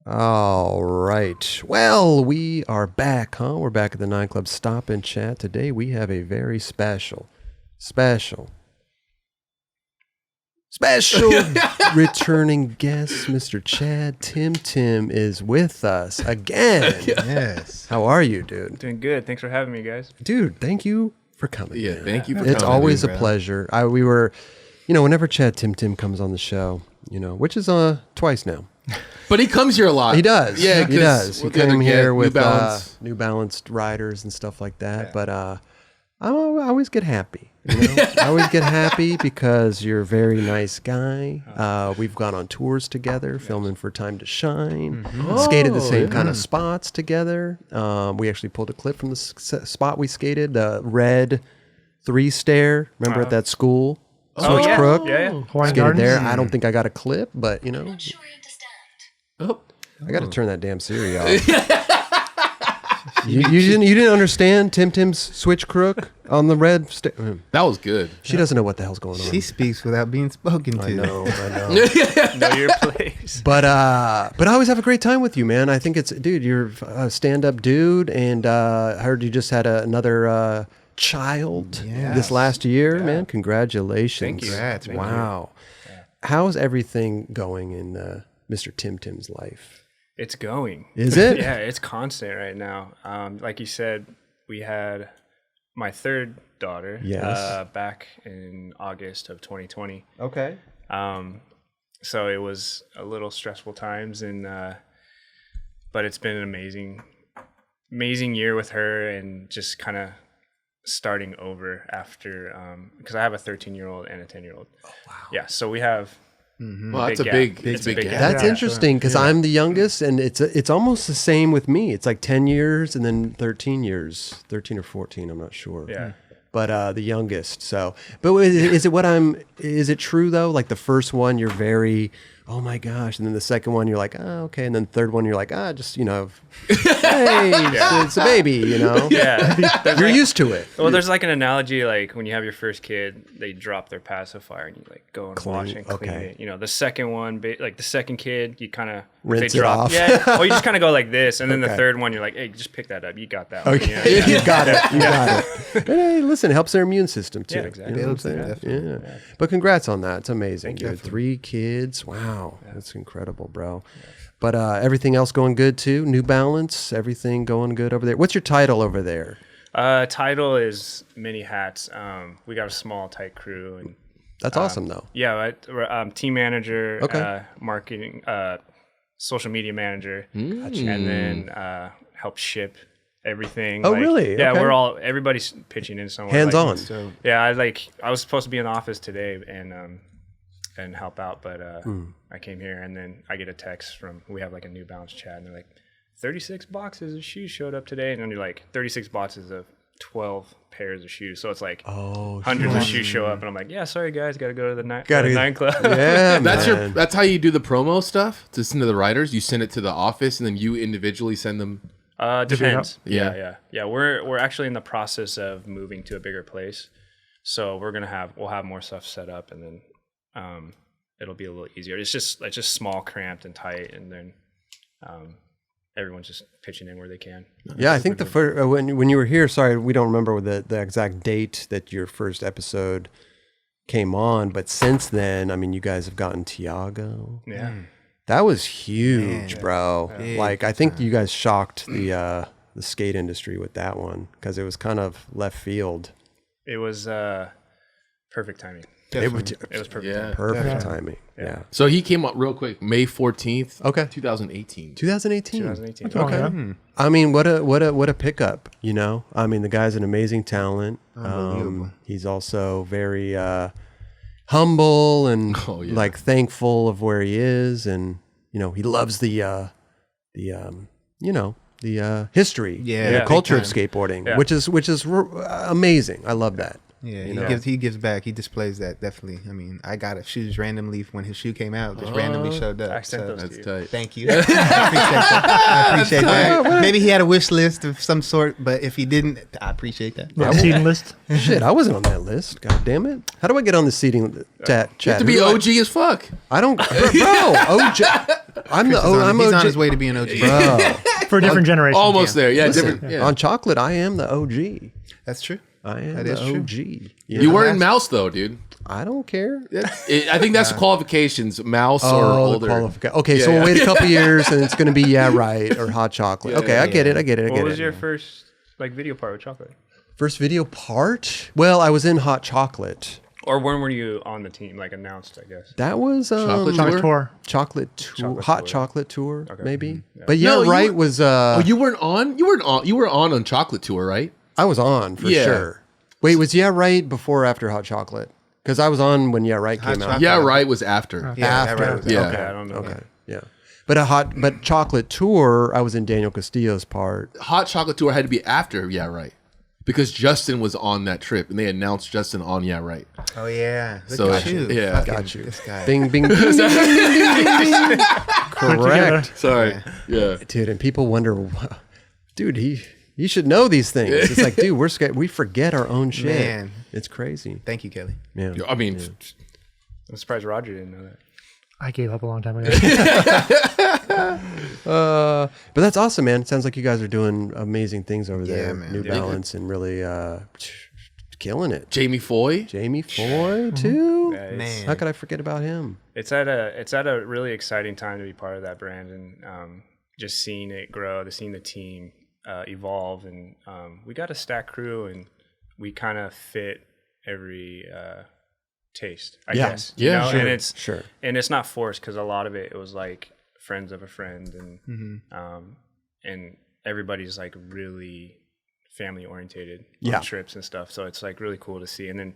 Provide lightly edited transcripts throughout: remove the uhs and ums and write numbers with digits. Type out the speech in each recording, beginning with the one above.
All right. Well, we are back, huh? We're back at the 9 Club Stop and Chat. Today we have a very special returning guest. Mr. Chad Tim is with us again. Yes. How are you, dude? Doing good. Thanks for having me, guys. Dude, thank you for coming. Yeah, man. thank you for coming. It's always a bro. pleasure. We were, whenever Chad Tim comes on the show, which is twice now. But he comes here a lot. He does. Yeah, he does. He with the other came kid, here with New Balance. New Balance riders and stuff like that. But I always get happy. I always get happy because you're a very nice guy. We've gone on tours together, filming for Time to Shine. Skated the same kind of spots together. We actually pulled a clip from the spot we skated, the red 3-stair. Remember at that school? Switch Crook. Yeah. Skated there. I don't think I got a clip, but Not sure I understand. Oh. I got to turn that damn Siri off. you didn't understand Tim's switch crook on the red. That was good. She doesn't know what the hell's going on. She speaks without being spoken to. I know. Know your place. But I always have a great time with you, man. I think dude, you're a stand-up dude, and I heard you just had another child this last year, man. Congratulations. Thank you. Congrats, man. Wow. How's everything going in Mr. Tim's life? It's going. Is it? Yeah, it's constant right now. Like you said, we had my third daughter back in August of 2020. Okay. So it was a little stressful times, but it's been an amazing year with her, and just kind of starting over after, because I have a 13-year-old and a 10-year-old. Oh, wow. Yeah, so we have... Well, that's a big gap. That's interesting because I'm the youngest, and it's almost the same with me. It's like 10 years and then 13 or 14. I'm not sure. Yeah. But the youngest. So, but is it true though? Like the first one, you're very, oh my gosh. And then the second one, you're like, oh, okay. And then the third one, you're like, just, hey, it's a baby, Yeah. You're used to it. Well, there's like an analogy, like when you have your first kid, they drop their pacifier and you like go and wash and clean it. The second one, like the second kid, you kind of rinse it off. Yeah. Well, you just kind of go like this, and then the Okay. third one, you're like, hey, just pick that up. You got that one. Okay. You got it. You got it. Hey, listen, it helps their immune system too. Yeah, exactly. You know what I'm Builds it, saying? definitely. Yeah. But congrats on that. It's amazing, Thank you. dude. 3 kids. Wow. That's incredible, bro. But everything else going good too? New Balance, everything going good over there? What's your title over there? Title is Mini Hats. We got a small, tight crew, and That's awesome though. yeah, team manager, Okay. marketing, social media manager, and then help ship everything. Oh, really? Yeah, Okay. everybody's pitching in somewhere. Hands on. So, Yeah, I was supposed to be in the office today and help out, but I came here, and then I get a text we have like a New Balance chat, and they're like, 36 boxes of shoes showed up today, and then you're like, 36 boxes of 12 pairs of shoes, so it's like hundreds of shoes show up, and I'm like, yeah, sorry guys, gotta go to the 9 Club. Yeah, man. That's how you do the promo stuff to send to the writers. You send it to the office, and then you individually send them. Depends. Yeah. Yeah. We're actually in the process of moving to a bigger place, so we'll have more stuff set up, and then it'll be a little easier. It's just small, cramped, and tight, and then everyone's just pitching in where they can. Yeah, I think the first when you were here, sorry, we don't remember the exact date that your first episode came on, but since then, I mean, you guys have gotten Thiago. Yeah. That was huge, Man, bro. big Like, I think you guys shocked the skate industry with that one because it was kind of left field. It was perfect timing. It was perfect. Yeah. perfect timing. Yeah. So he came up real quick, May 14th, Okay. 2018. 2018. 2018. Okay. I mean, what a pickup, I mean, the guy's an amazing talent. Unbelievable. He's also very humble and like thankful of where he is, and he loves the history, Yeah, big culture of time. skateboarding, Yeah. which is amazing. I love that. Yeah, he gives back. He displays that, definitely. I mean, I got shoes randomly when his shoe came out, just randomly showed up. I sent those That's to you. tight. Thank you. I appreciate that. Maybe he had a wish list of some sort, but if he didn't, I appreciate that. Seating list. Shit, I wasn't on that list. God damn it! How do I get on the seating chat? You have to be OG as fuck. I don't, bro. OG. I'm Chris the is on, I'm he's OG. on his way to being an OG. Bro, For a different generation. Almost there. Yeah, listen, different. Yeah. on chocolate, I am the OG. That's true. I am That the is true. OG. You weren't mouse though, dude. I don't care. I think that's qualifications. Mouse or older. Okay, so Yeah. we'll wait a couple years, and it's going to be right or hot chocolate. Okay, I get it. What was your first like video part with chocolate? first video part? Well, I was in hot chocolate. Or when were you on the team, like announced? I guess. That was Chocolate Chocolate tour. chocolate tour, hot chocolate tour, maybe. Yeah. But yeah, No, you right were- was. Oh, you weren't on. You were on chocolate tour, right? I was on for Yeah. sure. Wait, was right before or after hot chocolate? Because I was on when right came out. Chocolate. Yeah, right was after. Yeah, After. that right. Yeah. Okay, I don't know. Okay, yeah. But chocolate tour, I was in Daniel Castillo's part. Hot chocolate tour had to be after. Yeah, right. Because Justin was on that trip, and they announced Justin on. Yeah, right. Oh yeah. Look So, at you. yeah. Fucking Got you. This guy. Bing, bing, bing, bing, bing, bing, bing. together. Correct, Sorry. Yeah. dude. And people wonder, dude, he should know these things. It's like, dude, we're scared. We forget our own shit. Man. It's crazy. Thank you, Kelly. Yeah. I mean, I'm surprised Roger didn't know that. I gave up a long time ago. But that's awesome, man. It sounds like you guys are doing amazing things over there. man. New Balance and really killing it. Jamie Foy. Jamie Foy too. Yeah, it's, Man. How could I forget about him? it's at a really exciting time to be part of that brand, and just seeing it grow, seeing the team evolve, and we got a stacked crew, and we kind of fit every taste, I Yeah. guess. Yeah, you know? sure. And it's Sure. and it's not forced, because a lot of it was like friends of a friend, and everybody's like really family orientated Yeah. on trips and stuff. So it's like really cool to see. And then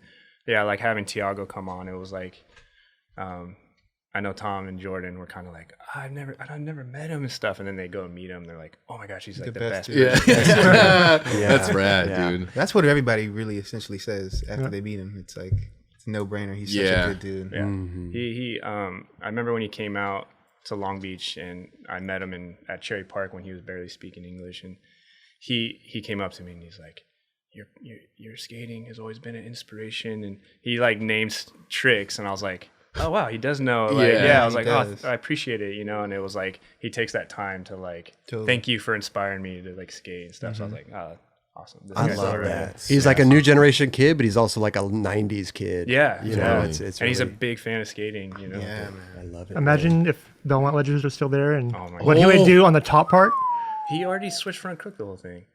like having Thiago come on, it was like I know Tom and Jordan were kind of like, I've never met him and stuff, and then they go and meet him, they're like, oh my gosh, he's like the best. Yeah. Yeah. That's rad, Yeah. dude. That's what everybody really essentially says after they meet him. It's like it's a no-brainer. He's such Yeah. a good dude. Yeah. He I remember when he came out to Long Beach, and I met him at Cherry Park when he was barely speaking English, and he came up to me and he's like, your skating has always been an inspiration, and he like names tricks, and I was like, oh wow, he does know. Like, Yeah, I was he like, does. oh, I appreciate it, and it was like he takes that time to like Totally. thank you for inspiring me to like skate and stuff. So I was like, oh, awesome. This I guy's love already- that. He's like a new generation kid, but he's also like a '90s kid. Yeah, you know, yeah. it's and he's a really- big fan of skating. Yeah, man. I love it. Imagine if Belmont Legends was still there and Oh my what he would do on the top part. He already switched front crook the whole thing.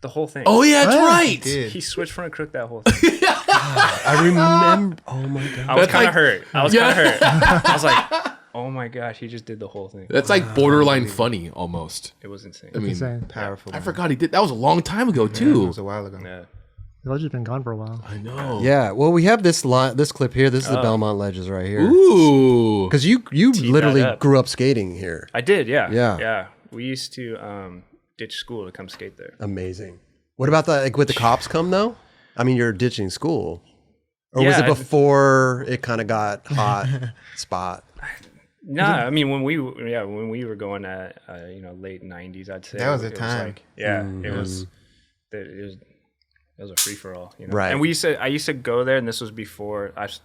The whole thing. Oh yeah, that's What? right. Dude. He switched front crook that whole thing. I remember. Oh my god. I was That's kind like- of hurt. I was kind of hurt. I was like, oh my gosh, he just did the whole thing. That's like borderline funny almost. It was insane. I mean, Insane. Powerful. I man. forgot he did. That was a long time ago It too. was a while ago. Yeah. The Legend's been gone for a while. I know. Yeah. Well, we have this clip here. This is the Belmont Legends right here. Ooh. Because you literally up. grew up skating here. I did, yeah. Yeah. Yeah. We used to ditch school to come skate there. Amazing. What about the with the cops come though? I mean, you're ditching school, or was Yeah, it before it kind of got hot spot? No, I mean when we were going at late '90s, I'd say That was a it time. like, it was a free for all, Right. And I used to go there, and this was before I was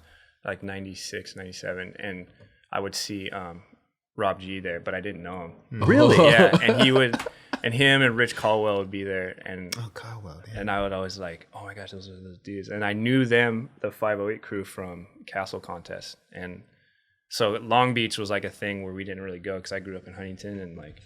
like 96, 97, and I would see Rob G there, but I didn't know him. Really? Yeah, and he would, and him and Rich Caldwell would be there, and Oh, Caldwell. Damn. and I would always like, oh my gosh, those are those dudes. And I knew them, the 508 crew, from Castle Contest. And so Long Beach was like a thing where we didn't really go, because I grew up in Huntington, and like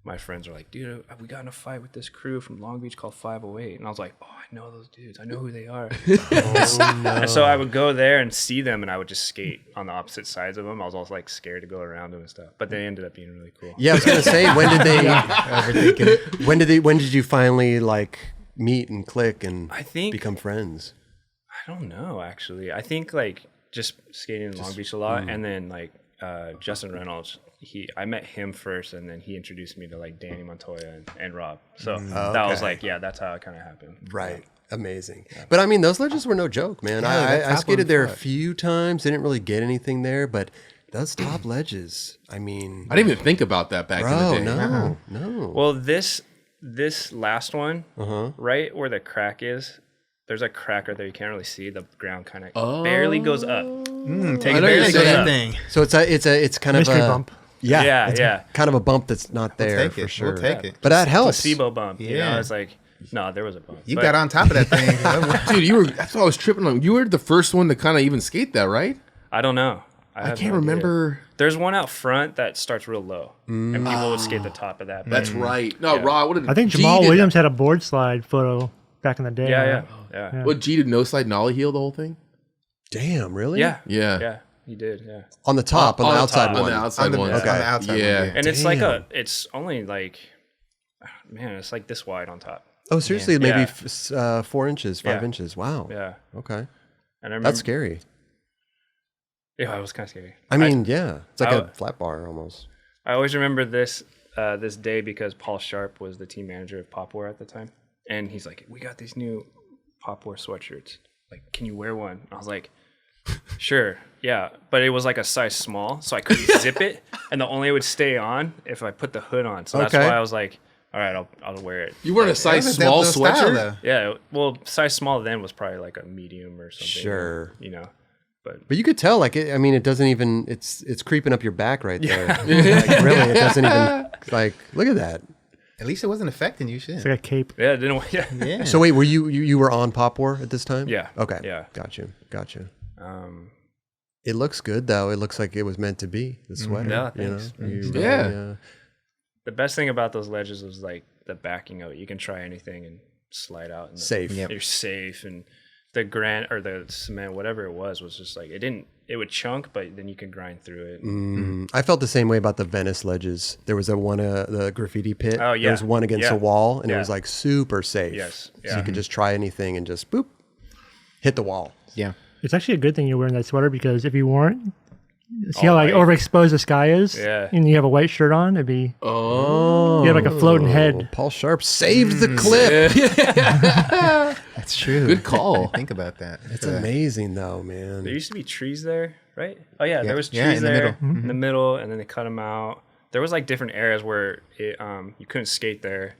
my friends were like, dude, we got in a fight with this crew from Long Beach called 508. And I was like, oh, I know those dudes. I know who they are. And so I would go there and see them, and I would just skate on the opposite sides of them. I was also like scared to go around them and stuff. But they ended up being really cool. Yeah, I was gonna say, when did they? When did you finally like meet and click and I think become friends? I don't know, actually. I think like just skating in Long Beach a lot, and then like Justin Reynolds. I met him first, and then he introduced me to like Danny Montoya and Rob. So that was like, that's how it kind of happened. Right. Amazing. But I mean, those Legends were no joke, man. Yeah, I skated there a few times. Didn't really get anything there, but those top ledges. I mean, I didn't even think about that back in bro, the day. no. Well, this last one, right where the crack is, there's a crack right there. You can't really see. The ground kind of barely goes up. Take I a know you're big saying that that. thing. So it's kind Mystery of a bump. Yeah, it's yeah. kind of a bump that's not there take for it. sure. We'll take it. But that helps. Placebo bump. You know, Yeah. it's like, no, there was a bump. You But got on top of that thing. Dude, you were. That's what I was tripping on. You were the first one to kind of even skate that, right? I don't know. I have can't no idea. remember. There's one out front that starts real low, and people would skate the top of that. But That's right. No, Yeah. Raw. What did I think G Jamal did Williams had a board slide photo back in the day. yeah. that. What G did no slide nollie heel the whole thing? Damn, really? Yeah. Yeah. Yeah. He did. Yeah. On the top, on the outside top. On one. the outside one. on the outside Yeah. one, And it's like Damn. it's only like, man, it's like this wide on top. Oh, seriously? Maybe Yeah. 4 inches, 5 Yeah. inches. Wow. Yeah. Okay. And I remember, That's scary. Yeah, it was kind of scary. I mean, yeah. It's like I- a flat bar almost. I always remember this day because Paul Sharp was the team manager of Popware at the time, and he's like, "We got these new Popware sweatshirts. Like, can you wear one?" I was like, "Sure, yeah," but it was like a size small, so I couldn't zip it, and the only it would stay on if I put the hood on. So that's Okay. why I was like, "All right, I'll wear it." You weren't a size small sweatshirt. Yeah, well, size small then was probably like a medium or something. Sure. You know, But you could tell, like, I mean, it doesn't even, it's creeping up your back right there. Like, really, it doesn't even, like, look at that. At least it wasn't affecting you. Shit. It's like a cape. yeah, it didn't. Yeah. Yeah. So wait, were you were on Pop War at this time? Yeah. Okay. Yeah. Got you. Um, It looks good though. It looks like it was meant to be. The sweater. Yeah, you know? thanks. You Yeah. really, the best thing about those ledges was like the backing of it. You can try anything and slide out. And safe. Yep. You're safe, and the granite or the cement, whatever it was just like it would chunk, but then you could grind through it. I felt the same way about the Venice ledges. There was the graffiti pit. Oh, yeah. There was one against Yeah. a wall, and it Yeah. was like super safe. Yes. So Yeah. you could just try anything and just boop, hit the wall. Yeah. It's actually a good thing you're wearing that sweater because if you weren't, see All how like white. overexposed the sky is? Yeah. And you have a white shirt on, it'd be, Oh. you have like a floating head. Paul Sharp saved the clip. That's true. Good call. Think about that. It's amazing though, man. There used to be trees there, right? Oh yeah, there was trees Yeah, in the there middle. in the middle, and then they cut them out. There was like different areas where it, you couldn't skate there.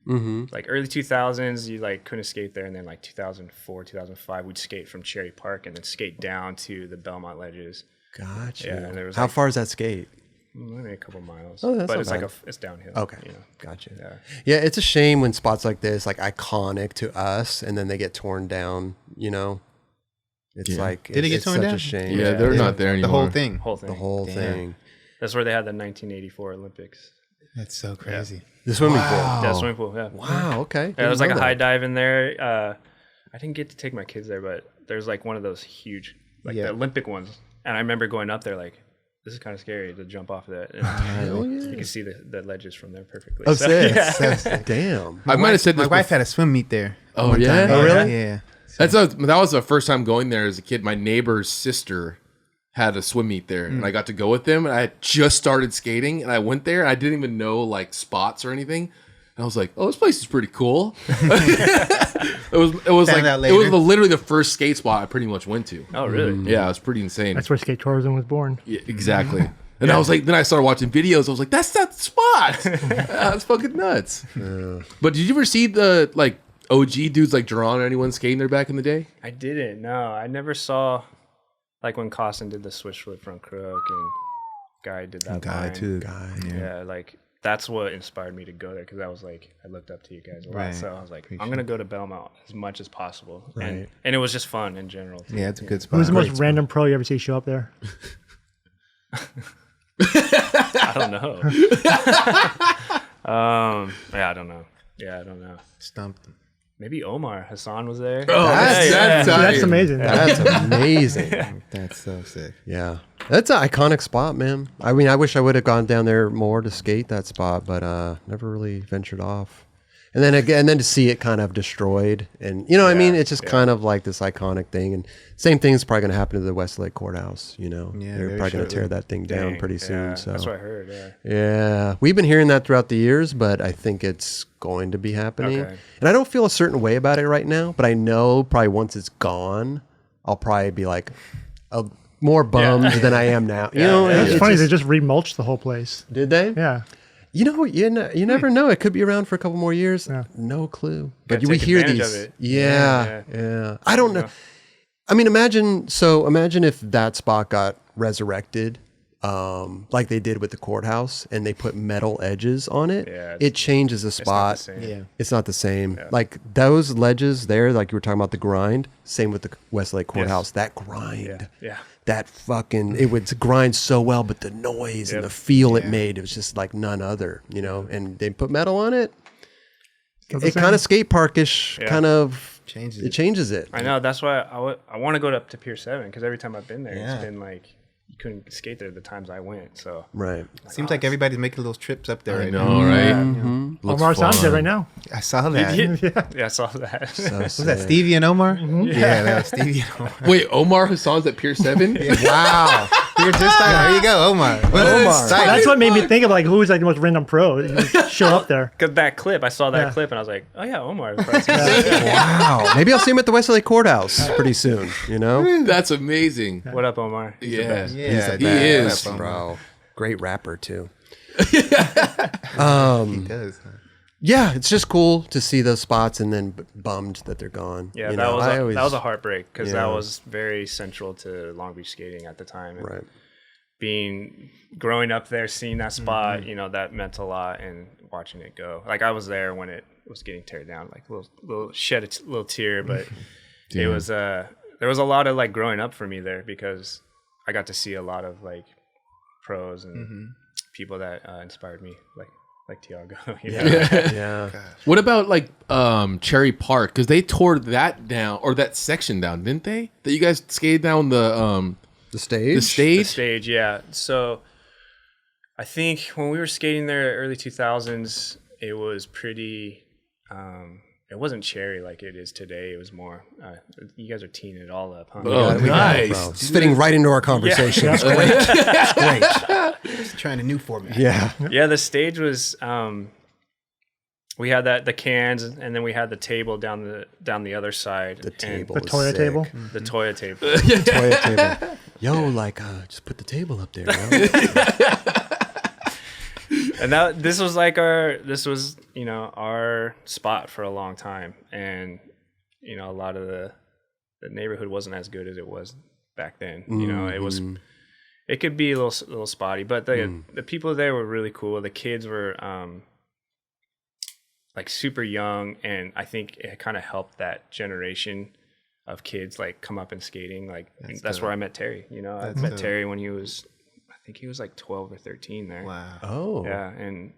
Like early 2000s, you like couldn't skate there, and then like 2004, 2005, we'd skate from Cherry Park and then skate down to the Belmont ledges. Gotcha. Yeah, and there was How like- far is that skate? Maybe a couple miles, Oh, that's but not it's like bad. it's downhill. Okay. you know. Gotcha. Yeah. Yeah, it's a shame when spots like this, like iconic to us, and then they get torn down, you know? It's like, Did it get it's torn such down? a shame. Yeah, they're not there The anymore. whole thing. Whole thing. The whole Damn. thing. That's where they had the 1984 Olympics. That's so crazy. The swimming Yeah, swimming pool. Yeah. pool. Wow, okay. Yeah, there was like Didn't a know high that. dive in there. I didn't get to take my kids there, but there's like one of those huge, like Yeah. the Olympic ones. And I remember going up there like, this is kind of scary to jump off of that. And you can see the ledges from there perfectly. Oh, So, sick. yeah. Damn. I might have said My this. wife had a swim meet there. Oh, one yeah? time. Oh, really? Yeah. That was the first time going there as a kid. My neighbor's sister had a swim meet there, and I got to go with them. And I had just started skating, and I went there. And I didn't even know like spots or anything. And I was like, "Oh, this place is pretty cool." It was Found like out it was later. literally the first skate spot I pretty much went to. Oh, really? Yeah, it was pretty insane. That's where skate tourism was born. Yeah, exactly. And I was like, then I started watching videos. I was like, that's that spot. That's fucking nuts. But did you ever see the like OG dudes like Duran or anyone skating there back in the day? I didn't. No, I never saw like when Costin did the switch flip front crook and Guy did that line. Guy. Yeah, like that's what inspired me to go there because I was like, I looked up to you guys a lot. Right. So I was like, I'm going to go to Belmont as much as possible. Right. And it was just fun in general. Too. Yeah, it's a good spot. Who's the most random pro you ever see show up there? I don't know. Yeah, I don't know. Yeah, I don't know. Stumped. Maybe Omar Hassan was there. Oh, That's amazing. That's amazing. That's so sick. Yeah. That's an iconic spot, man. I mean, I wish I would have gone down there more to skate that spot, but never really ventured off. And then again, to see it kind of destroyed, and you know what I mean? It's just kind of like this iconic thing. And same thing is probably going to happen to the Westlake Courthouse. You know, Yeah, they're very probably going to tear shortly. that thing down Dang, pretty yeah, soon. So that's what I heard. Yeah. yeah, we've been hearing that throughout the years, but I think it's going to be happening. Okay. And I don't feel a certain way about it right now, but I know probably once it's gone, I'll probably be like more bummed than I am now. You know, It's it's funny, just- they just remulched the whole place. did they? Yeah. You know, you never know. It could be around for a couple more years. Yeah. No clue. But Gotta we take hear advantage these. of it. Yeah. I don't know. I mean, imagine if that spot got resurrected like they did with the courthouse, and they put metal edges on it, Yeah, it changes the spot. It's not the same. Yeah. It's not the same. Like those ledges there, like you were talking about the grind, same with the Westlake Courthouse, that grind. Yeah. That fucking, it would grind so well, but the noise and the feel it made, it was just like none other, you know, and they put metal on it. It kind of skate parkish, kind of changes it. I know. That's why I want to go up to Pier 7 because every time I've been there, it's been like you couldn't skate there the times I went. So Right. Seems like everybody's making little trips up there. I right know, now. right? Looks Omar's on fun. there right now. I saw that. yeah, I saw that. Was that Stevie and Omar? Yeah, that was Stevie and Omar. Wait, Omar Hassan's at Pier 7? Wow. We were just talking. There you go, Omar. That's what made me think of like who was like the most random pro. You just show up there. Because that clip, I saw that Yeah. clip and I was like, oh yeah, Omar. Wow. Maybe I'll see him at the Westlake Courthouse pretty soon, you know? That's amazing. What up, Omar? He's the Yeah. best. Yeah, He is. Bro. Great rapper, too. He does. Yeah, it's just cool to see those spots and then bummed that they're gone. Yeah, You that know, was I that always- was a heartbreak because that Yeah. was very central to Long Beach skating at the time. And Right. growing up there, seeing that spot, you know, that meant a lot, and watching it go. Like I was there when it was getting teared down, like little shed a little tear, but it was there was a lot of like growing up for me there because I got to see a lot of like pros and people that inspired me, like Thiago. You know? Yeah. What about like Cherry Park? Because they tore that down, or that section down, didn't they? That you guys skated down the stage? The stage? stage, yeah. So I think when we were skating there early 2000s, it was pretty it wasn't cherry like it is today. It was more you guys are teeing it all up, huh? Oh, We got it, nice. bro. It's fitting right into our conversation. It's great. It's great. Just trying a new format. Yeah. Yeah, the stage was we had the cans, and then we had the table down the other side. The table. The was Toya sick. table. The Toya table. Toya table. Yo, like, just put the table up there, bro. And this was you know, our spot for a long time, and you know, a lot of the neighborhood wasn't as good as it was back then. You know, it could be a little spotty, but the people there were really cool. The kids were like super young, and I think it kind of helped that generation of kids like come up and skating. Like that's where I met Terry. You know, I met Terry when he was, I think he was like 12 or 13 there. Wow. Oh. Yeah, and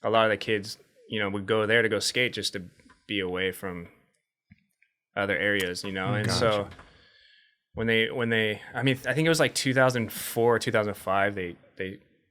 a lot of the kids, you know, would go there to go skate just to be away from other areas, you know. And so when they, I mean, I think it was like 2004, 2005, they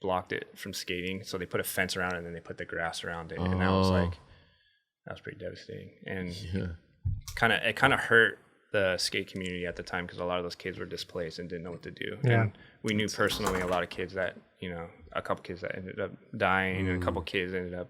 blocked it from skating, so they put a fence around it and then they put the grass around it, and that was pretty devastating, and it kind of hurt the skate community at the time because a lot of those kids were displaced and didn't know what to do. Yeah. And we knew personally a lot of kids that, you know, a couple kids that ended up dying and a couple kids ended up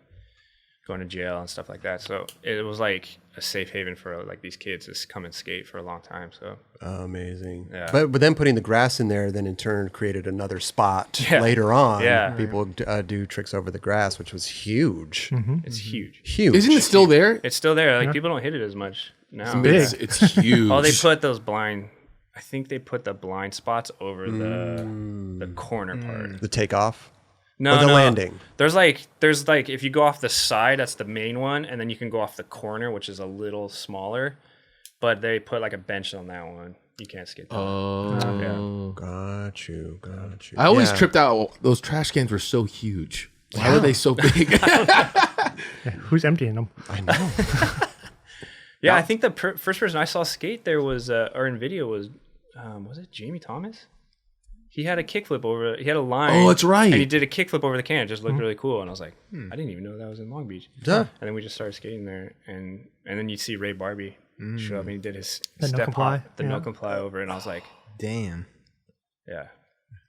going to jail and stuff like that. So it was like a safe haven for like these kids to come and skate for a long time. So Amazing. Yeah. But then putting the grass in there then in turn created another spot Yeah. later on. Yeah. People do tricks over the grass, which was huge. it's huge. Huge. Isn't it still there? It's still there. Like people don't hit it as much now. It's huge. Oh, they put those I think they put the blind spots over the corner part. The takeoff? No, Or the no. landing? There's like if you go off the side, that's the main one, and then you can go off the corner, which is a little smaller. But they put like a bench on that one. You can't skate that. Oh. Got you. I always Yeah. tripped out. Those trash cans were so huge. Why were they so big? Who's emptying them? I know. Yeah, I think the first person I saw skate there was, or in video was it Jamie Thomas? He had a kickflip over. He had a line. Oh, that's right. And he did a kickflip over the can. It just looked really cool. And I was like, I didn't even know that was in Long Beach. Duh. And then we just started skating there, and then you see Ray Barbie show up, and he did his The no step comply? hop, the no comply over, and I was like, Damn. yeah,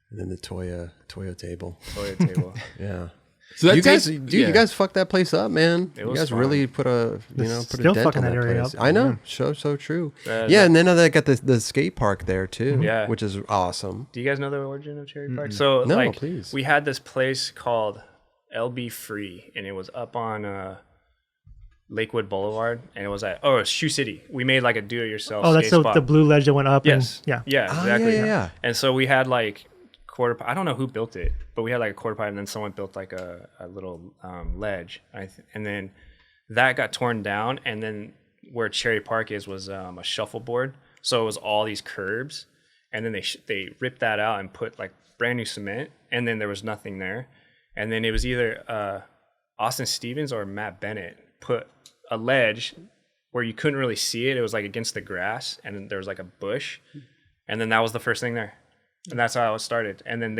And then the Toya table. Toilet table. Yeah. So that You guys, takes- dude, yeah. you guys fucked that place up, man. It You was guys fun. really put a Still dent fucking on that that area place. up. I know, so true. Uh, Yeah, and then they got the skate park there too, Yeah. which is awesome. Do you guys know the origin of Cherry Park? So, No, like, please. we had this place called LB Free, and it was up on Lakewood Boulevard, and it was it's Shoe City. We made like a do-it-yourself. Oh, that's skate spot. the blue ledge that went up. Yes. And, yeah. Yeah. Ah, Exactly. yeah. And so we had like quarter pipe. I don't know who built it, but we had like a quarter pipe, and then someone built like a little ledge. And then that got torn down, and then where Cherry Park was a shuffleboard. So it was all these curbs, and then they ripped that out and put like brand new cement, and then there was nothing there. And then it was either Austin Stevens or Matt Bennett put a ledge where you couldn't really see it. It was like against the grass, and then there was like a bush, and then that was the first thing there, and that's how it started. And then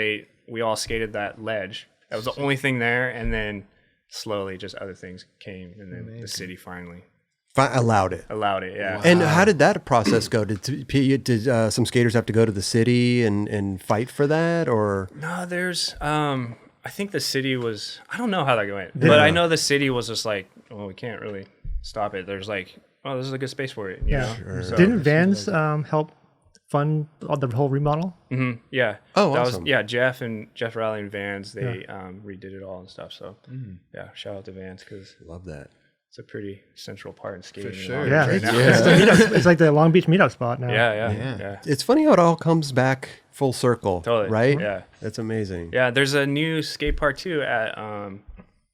we all skated that ledge. That was the only thing there, and then slowly just other things came, and then the city finally allowed it. Yeah. Wow. And how did that process go? Did some skaters have to go to the city and fight for that, or no? There's I think the city was, I don't know how that went, but I know the city was just like, well, we can't really stop it. There's like, oh, this is a good space for it. You know? Sure. So, didn't Vans help fund the whole remodel? Mm-hmm. Yeah. Oh, that awesome. was Jeff Riley and Vans. They redid it all and stuff. So yeah, shout out to Vans because love that. It's a pretty central part in skating. For sure. Yeah, right now. it's like the Long Beach meetup spot now. Yeah. It's funny how it all comes back full circle, Totally. right? Yeah. That's amazing. Yeah, there's a new skate park too at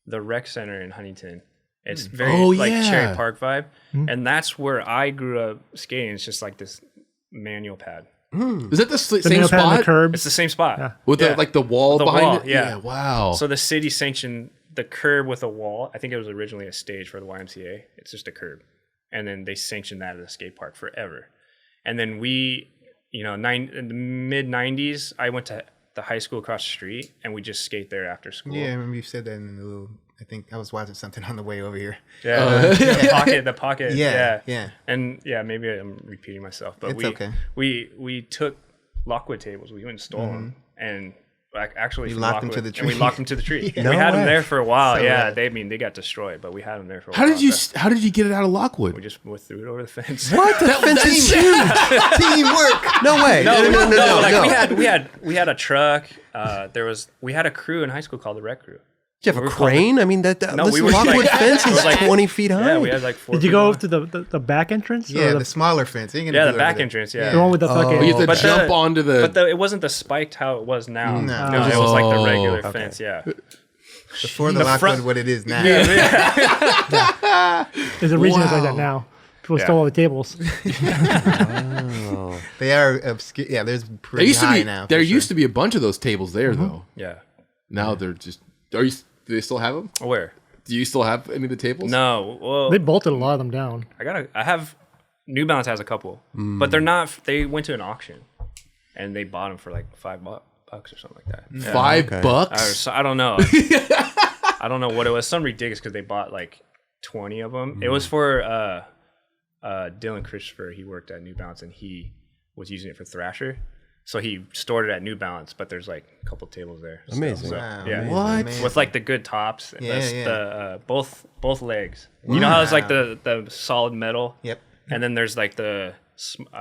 the rec center in Huntington. It's very Cherry Park vibe, and that's where I grew up skating. It's just like this manual pad. Is that the same manual pad on spot the curb. It's the same spot with the wall behind wall, it? yeah. Wow. So the city sanctioned the curb with a wall. I think it was originally a stage for the YMCA. It's just a curb, and then they sanctioned that at the skate park forever. And then we, in the mid '90s, I went to the high school across the street, and we just skate there after school. Yeah, I remember you said that in the little. I think I was watching something on the way over here. Yeah, the pocket. Yeah. And maybe I'm repeating myself, but okay. we took Lockwood tables. We went and stole them, and actually You locked them to the tree. And we locked them to the tree. No we had way. them there for a while. So yeah, rad. they got destroyed, but we had them there for a How while. did you get it out of Lockwood? We just threw it over the fence. What? The fence is huge. Teamwork. No way. No. Like we had a truck. We had a crew in high school called the rec crew. You have a crane? I mean, we were Lockwood like- fence it is was like 20 feet high. Yeah, we had like 4 Did you people go on. to the back entrance? Yeah, or the smaller fence. You ain't gonna Yeah, do the it back over entrance. there. Yeah. the one with the fucking. You have to But jump onto the. But it wasn't the spiked how it was now. No. It was just like the regular okay. fence. Yeah. Before the The Lockwood, front- what it is now. There's a reason it's like that now. People stole all the tables. They are obscure. Yeah, there's pretty high now. There used to be a bunch of those tables there though. Yeah. Now they're just. Do they still have them? Where? Do you still have any of the tables? No. Well, They bolted a lot of them down. I have. New Balance has a couple, but they're not. They went to an auction, and they bought them for like $5 or something like that. Yeah. $5? I don't know. I don't know what it was. Some ridiculous because they bought like 20 of them. It was for Dylan Christopher. He worked at New Balance and he was using it for Thrasher. So he stored it at New Balance, but there's like a couple tables there. Amazing. Wow, Yeah. amazing, What? amazing. With like the good tops. Yeah, That's yeah. the both legs. You know how it's like the solid metal? Yep. And then there's like I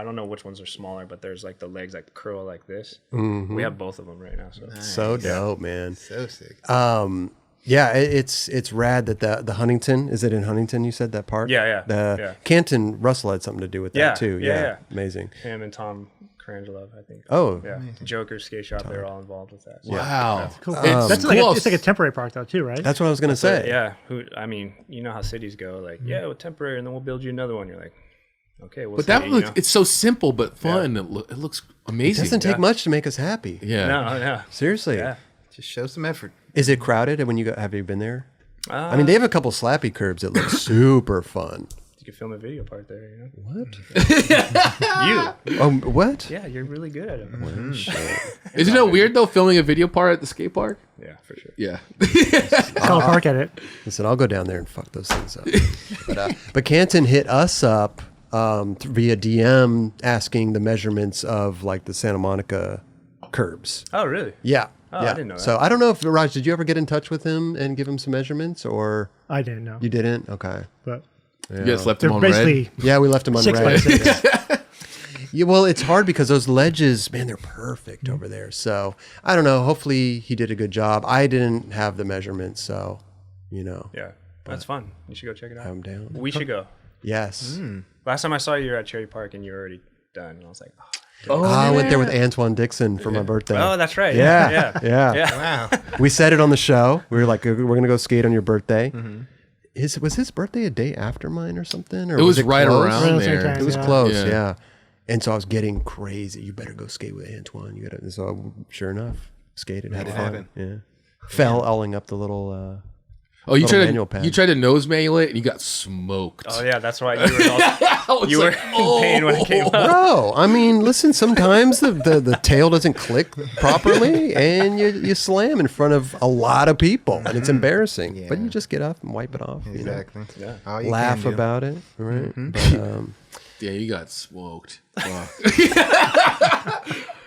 don't know which ones are smaller, but there's like the legs that curl like this. We have both of them right now. So So dope, man. So sick. Yeah, it's rad that the Huntington, is it in Huntington you said that park? Yeah. The Canton Russell had something to do with that Yeah, too. yeah. Amazing. him and Tom Carangelo, I think. Oh, Yeah. Joker Skate Shop, they're all involved with that. So. Wow. Cool. It's That's cool. it's like a temporary park though too, right? that's what I was gonna say. Yeah. I mean, you know how cities go, like, well, temporary, and then we'll build you another one. You're like, okay, we'll But that see, looks, it's so simple but fun. It looks It amazing. doesn't take much to make us happy. Yeah. No. Seriously. Yeah. Just show some effort. Is it crowded when you go? Have you been there? I mean, they have a couple slappy curbs that look super fun. You can film a video part there, you know? What? You. Oh, what? Yeah, you're really good at it. Isn't it weird though filming a video part at the skate park? Yeah, for sure. Yeah. Call a park at it. Listen, I'll go down there and fuck those things up. But Canton hit us up via DM asking the measurements of like the Santa Monica curbs. Oh, really? Yeah. Oh, yeah. I didn't know that. So I don't know if Raj, did you ever get in touch with him and give him some measurements, or I didn't know, you didn't? Okay. but You guys left they're them on red. basically Yeah, we left him on 6 by red. 6. Yeah, well, it's hard because those ledges, man, they're perfect over there. So I don't know. Hopefully he did a good job. I didn't have the measurements, so Yeah. That's fun. You should go check it out. I'm down. We should go. Yes. Last time I saw you, you were at Cherry Park and you were already done. And I was like, oh. I went there with Antoine Dixon for my birthday. Oh, that's right. Yeah. Wow. We said it on the show. We were like, we're going to go skate on your birthday. Was his birthday a day after mine or something? Or It was right close? around Around the same there. time. It was Yeah. close, Yeah. yeah. And so I was getting crazy. You better go skate with Antoine. You gotta. So sure enough, skated, had fun. happen. Yeah. Fell owling up the little. Oh, you Little tried manual to pad. you tried to nose manual it and you got smoked. Oh yeah, that's why you were all, you were in "Oh." pain when it came up. Bro, I mean, listen. Sometimes the tail doesn't click properly, and you slam in front of a lot of people, and it's embarrassing. Yeah. But you just get up and wipe it off. Exactly. Yeah. All you Laugh can do. about it, right? But, Yeah, you got smoked. Wow.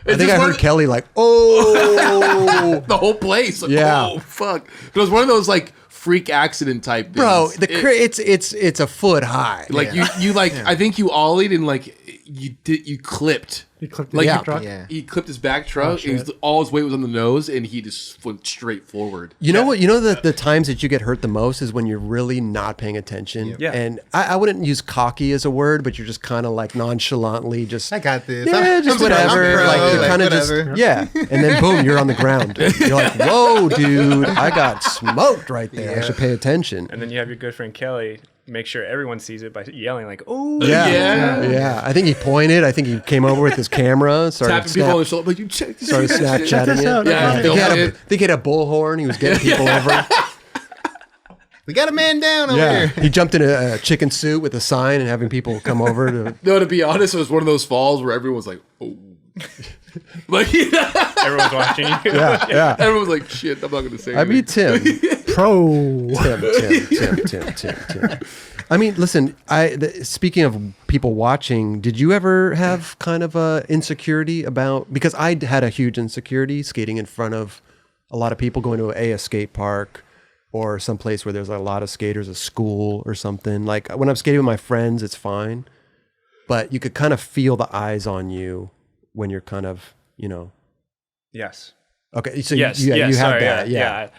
I think I heard Kelly like, "Oh, the whole place. Like, Yeah. Oh fuck! It was one of those like freak accident type things. bro, it's a foot high." Like you like I think you ollied and like you clipped. He clipped Like the Yeah. truck. Yeah. He clipped his back truck. shit. And all his weight was on the nose, and he just went straight forward. You know what? You know the times that you get hurt the most is when you're really not paying attention. Yeah. And I wouldn't use cocky as a word, but you're just kind of like nonchalantly just. I got this. Yeah, just I'm whatever. pro, Like you're kind of just whatever. yeah, and then boom, you're on the ground. You're like, whoa, dude, I got smoked right there. I Yeah. should pay attention. And then you have your good friend Kelly make sure everyone sees it by yelling like, "Oh, Yeah. I think he pointed. I think he came over with his camera, started Tapping people on the shoulder, like you check this started out. Snapchatting this out. it. Yeah, I think filmed he had a bullhorn. He was getting people over. We got a man down over Yeah, here. he jumped in a chicken suit with a sign and having people come over to. No, to be honest, it was one of those falls where everyone was like, "Oh," like everyone's watching you." Yeah. everyone was like, "Shit, I'm not gonna say." I mean, anything." Tim. Pro. Tim. I mean, listen. Speaking of people watching, did you ever have kind of a insecurity about? Because I had a huge insecurity skating in front of a lot of people, going to a skate park or some place where there's a lot of skaters, a school or something. Like when I'm skating with my friends, it's fine, but you could kind of feel the eyes on you when you're kind of, Yes. Okay, so Yes. you yes, have sorry, that,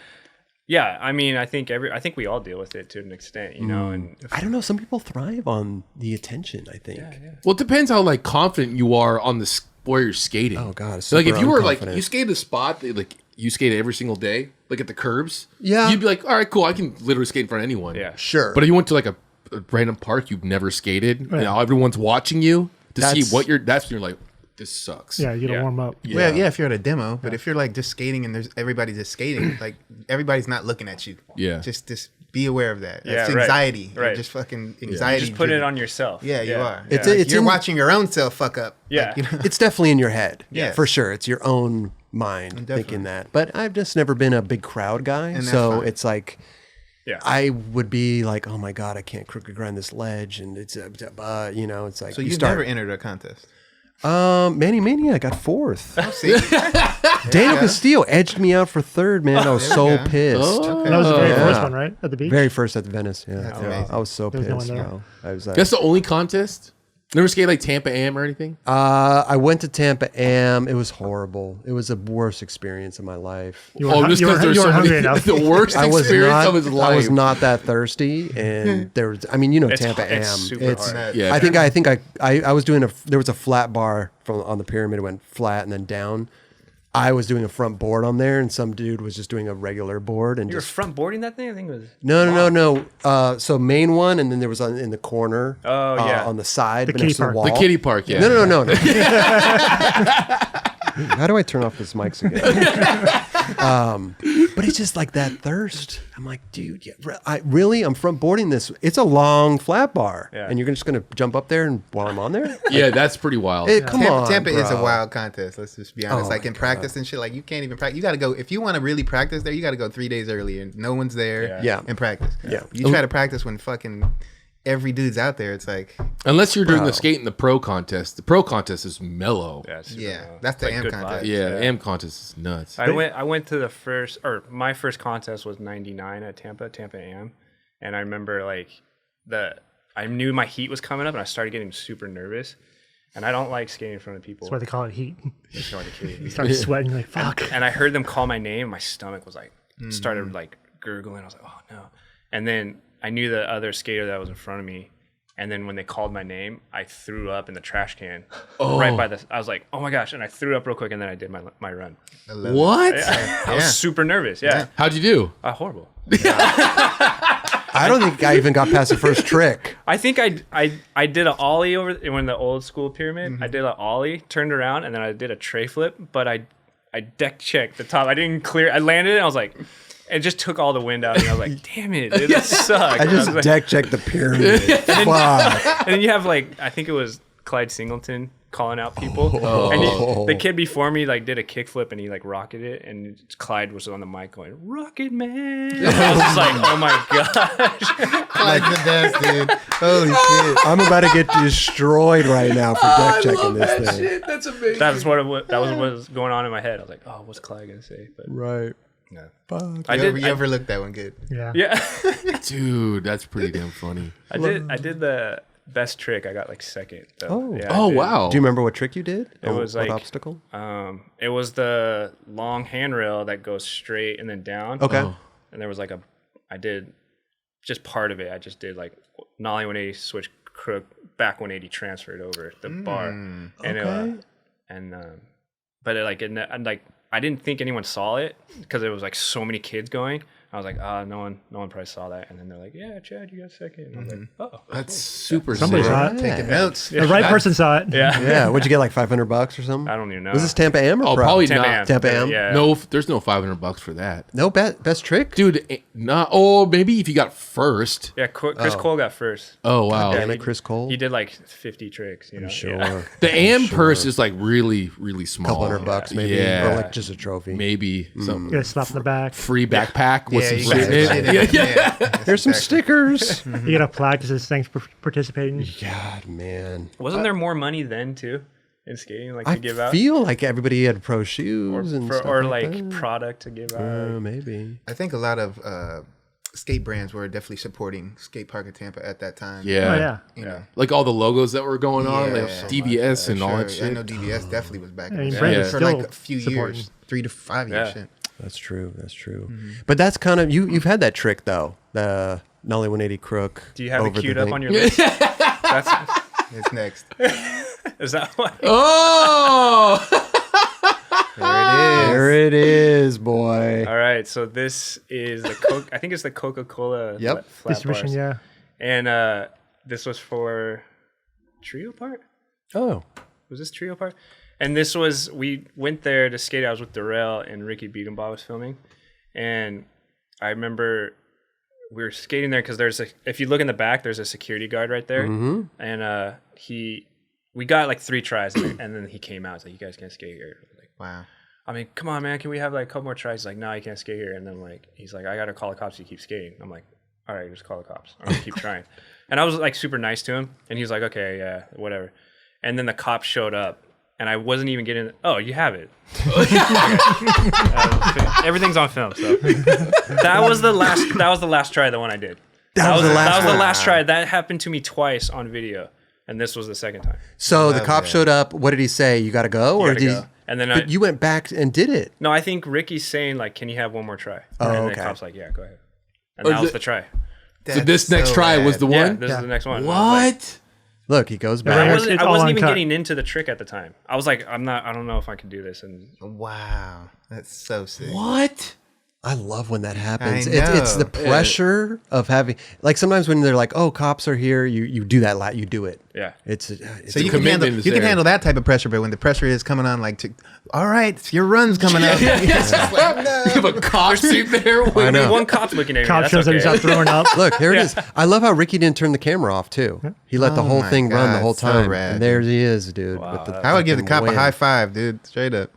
Yeah, I mean, I think we all deal with it to an extent, and I don't know. Some people thrive on the attention. I think. Well, it depends how like confident you are on the where you're skating. Oh god, it's So, like if super you were like unconfident. you skated a spot that, like you skate every single day, like at the curbs. Yeah. you'd be like, all right, cool. I can literally skate in front of anyone. yeah. Sure, But if you went to like a random park you've never skated, now everyone's watching you to see That's- what you're. That's when you're like, this sucks. Yeah, you gotta Yeah. warm up. Well, yeah, if you're at a demo, but if you're like just skating and there's everybody's just skating, like everybody's not looking at you. Yeah. Just be aware of that. Yeah, That's right. anxiety. You're Right. just fucking You anxiety. just put it driven. on yourself. Yeah, you are. It's Like, it's you're in- watching your own self fuck up. Yeah. Like, it's definitely in your head. Yes. for sure. It's your own mind Definitely. thinking that. But I've just never been a big crowd guy, And that's so fine. it's like. Yeah. I would be like, oh my god, I can't crooked grind this ledge, and it's it's like so you you start. never entered a contest. Manny Mania, I got fourth. See? Daniel Castillo edged me out for third. Man, I was There so we go. pissed. And that was the very Yeah. first one, right? At the beach? Very first at the Venice. Yeah, That's Yeah. amazing. I was so There's no pissed, one there. bro. I was like, That's the only contest. Never skated like Tampa Am or anything. I went to Tampa Am. It was horrible. It was the worst experience of my life. You were, you were, you were hungry enough. the worst I was experience not. of his life. I was not that thirsty, and there was. I mean, It's Tampa hard- it's Am. super hard. Yeah. I think I was doing there was a flat bar on the pyramid. It went flat and then down. I was doing a front board on there, and some dude was just doing a regular board and You were just front boarding that thing? I think it was. no. So main one, and then there was in the corner. Oh, yeah. on the side, The but next to kitty the park. wall. The kiddie park, yeah. No. How do I turn off this mics again? But it's just like that thirst. I'm like, dude, I'm front boarding this. It's a long flat bar, Yeah. and you're just gonna jump up there and while I'm on there. Yeah, that's pretty wild. Come on, Tampa is a bro. wild contest. Let's just be honest. Oh Like my in practice and shit, like you can't even practice. You got to go if you want to really practice there. You got to go 3 days early and no one's there. Yeah. And practice. Yeah. You try to practice when fucking every dude's out there. It's like, Unless you're doing Bro. the skate in the pro contest. The pro contest is mellow. Yeah, super Yeah, low. that's the Like AM good contest. vibes. Yeah, Am contest is nuts. I went to my first contest was 99 at Tampa Am, and I remember I knew my heat was coming up, and I started getting super nervous, and I don't like skating in front of people. That's why they call it heat. That's why they kidding. You start sweating, you're like, fuck. And I heard them call my name, my stomach was like started like gurgling. I was like, oh no. And then I knew the other skater that was in front of me, And then when they called my name, I threw up in the trash can right by the. I was like, oh my gosh, and I threw up real quick, and then I did my run. What? I was super nervous. Yeah. How'd you do? Horrible. I don't think I even got past the first trick. I think I did an ollie over in the old school pyramid. I did an ollie, turned around, and then I did a tray flip. But I deck checked the top. I didn't clear. I landed it. And I was like, it just took all the wind out. And I was like, damn it, dude, that sucked. I just deck checked the pyramid. Fuck. And then you have like, I think it was Clyde Singleton calling out people. And the kid before me like did a kickflip and he like rocketed it, and Clyde was on the mic going, "Rocket Man." I was just like, oh my gosh. Clyde's the best, dude. Holy shit. I'm about to get destroyed right now for deck checking this thing. Shit, that's amazing. That was what was going on in my head. I was like, oh, what's Clyde gonna say? But Right. no. Fuck. You overlooked that one good. Yeah. Yeah. Dude, that's pretty damn funny. I did the best trick. I got like second. Though. Oh. Yeah, I did. Wow. Do you remember what trick you did? It was what like obstacle? It was the long handrail that goes straight and then down. Okay. And there was like I did just part of it. I just did like nollie 180 switch crook back 180 transferred over the bar. And okay. But I didn't think anyone saw it because there was like so many kids going. I was like, no one probably saw that. And then they're like, yeah, Chad, you got second. And I was like, oh, That's super Somebody sick. saw it. Taking notes. The right person saw it. yeah. Yeah. What'd you get, like $500 or something? I don't even know. Was this Tampa Am or Oh, Pro? probably Tampa not. Am. Tampa Am? Yeah. No, there's no $500 for that. No best trick? Dude, not. Oh, maybe if you got first. Yeah, Chris Cole got first. Oh, wow. Damn it, Chris Cole. He did like 50 tricks. You know? Sure. Yeah. The AM purse is like really, really small. $200 maybe. Yeah. Or like just a trophy. Maybe some Get a slap in the back. free backpack with some you shit in got it. shit in it. Yeah. Here's some stickers. You get a plaque that says thanks for participating. God, man. Wasn't there more money then too in skating, like to I give out, feel like everybody had pro shoes and stuff or like like that. product to give out? Maybe. I think a lot of skate brands were definitely supporting Skate Park of Tampa at that time. Yeah. Oh, yeah. You know. Like all the logos that were going on, Yeah. like So DVS and all that Sure. I shit. know DVS definitely was back in I mean, the Brand day is for still like a few supporting. years, 3 to 5 years. Yeah. Shit. That's true. That's true. But that's kind of you've had that trick though. The Nollie 180 crook. Do you have it over the queued up thing. on your list? It's next. Is that what? Oh! There it is, boy. All right, so this is the I think it's the Coca-Cola Yep. flat Distribution, bars. yeah. And this was for Trio Part? Oh. Was this Trio Part? And this was, we went there to skate. I was with Darrell and Ricky Beatenbaugh was filming. And I remember we were skating there because if you look in the back, there's a security guard right there. Mm-hmm. And we got like 3 tries and then he came out. He's like, you guys can't skate here. Like, Wow. I mean, come on, man. Can we have like a couple more tries? He's like, no, you can't skate here. And then he's like, I got to call the cops. You keep skating. I'm like, all right, just call the cops. I'm going to keep trying. And I was like super nice to him. And he was like, okay, yeah, whatever. And then the cops showed up and I wasn't even getting, oh, you have it. Everything's on film. So that was the last try, the one I did. That was the last try. That happened to me twice on video. And this was the second time. So the cop showed up. What did he say? You got to go? You Or gotta did go. And then but you went back and did it. No, I think Ricky's saying like, can you have one more try? Oh, and okay. the cop's like, yeah, go ahead. And that was the try. So this next try was the Yeah, one? this is the next one. What? Look, he goes I back. wasn't, It's I all wasn't even uncut. getting into the trick at the time. I was like, I don't know if I can do this. And Wow. That's so sick. What? I love when that happens. I It's the know. pressure of having, like sometimes when they're like, oh, cops are here, you do that lot, you do it. yeah. It's So a you can commitment is there. handle that type of pressure, but when the pressure is coming on, like, all right, your run's coming up. You have a cop seat there. I know. One cop's looking at me. Cop That's shows up, okay. he's out throwing up. Look, here it is. I love how Ricky didn't turn the camera off too. He let the Oh whole my thing run the God, whole so time. rad, And there he is, dude. With the I would give the fucking cop a win. high five, dude. Straight up.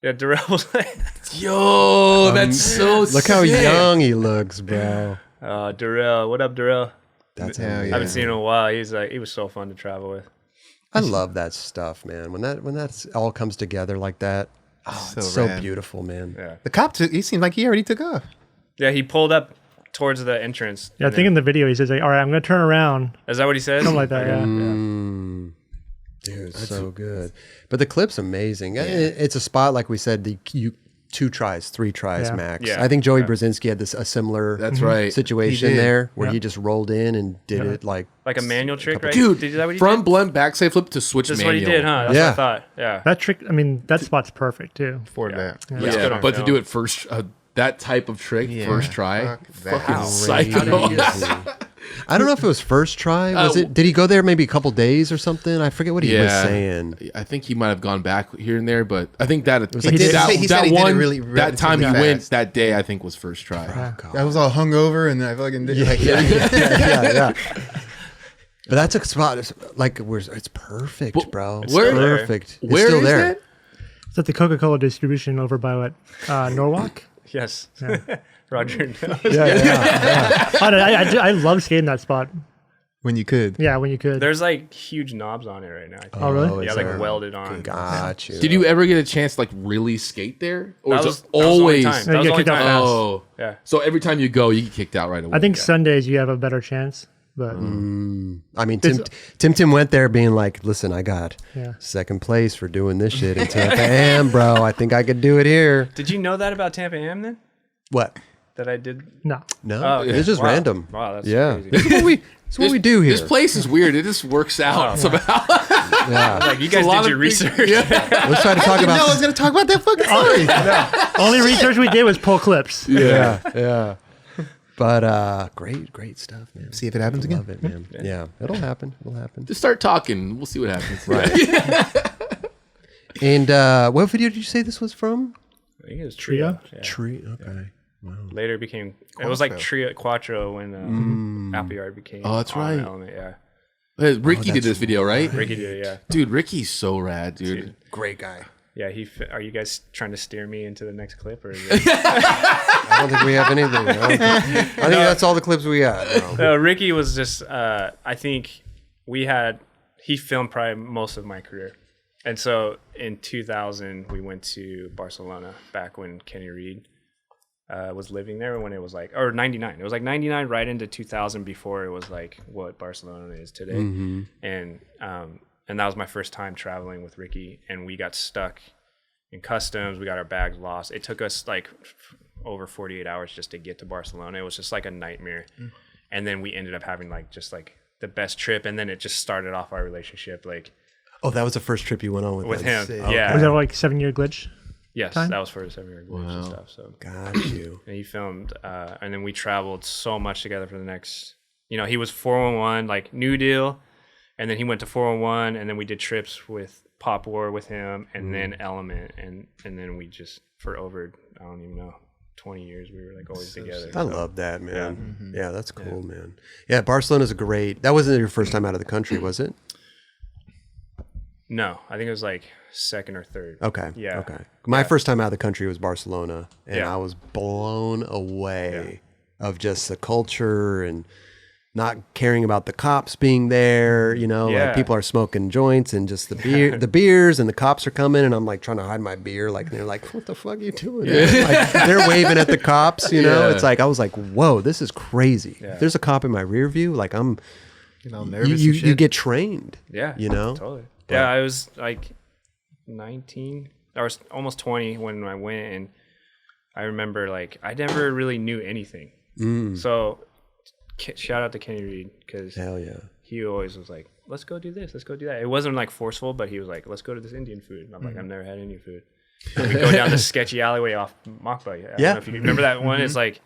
Yeah, Darrell was like, Yo, that's so Look how sick. young he looks, bro. Darrell, what up, Darrell? That's Hell amazing. yeah. I haven't seen him in a while. He was so fun to travel with. I love that stuff, man. When that's all comes together like that, it's so rad. beautiful, man. Yeah. The cop, he seemed like he already took off. Yeah, he pulled up towards the entrance. Yeah, I think in the video he says, like, all right, I'm going to turn around. Is that what he says? Something like that, yeah. Dude, so good. But the clip's amazing. It's a spot, like we said, 2 tries, 3 tries Yeah. max. Yeah. I think Joey Brzezinski had a similar That's right. situation He did. there where Yeah. he just rolled in and did it like Like a manual trick, right? Dude, Is that what he from did? blunt backside flip to switch That's manual. what he did, huh? That's Yeah. what I thought. Yeah. That trick, I mean, that spot's perfect too. For that. Looks good Yeah, on but to film. do it first, that type of trick Yeah. first try, Fuck that. fucking How? psycho. I don't know if it was first try. Was it? Did he go there maybe a couple days or something? I forget what he was saying. I think he might have gone back here and there, but I think that was He did that, say- he said that he did it one really that time he relatively went fast. that day, I think was first try. I was all hungover and I fucking did. Yeah. But that's a spot. It's perfect, But bro. It's where- perfect. It's Where still is there. that? Is that the Coca-Cola distribution over by Norwalk? Yes. Roger knows. I love skating that spot. When you could. Yeah, when you could. There's like huge knobs on it right now. I think. Oh, really? Yeah, is like there? welded on. Got you. Did you ever get a chance to like really skate there, or That is was it the only always? time. Yeah, That was you the get only kicked out time. fast. Oh, Yeah. so every time you go, you get kicked out right away. I think Sundays you have a better chance, but I mean, Tim went there being like, listen, I got Yeah. second place for doing this shit in Tampa Am, bro. I think I could do it here. Did you know that about Tampa Am then? What? That I did? no. No, Oh, okay. it's just Wow. random. Wow, that's yeah. crazy. This is what we do here. This place is weird. It just works out somehow. Yeah. Like you guys lot did of your research. Let's try to talk No, I was about. gonna talk about that fucking story. Only research we did was pull clips. Yeah. But great stuff, man. See if it happens again. Love it, man. Yeah, it'll happen. Just start talking. We'll see what happens. Right. And what video did you say this was from? I think it was Trio? Trio. Yeah. Tree. Okay. Later became it was like Trio Quattro when Appleyard became. Oh, that's on right. Element, yeah. Ricky did this video, right? Ricky did it, yeah. Dude, Ricky's so rad, dude. Great guy. Yeah, are you guys trying to steer me into the next clip or is it? I don't think we have anything. I think that's all the clips we got. No. No, Ricky was just I think he filmed probably most of my career. And so in 2000 we went to Barcelona back when Kenny Reed was living there, when it was like, or 99. It was like 99 right into 2000 before it was like what Barcelona is today. Mm-hmm. And that was my first time traveling with Ricky, and we got stuck in customs. We got our bags lost. It took us like over 48 hours just to get to Barcelona. It was just like a nightmare. And then we ended up having like just like the best trip, and then it just started off our relationship like Oh, that was the first trip you went on with him. him. Okay. Yeah. Was that like 7-year glitch? Yes, time? that was for his 7-year glitch and stuff. So Got you. and he filmed, and then we traveled so much together for the next. He was 411 like New Deal, and then he went to 401, and then we did trips with Pop War with him, and then Element, and then we just for over I don't even know 20 years we were like always together. I love that, man. Yeah, that's cool, man. Yeah, Barcelona's a great. That wasn't your first time out of the country, was it? No, I think it was like second or third. Okay. Yeah. Okay. My first time out of the country was Barcelona, and Yeah. I was blown away of just the culture and not caring about the cops being there. Yeah. Like people are smoking joints and just the beers, and the cops are coming, and I'm like trying to hide my beer. Like they're like, "What the fuck are you doing?" Like they're waving at the cops. Yeah. It's like I was like, "Whoa, this is crazy." If there's a cop in my rear view, like I'm. Nervous You and shit. you get trained. Yeah. Totally. Yeah, I was like 19 or almost 20 when I went, and I remember like I never really knew anything. So shout out to Kenny Reed, because Hell yeah. he always was like, let's go do this, let's go do that. It wasn't like forceful, but he was like, let's go to this Indian food. And I'm like, I've never had Indian food. And we go down this sketchy alleyway off Mokba. I don't know if you remember that one. It's like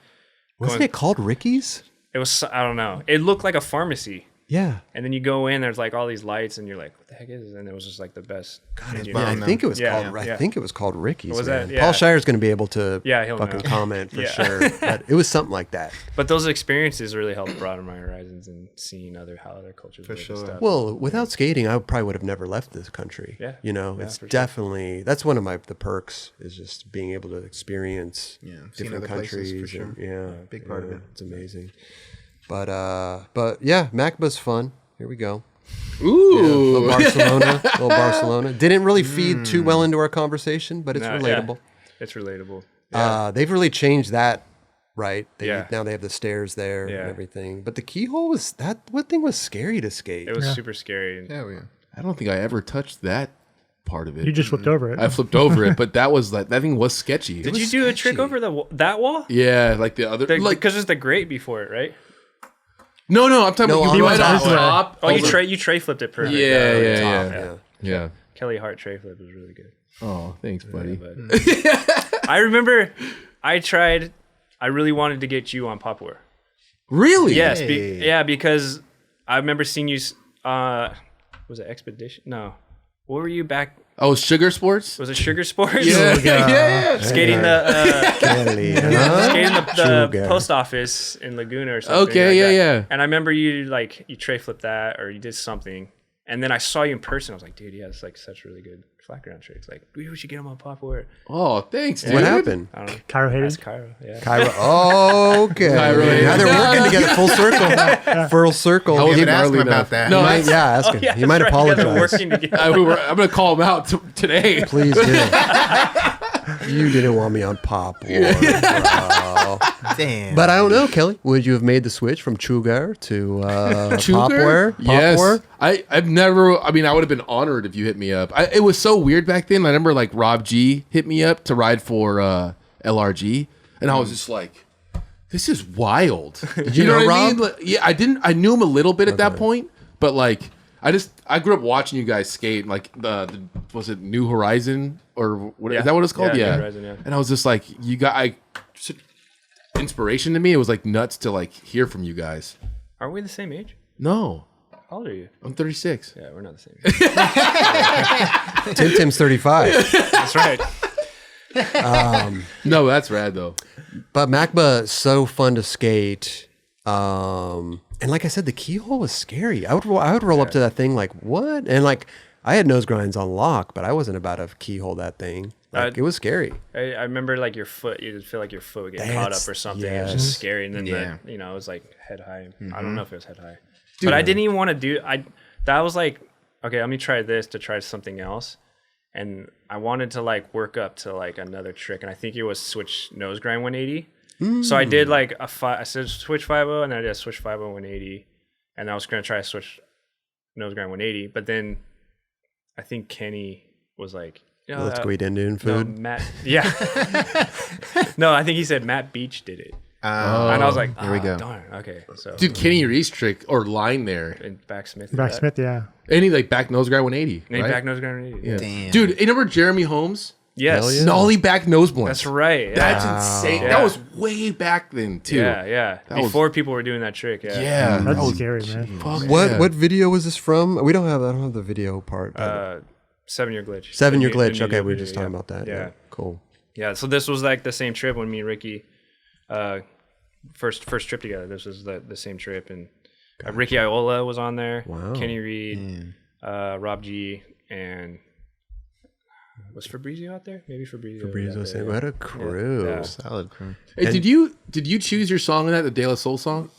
Wasn't it called Ricky's? it was, I don't know, it looked like a pharmacy. Yeah. And then you go in, there's like all these lights, and you're like, what the heck is this? And it was just like the best. Indian Yeah, I food. think it was Yeah, called. yeah. I think it was called Ricky's. Was man. that- yeah. Paul Shire's going to be able to Yeah, he'll fucking know. comment for Yeah. sure. But it was something like that. But those experiences really helped broaden my horizons and seeing how other cultures live sure. and stuff. Well, without skating, I probably would have never left this country. Yeah. It's for sure. definitely that's one of the perks is just being able to experience seeing different other places, countries. for sure. And, Big part of it. It's amazing. But yeah, Macba's fun. Here we go. Ooh. Little Barcelona. Didn't really feed too well into our conversation, but it's No, relatable. Yeah. It's relatable. They've really changed that, right? Yeah. Now they have the stairs there Yeah. and everything. But the keyhole what thing was scary to skate. It was super scary. And Hell yeah. I don't think I ever touched that part of it. You just flipped over it. I flipped over it, but that thing was sketchy. Did you do a trick over that wall? Yeah, like the other, Because there's the grate before it, right? No, I'm talking about you right off top. Oh, you tray flipped it perfect. Yeah. Kelly Hart tray flip was really good. Oh, thanks, buddy. I remember I really wanted to get you on Popware. Really? Yes. Because I remember seeing you, was it Expedition? No. What were you back? Oh, Sugar Sports? Was it Sugar Sports? Yeah. Skating the post office in Laguna or something. Okay, yeah. And I remember you tray flipped that or you did something. And then I saw you in person. I was like, dude, he has like such really good flat ground tricks. Like, we should get him on Popware. Oh, thanks, dude. What happened? I don't know. Cairo hated. That's Cairo, yeah. Cairo. Oh, okay. Now they're working together full circle. Full circle. I wasn't ask him early about enough. that. No, Ask him. He might apologize. Working together. I'm going to call him out today. Please do. You didn't want me on Pop War, bro. Damn. But I don't know, Kelly. Would you have made the switch from Sugar to Popware? Yes. I've never, I would have been honored if you hit me up. It was so weird back then. I remember like Rob G hit me up to ride for LRG. And I was just like, this is wild. Did you know what Rob? I mean? Like, yeah, I knew him a little bit at that point, but like, I grew up watching you guys skate. Like the was it New Horizon or what? Is that what it's called? Yeah, Yeah. New Horizon, yeah. And I was just like, inspiration to me. It was like nuts to like hear from you guys. Aren't we the same age? No, How old are you? I'm 36. Yeah, we're not the same age. Tim's 35. That's right. No, that's rad though. But MACBA is so fun to skate. And like I said, the keyhole was scary. I would roll up to that thing like, what? And like, I had nose grinds on lock, but I wasn't about to keyhole that thing. Like, it was scary. I remember like your foot, you feel like your foot would get caught up or something. It was just scary. And then, it was like head high. I don't know if it was head high. But I didn't even want to do, that was like, okay, let me try this to try something else. And I wanted to like work up to like another trick. And I think it was switch nose grind 180. So I did like I said switch 5-0 and then I did a switch 5-0 180. And I was going to try a switch nose grind 180. But then I think Kenny was like, let's go eat Indian food. No, Matt, no, I think he said Matt Beach did it. And I was like, Here we go. Darn, okay. So Dude, Kenny Reese trick or line there. and Backsmith. Backsmith, yeah. Any like back nose grind 180. And Right? back nose grind 180. Yeah. Damn. Dude, you remember Jeremy Holmes? Yes. Hell yeah. Nollie back nose blunt. That's right. Yeah. That's insane. Yeah. That was way back then too. Yeah. That was- Before people were doing that trick. Yeah. Yeah. That's that was- scary, man. fuck What yeah. what video was this from? I don't have the video part. But 7-year glitch. 7-year The glitch. new Okay, we were video, just talking about that. Yeah. Cool. Yeah. So this was like the same trip when me and Ricky, first trip together. This was the same trip, and Ricky Iola was on there. Wow. Kenny Reed, Rob G, and was Fabrizio out there? Maybe Fabrizio. was Fabrizio out said, there, "What a crew!" Yeah. Solid crew. Hey, did you choose your song in that, the De La Soul song?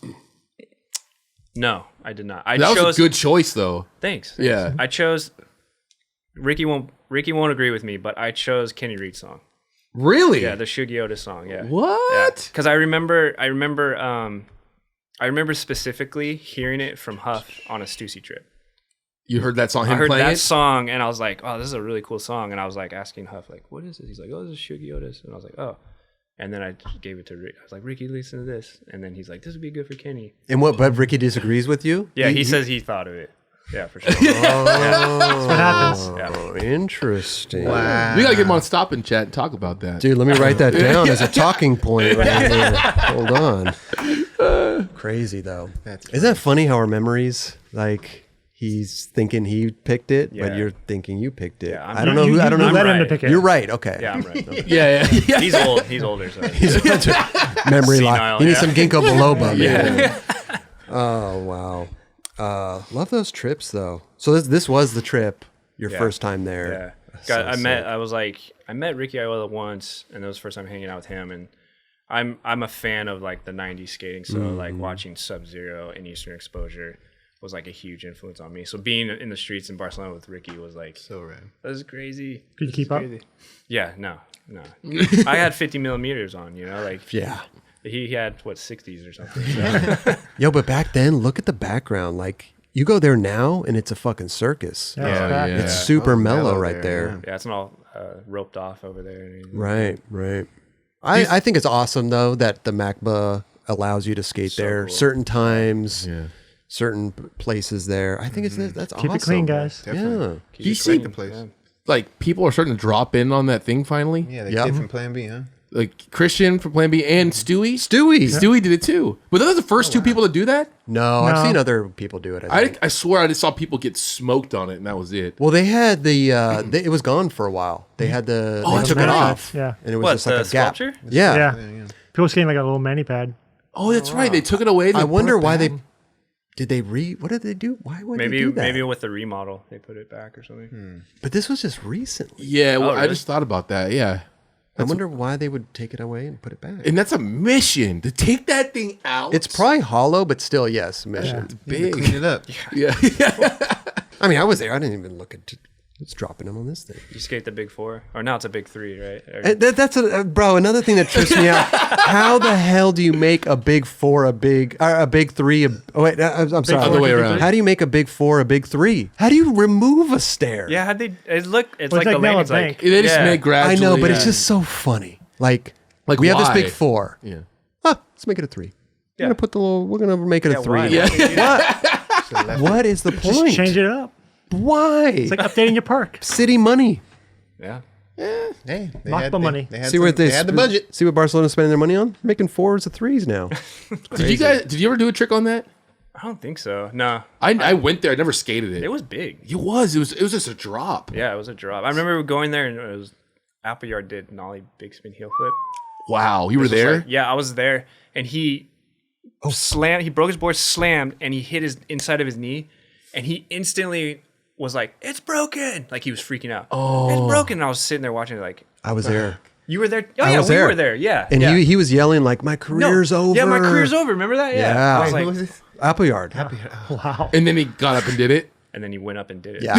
No, I did not. That was a good choice though. Thanks. Yeah. I chose. Ricky won't agree with me, but I chose Kenny Reed's song. Really? Yeah, the Shugi Otis song. Yeah. What? Because I remember specifically hearing it from Huff on a Stussy trip. You heard that song? I Him heard playing that it? song and I was like, "Oh, this is a really cool song." And I was like asking Huff, like, "What is this?" He's like, "Oh, this is Shugi Otis." And I was like, "Oh." And then I just gave it to Rick. I was like, "Ricky, listen to this." And then he's like, "This would be good for Kenny." And but Ricky disagrees with you? Yeah, he says he thought of it. Yeah, for sure. That's what happens. Oh, interesting. Wow. We gotta get him on Stop and Chat and talk about that. Dude, let me write that down as a talking point right here. Hold on. Crazy though. Isn't that funny how our memories, like he's thinking he picked it, but Yeah. you're thinking you picked it. Yeah, I don't know who. I don't know. You let him right. to pick it. You're right. Okay. Yeah, I'm right. Okay. Yeah. He's old. He's older. So. Memory Senile, lock. You need yeah. some ginkgo biloba. Yeah. Man. Oh wow. Love those trips though. So this was the trip. Your Yeah. first time there. Yeah. So I sick. met Ricky Iola once, and that was the first time hanging out with him. And I'm a fan of like the '90s skating, so like watching Sub-Zero and Eastern Exposure was like a huge influence on me. So being in the streets in Barcelona with Ricky was like So rad. that was crazy. Could you keep up? Yeah, no. I had 50 millimeters on, like Yeah. he had 60s or something. So. Yo, but back then, look at the background. Like You go there now, and it's a fucking circus. Yeah, it's Oh, back. yeah. It's super mellow mellow right there, there. Yeah, it's not all roped off over there. Right. I think it's awesome though that the MACBA allows you to skate there cool. certain times, Yeah. certain places there. I think that's awesome. Keep it clean, guys. Definitely. Yeah. Do you see the place? like people are starting to drop in on that thing finally? Yeah, the Yep. kid from Plan B, huh? Like Christian from Plan B and Stewie. Stewie. Stewie did it too. But those are the first two people to do that? No, I've No. seen other people do it. I think. I swear I just saw people get smoked on it and that was it. Well, they had the it was gone for a while. They had they that's took it right. off. Yeah. And it was What, just like the a gap. sculpture? Yeah. Yeah. People skating like a little mani pad. Oh, that's right. They took it away. I wonder why they did they what did they do? Why would they do that? Maybe with the remodel they put it back or something. But this was just recently. Yeah, well, Oh, I really? just thought about that. Yeah. I wonder why they would take it away and put it back. And that's a mission to take that thing out. It's probably hollow, but still, yes, mission. big. Clean it up. Yeah. I mean, I was there. I didn't even look at. It's dropping them on this thing. You skate the big 4, or now it's a big 3, right? Or- And that's bro. Another thing that trips me out. How the hell do you make a big 4 a big 3? Oh wait, I'm sorry. Other way around. How do you make a big 4 a big 3? How do you remove a stair? yeah, how'd they? It's Well, like it's the like Noah landing's Bank. like They just yeah. make I gradually. know, but it's yeah. just so funny. Like Like, we have this big why? 4. Yeah. Let's make it a 3. Yeah. We're gonna make it a 3. why? Yeah. What is the Just point? change it up. Why? It's like updating your park. City money. Yeah. Hey, they Lock had the money. They had, See what they had the budget. See what Barcelona's spending their money on? Making 4s of 3s now. Did you ever do a trick on that? I don't think so. No, I went there. I never skated it. it was big. It was just a drop. Yeah, it was a drop. I remember going there and it was Appleyard did nollie big spin heel flip. Wow, you were It was there. like- yeah, I was there, and he slammed. He broke his board, slammed, and he hit his inside of his knee, and he instantly was like, "It's broken!" Like he was freaking out. Oh, it's broken! And I was sitting there watching it, like, I was there. "You were there? Oh I yeah, was we there. were there. Yeah." And yeah. he was yelling like, "My No. career's over." Yeah, my career's over. Remember that? Yeah. Yeah. I was Who like, was this? Appleyard. Wow. And then he got up and did it. and then he went up and did it. Yeah.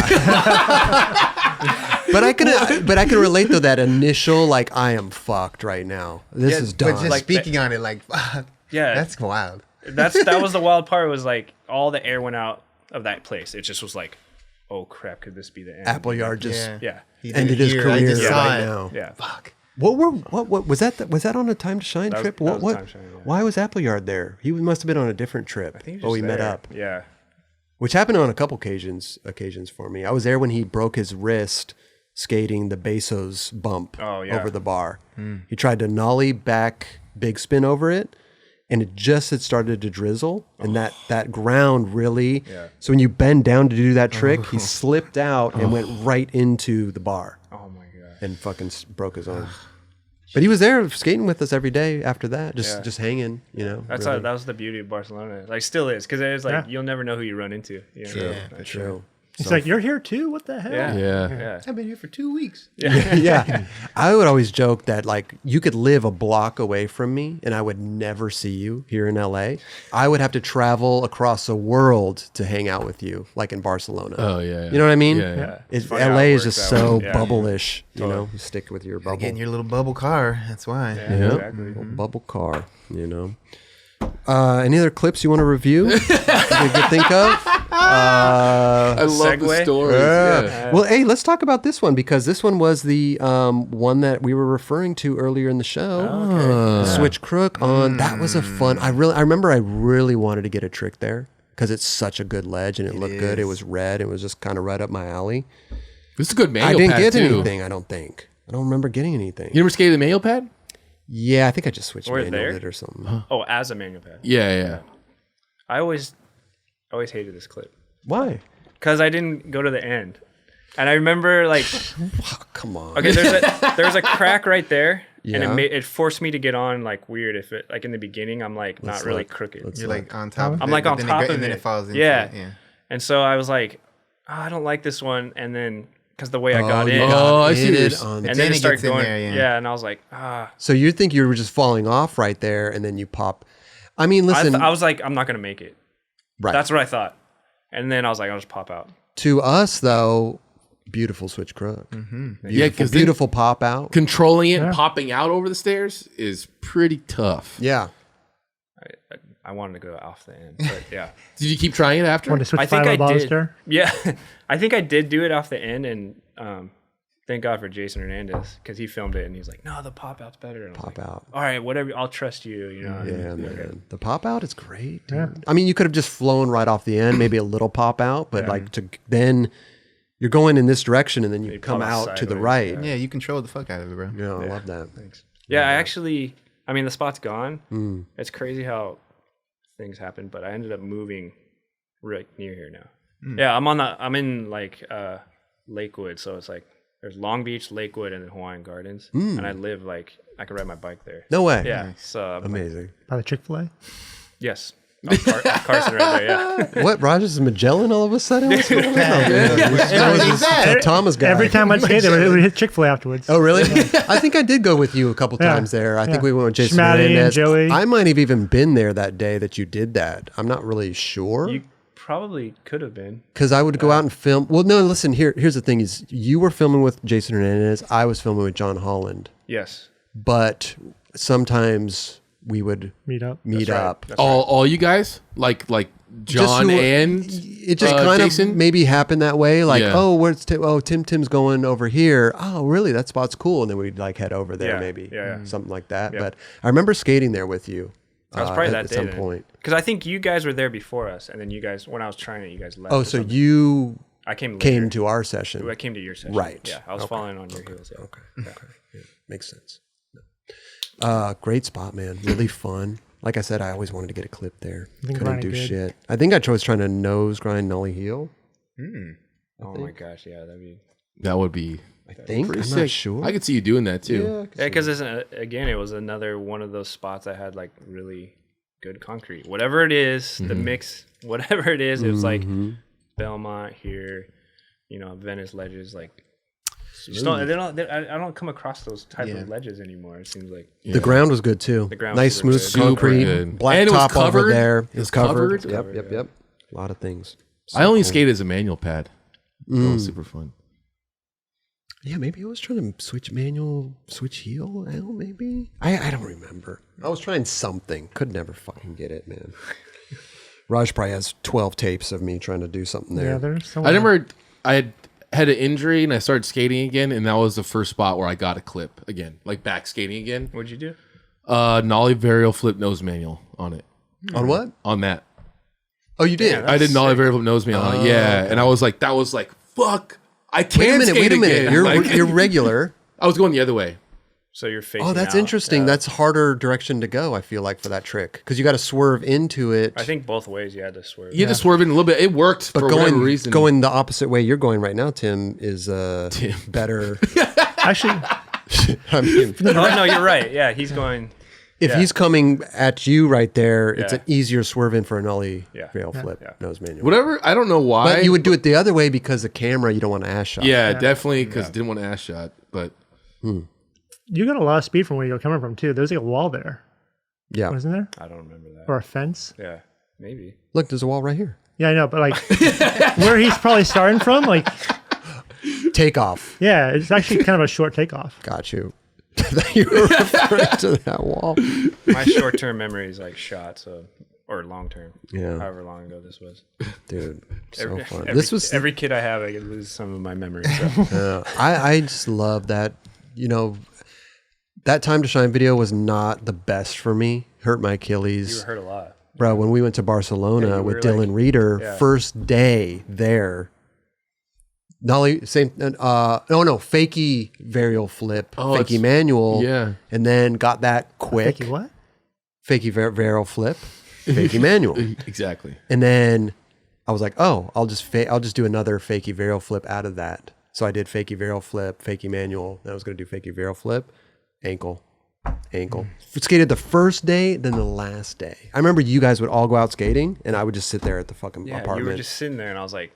But I can relate though that initial like I am fucked right now. This Yeah, is But done. just Like speaking on it, like, fuck, Yeah. that's wild. That was the wild part. Was like all the air went out of that place. It just was like, oh crap, could this be the end? Appleyard just Yeah. Yeah. He ended did it his here. I career just saw right it. now. Yeah. Fuck. What was that? Was that on a Time to Shine That was- trip? that What? was a Time to Shine, yeah. Why was Appleyard there? He must have been on a different trip. I think he was Oh, we just met there. up, Yeah. which happened on a couple occasions for me. I was there when he broke his wrist skating the Bezos bump Oh, yeah. over the bar. He tried to nollie back big spin over it, and it just had started to drizzle, and that ground really. Yeah. So when you bend down to do that trick, he slipped out and went right into the bar Oh my god. and fucking broke his arm. But he was there skating with us every day after that, just hanging, you know. That's really. that was the beauty of Barcelona. Like still is, because it's like Yeah. you'll never know who you run into. You know? Yeah. That's True. He's like, you're here too? What the hell? Yeah. Yeah. Yeah. I've been here for 2 weeks. Yeah. I would always joke that like you could live a block away from me and I would never see you here in LA. I would have to travel across the world to hang out with you, like in Barcelona. Oh yeah. You know what I mean? Yeah. Yeah. It's funny how LA it is works just that so way. Yeah. bubble-ish, you know. You stick with your bubble. Get in your little bubble car. That's why. Yeah, Yep. exactly. Little bubble car, you know. Any other clips you want to review? You could think of? I love the Segue? stories. Yeah. Well, hey, let's talk about this one because this one was the one that we were referring to earlier in the show. The Switch Crook on. That was a fun. I remember I really wanted to get a trick there because it's such a good ledge and it looked good. It was red. It was just kind of right up my alley. This is a good manual I didn't pad get too. anything. I don't think. I don't remember getting anything. You ever skated the manual pad? Yeah, I think I just switched Or manual there? it or something. Oh, as a manual pad. Yeah, yeah. I always hated this clip Why? because I didn't go to the end, and I remember like, Come on. okay, there's a crack right there, and Yeah. it forced me to get on like weird. If it like in the beginning, I'm like not really look. crooked. You're like on top of I'm it. like but on then top of and then it. it falls into Yeah. it. Yeah. And so I was like, oh, I don't like this one, and then because the way I got you in, got Oh, I see in what it you're on- and Then then it it started gets in going, there, yeah. and I was like, So you think you were just falling off right there and then you pop. I mean, listen. I was like, I'm not gonna make it. right. That's what I thought, and then I was like, I'll just pop out. To us, though, beautiful switch crook. Yeah, because Beautiful pop out. controlling it and popping out over the stairs is pretty tough. Yeah. I wanted to go off the end, but yeah. Did you keep trying it after? Want to switch I think I $5 did. there? Yeah, I think I did do it off the end, and thank God for Jason Hernandez because he filmed it and he's like, "No, the pop out's better." And I was Pop like, out. All right, whatever. I'll trust you. You know. Yeah, and- man. The pop out is great. Dude. Yeah. I mean, you could have just flown right off the end, maybe a little pop out, but like then you're going in this direction and then you come pop out out to the sideways, right. Yeah, you control the fuck out of it, bro. Yeah, I love that. Thanks. Yeah, I actually. I mean, the spot's gone. It's crazy how things happen, but I ended up moving right near here now. Yeah, I'm in like Lakewood, so it's like there's Long Beach, Lakewood, and then Hawaiian Gardens, and I live like I could ride my bike there. No way. Yeah, so Amazing. By the Chick-fil-A? yes, oh, Carson right there. Yeah, What, Rogers is Magellan all of a sudden? What's going on, man? He's a Thomas guy. Every time I'd skate there, we hit Chick-fil-A afterwards. Oh, really? I think I did go with you a couple times there. I think we went with Jason Schmatty and Hernandez. Joey. I might have even been there that day that you did that. I'm not really sure. you probably could have been. Because I would go out and film. Well, no, listen, here's the thing is you were filming with Jason Hernandez. I was filming with John Holland. Yes, But sometimes we would Meet up. meet right. up. That's All you guys? Like John who- and It just kind Jason? of maybe happened that way. Like, Yeah. oh, where's Tim? Oh, Tim's going over here. Oh, really? That spot's cool. And then we'd like head over there, Yeah, maybe. yeah. Something like that. Yeah. But I remember skating there with you. that was probably that at day some point. because I think you guys were there before us, and then you guys when I was trying it, you guys left. Oh, or so something. you I came came later. to our session. I came to your session. Right. Yeah, I was Okay. following on your heels. Yeah. Okay. Yeah. Makes sense. Great spot, man. Really fun. Like I said, I always wanted to get a clip there. think Couldn't grinding do good. shit. I think I was trying to nose grind nollie heel. Oh my gosh, yeah, that'd be. that would be I think. pretty I'm sick. not sure. I could see you doing that too. Yeah, because again, it was another one of those spots that had like really good concrete. Whatever it is, the mix, whatever it is, it was like Belmont here, Venice ledges. Like, just don't, I don't come across those type of ledges anymore. It seems like The ground was good too. The ground nice was smooth super concrete, good. black And it was top over covered. there. It It was was covered. covered. Yep. A lot of things. So I only cool. skated as a manual pad. That was super fun. Yeah, maybe I was trying to switch manual, switch heel out, maybe. I don't remember. I was trying something. Could never fucking get it, man. Raj probably has 12 tapes of me trying to do something there. Yeah, there's I remember I had an injury and I started skating again, and that was the first spot where I got a clip again, like back skating again. what'd you do? Nollie varial flip nose manual on it. On what? On that. Oh, you did? Yeah, I did nollie varial flip nose manual on it. Yeah. And I was like, that was like, fuck. I can't Wait a minute, skate wait a minute. again. You're, Like, you're regular. I was going the other way. So you're facing. Oh, that's out. interesting. That's harder direction to go, I feel like, for that trick. Because you got to swerve into it. I think both ways you had to swerve. You had to swerve in a little bit. It worked But for whatever going reason. going the opposite way you're going right now, Tim, is better. Actually, I mean, Oh no, you're right. Yeah, he's going. if he's coming at you right there, it's Yeah. an easier swerve in for an ollie Yeah. rail flip Yeah. nose manual. Whatever. I don't know why. But you would do it the other way because the camera, you don't want to ass shot. Yeah, definitely, because didn't want to ass shot. But you got a lot of speed from where you're coming from, too. There's like a wall there, Yeah. wasn't there? I don't remember that. Or a fence? Yeah, maybe. Look, there's a wall right here. Yeah, I know, but like where he's probably starting from, like, Take off. yeah, it's actually kind of a short takeoff. Got you. You were referring to that wall. My short-term memory is like shot, so or long-term. Yeah. However long ago this was. Dude, so Every, fun. every- This was every kid I have, I could lose some of my memories. So. I just love that, that Time to Shine video was not the best for me. Hurt my You Achilles. were hurt a lot. Bro, when we went to Barcelona Yeah, you with were Dylan like- Reeder, yeah. first day there. Nollie, same, fakie varial flip, Oh, fakie it's- manual. yeah. And then got that quick. Thinking, what? Fakie varial flip, fakie manual. exactly. And then I was like, oh, I'll just do another fakie varial flip out of that. So I did fakie varial flip, fakie manual. Then I was going to do fakie varial flip, ankle. Skated the first day, then the last day. I remember you guys would all go out skating, and I would just sit there at the fucking Yeah, apartment. you were just sitting there, and I was like,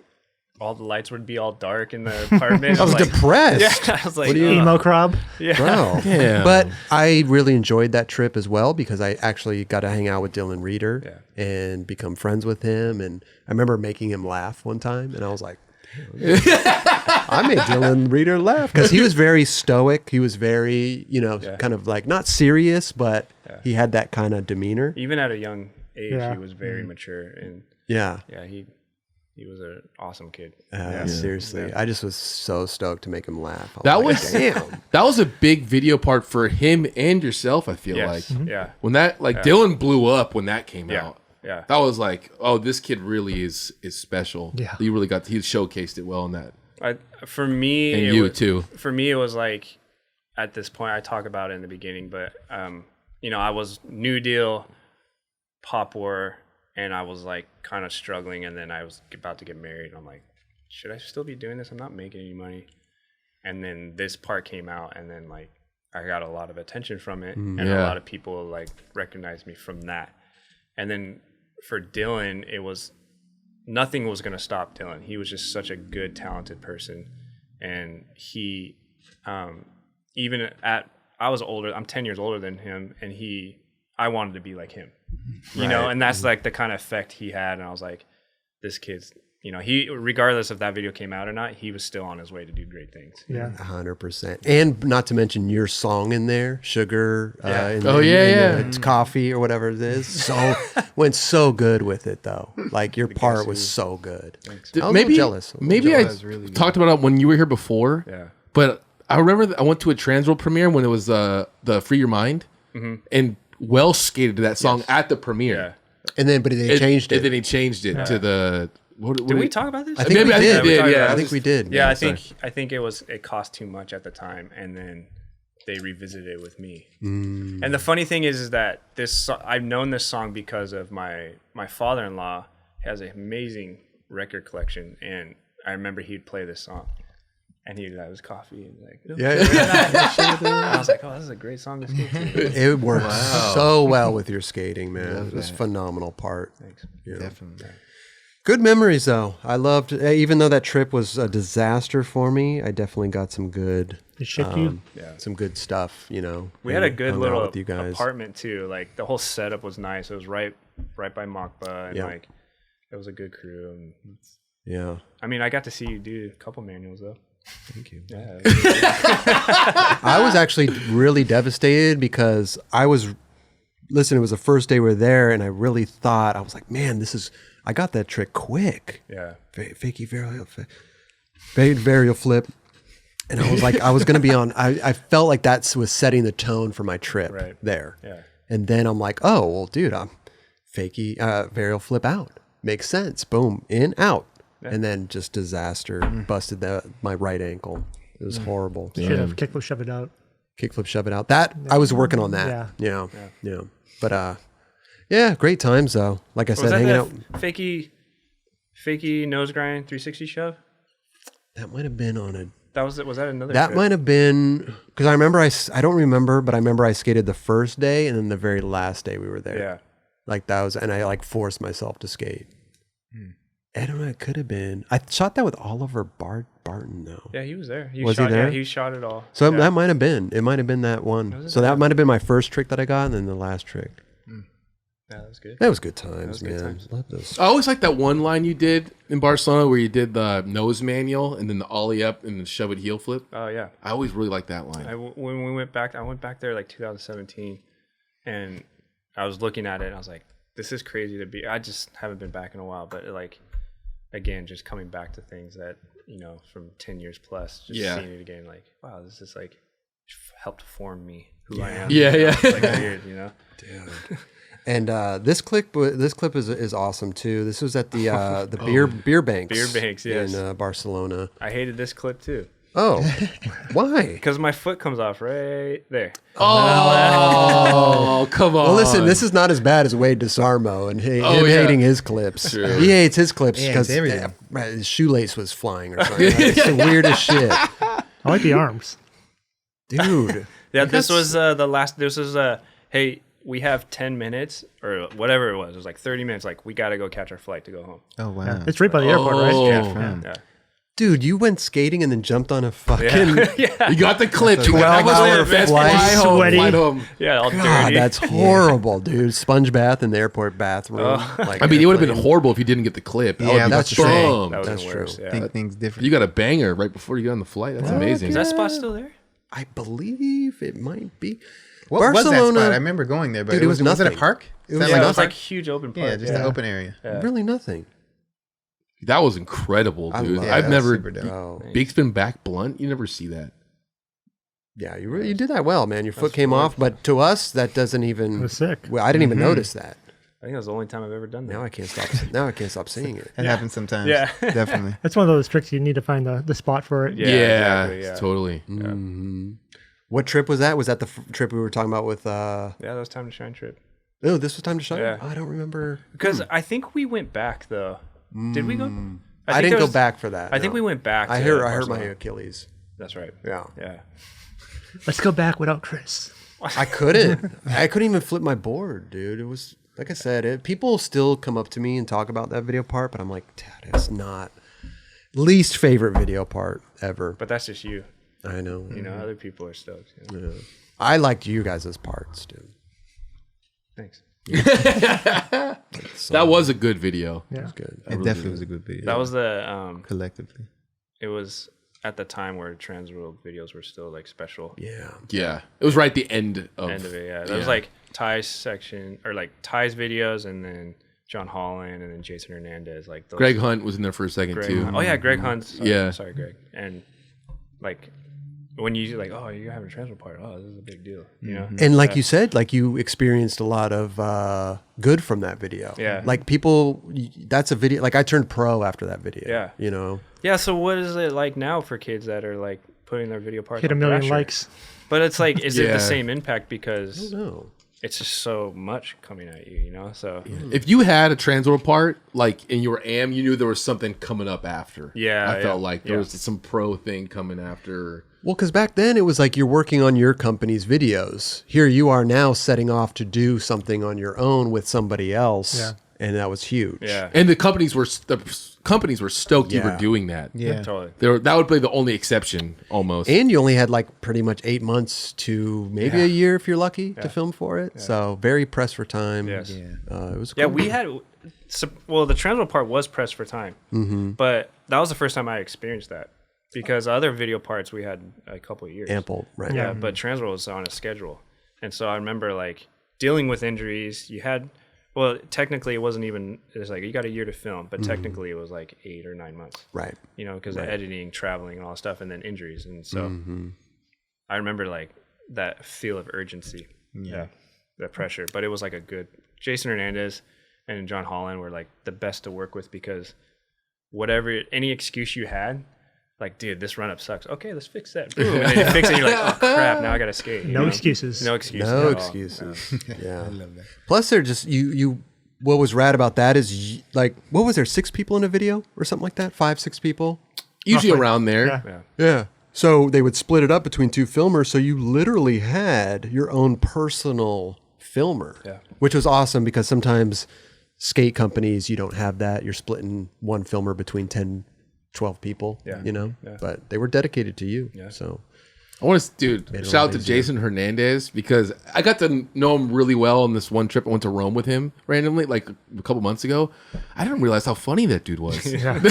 all the lights would be all dark in the apartment. I was like, depressed. Yeah, I was like, Emo crowd. yeah. Bro. Yeah. But I really enjoyed that trip as well because I actually got to hang out with Dylan Reeder and become friends with him. And I remember making him laugh one time, and I was like, I made Dylan Reeder laugh because he was very stoic. He was very, kind of like not serious, but he had that kind of demeanor. Even at a young age. Yeah. He was very mature, and Yeah. he was an awesome kid. Seriously. I just was so stoked to make him laugh. That like, was damn. that was a big video part for him and yourself. I feel Yes. like Yeah. when that Dylan blew up when that came Yeah. out. Yeah. That was like, oh, this kid really is special. Yeah. He really he showcased it well in that. For me, And it you was, too. For me, it was like at this point I talk about it in the beginning, but I was New Deal, Pop War, and I was like kind of struggling, and then I was about to get married. And I'm like, should I still be doing this? I'm not making any money. And then this part came out, and then like I got a lot of attention from it, and a lot of people like recognized me from that. And then for Dylan, it was nothing was going to stop Dylan. He was just such a good, talented person, and he even at I was older. I'm 10 years older than him, and I wanted to be like him, you know, and that's like the kind of effect he had. And I was like, this kid's, he, regardless if that video came out or not, he was still on his way to do great things. Yeah. 100%. And not to mention your song in there, Sugar. It's coffee or whatever it is. So went so good with it though. Like your part was so good. I was a little jealous. Maybe I talked about it when you were here before. Yeah. But I remember I went to a Transworld premiere when it was the Free Your Mind, and Welsh skated to that song at the premiere. Yeah. And then, but they changed it. And then he changed it to the. What Did we talk about this? I think we did. Yeah, I think we did. Yeah, I think it cost too much at the time, and then they revisited it with me. And the funny thing is that I've known this song because of my father-in-law has an amazing record collection, and I remember he'd play this song, and he'd have his coffee and like, I was like, oh, this is a great song to skate to. It worked so well with your skating, man. It was a phenomenal part. Thanks. Definitely. Good memories, though. I loved, even though that trip was a disaster for me, I definitely got some good, some good stuff. We had a good hung out little with you guys. apartment too. Like the whole setup was nice. It was right by Mokba, and like it was a good crew. And Yeah. I mean, I got to see you do a couple manuals though. Thank you. Yeah. I was actually really devastated because it was the first day we were there, and I really thought, I was like, man, I got that trick quick. Yeah. Fakie varial flip. And I was like, I was going to be on, I felt like that was setting the tone for my trip there. Yeah. And then I'm like, oh, well, dude, I'm fakie varial flip out. Makes sense. Boom, in, out. Yeah. And then just disaster. Busted my right ankle. It was horrible. Should have kickflip, shove it out. Kickflip, shove it out. I was working on that. Yeah. But yeah, great times though. Like I said, hanging out. Fakie nose grind 360 shove. That might have been on a. Was that another? That trip? might have been because I remember I don't remember, but I remember I skated the first day and then the very last day we were there. Yeah. Like that was, and I like forced myself to skate. I don't know. It could have been. I shot that with Oliver Barton though. Yeah, he was there. Was he there? Yeah, he shot it all. So that might have been. It might have been that one. So that might have been my first trick that I got, and then the last trick. Yeah, that was good. That was good times, man. Love those. I always like that one line you did in Barcelona where you did the nose manual and then the ollie up and the shove it heel flip. Oh yeah. I always really like that line. When we went back, I went back there like 2017, and I was looking at it, and I was like, "This is crazy to be." I just haven't been back in a while, but like, again, just coming back to things that from 10 years plus, just seeing it again, like, wow, this is like helped form me who I am. It's like weird, Dude. And this clip is awesome too. This was at the beer banks. Beer banks, yes. In Barcelona. I hated this clip too. Oh, why? Because my foot comes off right there. Oh, come on. Well, listen, this is not as bad as Wade DeSarmo and him hating his clips. True. He hates his clips because everything. his shoelace was flying or something. It's the weirdest shit. I like the arms. Dude. Yeah, this was the last. This was hey, we have 10 minutes or whatever it was. It was like 30 minutes. Like, we got to go catch our flight to go home. Oh, wow. Yeah. It's right by the airport, right? Yeah. Dude, you went skating and then jumped on a fucking You got the clip. 12-hour flight. Home. Yeah, all God, dirty. that's horrible, dude. Sponge bath in the airport bathroom. Like I mean, it would have been horrible if you didn't get the clip. Yeah, that's true. Bummed. That That's was true. worse. Yeah. Think things different. You got a banger right before you got on the flight. That's amazing. Is that spot still there? I believe it might be. What was that Barcelona- spot? I remember going there, but Dude, it it was was it a nothing. park? It Is was that Yeah, like it a was like huge open park. yeah, just an open area. Really nothing. That was incredible, I dude. love I've that. never Super dope. Oh, big spin back blunt. You never see that. yeah, you did that well, man. Your foot came off, but to us, that doesn't even. It was sick. Well, I didn't even notice that. I think that was the only time I've ever done that. Now I can't stop. Now I can't stop seeing it. That happens sometimes. Yeah. Definitely. That's one of those tricks you need to find the spot for it. Yeah, exactly, yeah. Totally. What trip was that? Was that the trip we were talking about with? Yeah, that was Time to Shine trip. Oh, this was Time to Shine. Yeah. I don't remember. Because I think we went back though. Did we go? I think didn't there go was- back for that. I think no. we went back. I to hurt my Barcelona. Achilles. That's right. Yeah. Yeah. Let's go back without Chris. I couldn't. I couldn't even flip my board, dude. It was like I said. People still come up to me and talk about that video part, but I'm like, Dad, it's not least favorite video part ever. But that's just you. I know. You know, other people are stoked. You know? Yeah. I liked you guys' parts, dude. Thanks. That was a good video. Yeah. It's good. It definitely was a good video. That was the collectively. it was at the time where Transworld videos were still like special. Yeah. Yeah. It was right at the end of, End of it, yeah. That was like Ty's section or like Ty's videos and then John Holland and then Jason Hernandez. Like those Greg Hunt was in there for a second Greg too. Hunt. Oh yeah, Greg Hunt's Yeah. sorry, Greg. And like when you like, oh, you're having a Transworld part, oh, this is a big deal. You know? And like you said, like you experienced a lot of good from that video. Yeah. Like people, that's a video. Like I turned pro after that video. Yeah. You know. Yeah, so what is it like now for kids that are like putting their video parts Hit a on million Thrasher? likes. But it's like, is it Yeah. the same impact because No. it's just so much coming at you, you know? So If you had a Transworld part, like in your AM, you knew there was something coming up after. Yeah, I felt yeah, like there was some pro thing coming after. Well, because back then it was like you're working on your company's videos. Here you are now setting off to do something on your own with somebody else. Yeah. And that was huge. yeah, And the companies were stoked you were Yeah. doing that. Yeah. totally. That would be the only exception almost. And you only had like pretty much 8 months to maybe a year if you're lucky to film for it. So very pressed for time. Yes. It was Yeah, cool. we had, well, the Transworld part was pressed for time, but that was the first time I experienced that because other video parts we had a couple of years. ample, right? Yeah, but Transworld was on a schedule. And so I remember like dealing with injuries. You had, well, technically it wasn't even, it was like you got a year to film, but technically it was like 8 or 9 months, Right. you know, because of editing, traveling, and all that stuff, and then injuries. And so I remember like that feel of urgency. Yeah. That pressure. But it was like a good, Jason Hernandez and John Holland were like the best to work with because whatever, any excuse you had, like, dude, this run up sucks. Okay, let's fix that. Boom. And then you fix it and you're like, oh crap, now I gotta skate. you No know? excuses. No excuses. No at all. excuses. Yeah. I love that. Plus, they're just you. What was rad about that is like, what was there? 6 people in a video or something like that? 5, 6 people. Usually Roughly. around there. Yeah. Yeah. Yeah. So they would split it up between 2 filmers. So you literally had your own personal filmer, Yeah. which was awesome because sometimes skate companies, you don't have that. You're splitting one filmer between 10, 12 people, Yeah. you know, Yeah. but they were dedicated to you. Yeah. So I want to, dude, Made it a shout lot out to easier. Jason Hernandez because I got to know him really well on this one trip. I went to Rome with him randomly, like a couple months ago. I didn't realize how funny that dude was. Yeah.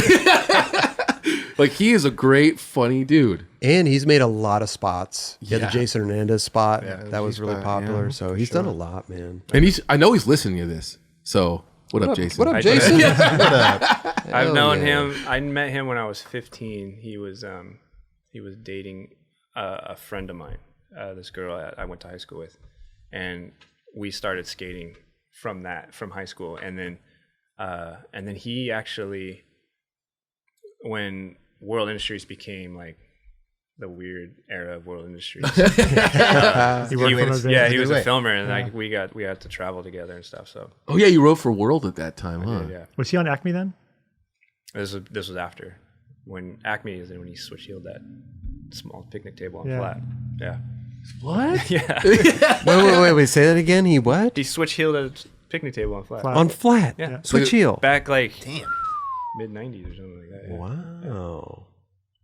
Like, he is a great, funny dude. and he's made a lot of spots. He had Yeah. the Jason Hernandez spot. that was really spot, popular. yeah, So he's done a lot, man. And I know he's listening to this. So, what up, Jason? What up, I- Jason? I've known yeah. him. I met him when I was 15. He was dating a friend of mine, this girl I went to high school with, and we started skating from high school, and then he actually, when World Industries became like the weird era of World Industries, You worked he for was, those yeah, days. he was a way. filmer, and like we had to travel together and stuff. So Oh, yeah, you wrote for World at that time, huh? yeah. Was he on Acme then? This was after when Acme is when he switch heeled that small picnic table on Yeah. flat. Yeah, What? yeah. Wait. Say that again. He what? He switch heeled a picnic table on flat. Flat. On flat. Yeah. Switch heel. Back like Damn. mid '90s or something like that. Yeah. Wow.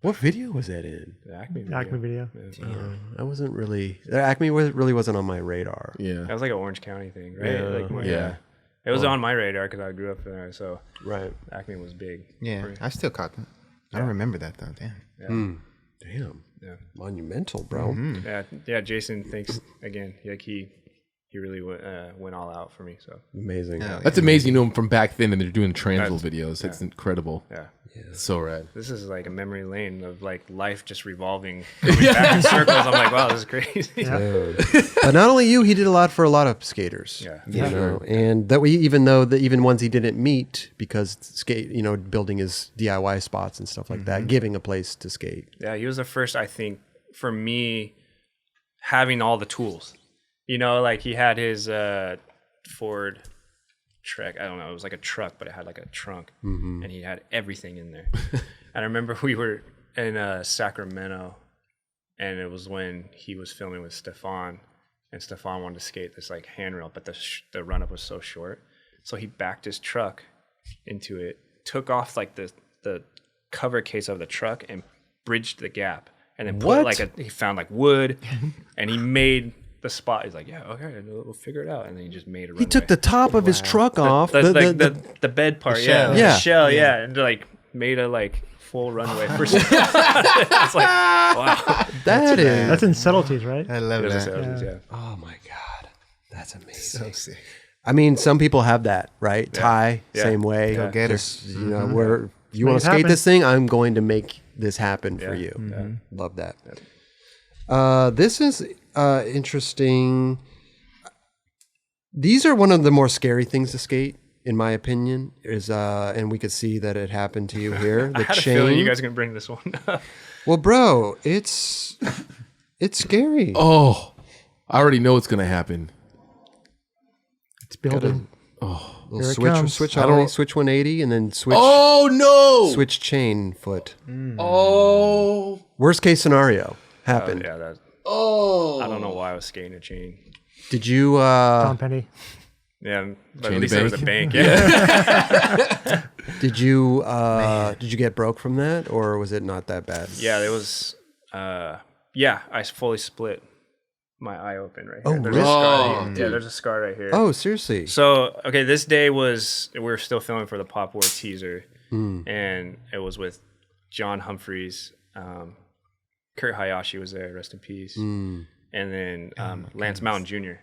What video was that in? The Acme video. Acme video. Yeah. I wasn't really. Acme really wasn't on my radar. Yeah. That was like an Orange County thing, right? Yeah. Like, Yeah. It was on my radar because I grew up there, so Right. Acme was big. Yeah, I still caught that. I don't remember that though. Damn. Damn. Yeah. Monumental, bro. Yeah. Jason thinks again. Like he really went all out for me. So Amazing. That's amazing. You know him from back then, and they're doing Transworld videos. It's incredible. yeah. It's so rad. This is like a memory lane of like life just revolving going back in circles. I'm like, wow, this is crazy. Dude. But not only you, he did a lot for a lot of skaters. Yeah. You know, and that even ones he didn't meet because building his DIY spots and stuff like that, giving a place to skate. Yeah, he was the first, I think, for me, having all the tools. You know, like he had his Ford Trek. I don't know. It was like a truck, but it had like a trunk, and he had everything in there. And I remember we were in Sacramento, and it was when he was filming with Stefan, and Stefan wanted to skate this like handrail, but the run up was so short, so he backed his truck into it, took off like the cover case of the truck, and bridged the gap, and then put he found like wood, and he made the spot. He's like, yeah, okay, we'll figure it out, and then he just made a runway. He took the top of his truck off, the bed part, shell. the shell, and like made a like full runway for It's like, wow, That's in subtleties, right? I love that. Yeah. Oh my God, that's amazing. So sick. I mean, some people have that, right? Ty, Yeah. same way. Go get her. Just, you know, where you want Make it to skate happen. this thing, I'm going to make this happen for you. Love that. This is interesting. These are one of the more scary things to skate, in my opinion. And we could see that it happened to you here. I The had a chain. feeling you guys are gonna bring this one up. Well, bro, it's scary. Oh, I already know what's gonna happen. It's building. Little Here it comes. switch I ollie, don't- switch 180, and then switch Oh no! switch chain foot. Oh. Worst case scenario happened. Yeah, that. Oh. I don't know why I was skating a chain. Did you Tom Penny. Yeah, but Chain at least to it was a bank? bank. Yeah. did you get broke from that, or was it not that bad? Yeah, it was. I fully split my eye open right here. Oh, There's really? a scar. Oh, Yeah, dude. there's a scar right here. Oh, seriously? So, okay, this day we were still filming for the Pop War teaser, and it was with John Humphreys, Kurt Hayashi was there, rest in peace, and then Lance Mountain Jr.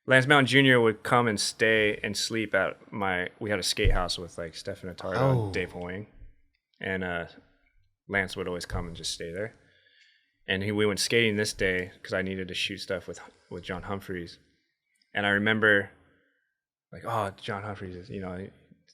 Lance Mountain Jr. would come and stay and sleep at we had a skate house with like Stefan Attardo and Dave Hoying, and Lance would always come and just stay there. And we went skating this day because I needed to shoot stuff with John Humphreys. And I remember, like, oh, John Humphreys is, he's a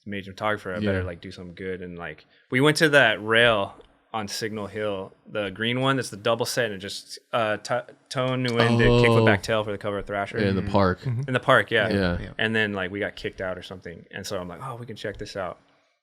major photographer. I better, like, do something good. And, like, we went to that rail on Signal Hill, the green one that's the double set, and it just Tone Nguyen did kickflip back tail for the cover of Thrasher. In the park. In the park, yeah. Yeah. And then, like, we got kicked out or something. And so I'm like, oh, we can check this out.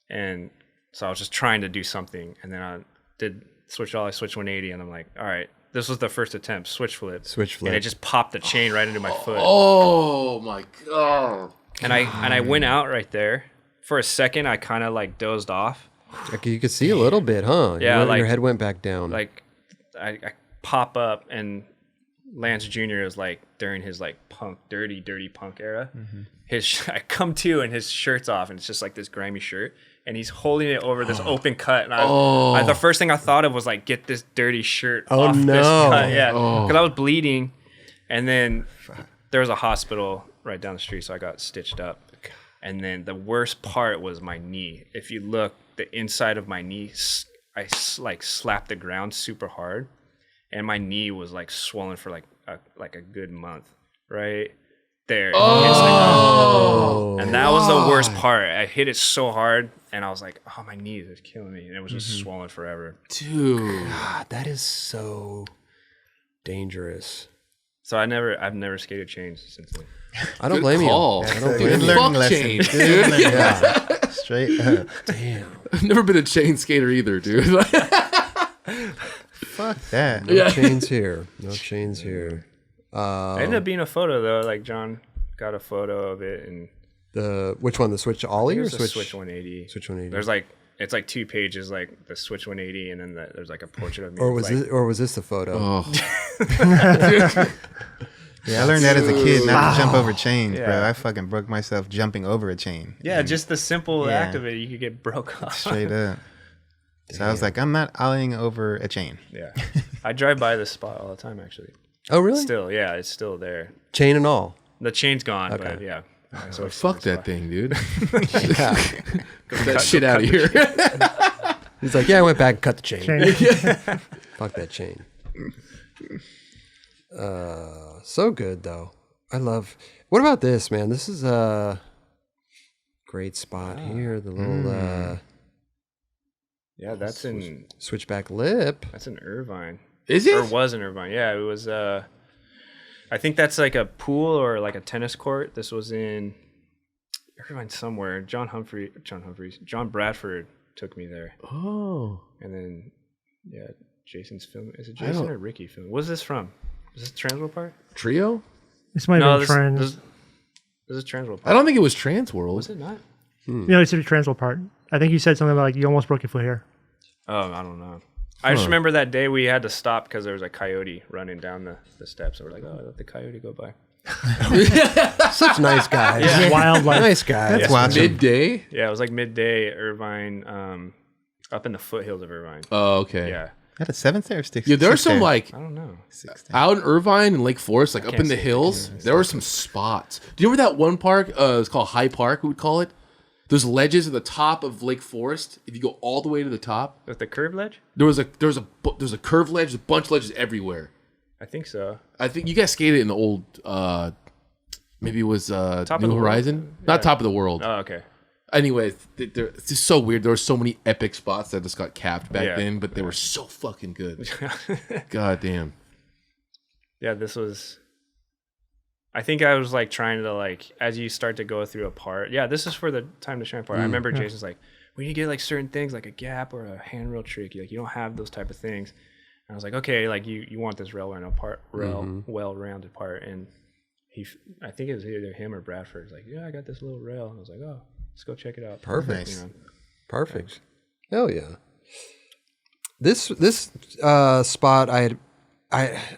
And so I was just trying to do something. And then I did switch ollie, switch 180, and I'm like, all right, this was the first attempt, switch flip. And it just popped the chain right into my foot. Oh my god. And I went out right there. For a second, I kind of like dozed off. Like, you could see a little bit, huh? Yeah, your head went back down. Like, I pop up, and Lance Jr. is like during his like dirty punk era. I come to, and his shirt's off, and it's just like this grimy shirt. And he's holding it over this open cut. And the first thing I thought of was like, get this dirty shirt off this cut. Yeah, because I was bleeding. And then there was a hospital right down the street, so I got stitched up. And then the worst part was my knee. If you look, the inside of my knee, I like slapped the ground super hard. And my knee was like swollen for like a good month, right? There. And that was the worst part. I hit it so hard, and I was like, oh, my knee is killing me. And it was just swollen forever. Dude. God, that is so dangerous. So I've never skated chains since then. I don't Good blame call. you. I don't Good blame you. learning Fuck lesson. chains, Good learning lesson. Straight up. Damn. I've never been a chain skater either, dude. Fuck that. No chains here. No chains here. It ended up being a photo, though. Like, John got a photo of it, and Which one? The switch ollie or there's a switch? switch 180. Switch 180. There's like, it's like 2 pages, like the switch 180, and then there's like a portrait of me. Or It's was this the photo? Oh. Yeah, I learned that as a kid, not to jump over chains, bro. Yeah. I fucking broke myself jumping over a chain. yeah, just the simple Yeah. act of it, you could get broke off. Straight up. So I was like, I'm not eyeing over a chain. Yeah. I drive by this spot all the time, actually. Oh, really? Still, yeah, it's still there. Chain and all. The chain's gone, but yeah. So fuck that thing, dude. Yeah. Get that shit out of here. He's like, yeah, I went back and cut the chain. Chain. Fuck that chain. So good though. I love. What about this, man? This is a great spot here. The little Yeah, that's in switchback lip. Irvine. Is it? Or was in Irvine. Yeah, it was I think that's like a pool or like a tennis court. This was in Irvine somewhere. John Bradford took me there. Oh. And then Jason's film. Is it Jason or Ricky film? What's this from? Is this Transworld Park? Trio? This might have been Trans. This is Transworld Park. I don't think it was Transworld. Was it not? No, it's a Transworld part. I think you said something about like you almost broke your foot here. Oh, I don't know. I just remember that day we had to stop because there was a coyote running down the steps. So we're like, oh, let the coyote go by. Such nice guys. Wildlife. Nice guys. That's watching. Midday? Yeah, it was like midday, Irvine, up in the foothills of Irvine. Oh, okay. Yeah. At a 7th there or 6th? Yeah, there are some like I don't know. out in Irvine and Lake Forest, like up can't in the see it. hills, there were some spots. Do you remember that one park? It's called High Park, we would call it. There's ledges at the top of Lake Forest. If you go all the way to the top, With the curved ledge? there's a curved ledge, there's a bunch of ledges everywhere. I think so. I think you guys skated in the old, maybe it was of New the Horizon, world? not Top of the World. Oh, okay. Anyways, it's just so weird. There were so many epic spots that just got capped back Yeah. then, but they were so fucking good. God damn. Yeah, this was. I think I was like trying to like as you start to go through a part. Yeah, this is for the time to shine part. I remember Jason's like, we need to get like certain things like a gap or a handrail trick. Like you don't have those type of things. And I was like, okay, like you want this well-rounded part, and I think it was either him or Bradford. He's like, yeah, I got this little rail. And I was like, oh, let's go check it out. Perfect. Nice. Perfect. Hell yeah. This spot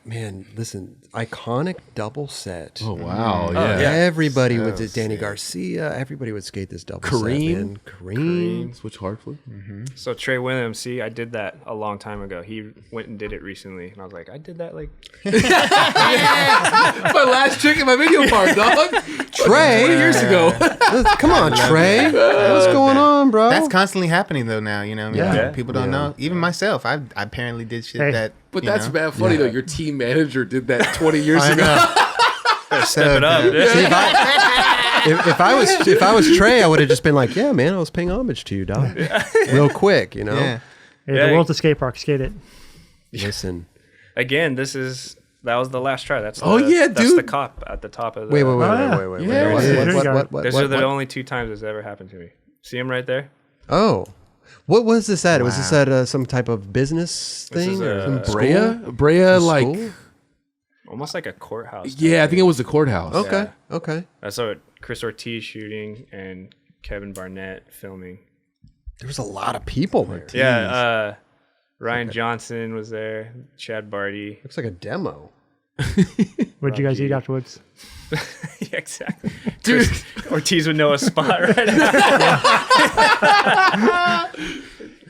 man, listen, iconic double set. Oh wow, yeah. Everybody would Danny Garcia. Everybody would skate this double set. Man. Kareem. Switch Hartford. So Trey Williams, see, I did that a long time ago. He went and did it recently, and I was like, I did that like My last trick in my video part, dog. Trey. 20 years ago. Come on, Trey. What's going on, bro? That's constantly happening though now, you know. Yeah. People don't know. Even myself, I apparently did shit that. But you that's know. bad funny though. Your team manager did that 20 years ago. step it up. See, if I was Trey, I would have just been like, yeah, man, I was paying homage to you, dog. Real quick, you know. Yeah. Hey, Yeah. the world's a skate park. Skate it. Listen. Again, that was the last try. That's Oh, yeah, that's the dude. cop at the top of the. Wait. Yeah. Yeah, What? there you go. Those are the only two times it's ever happened to me. See him right there? Oh. What was this at? Was this at some type of business This thing? is or a- some Brea, school? like, School? Almost like a courthouse. yeah, I think it was the courthouse. Okay. Okay. I saw it. Chris Ortiz shooting and Kevin Barnett filming. There was a lot of people there. Yeah, Ryan Johnson was there. Chad Barty. Looks like a demo. What'd you guys eat afterwards? Yeah, exactly. Dude, Ortiz would know a spot right now.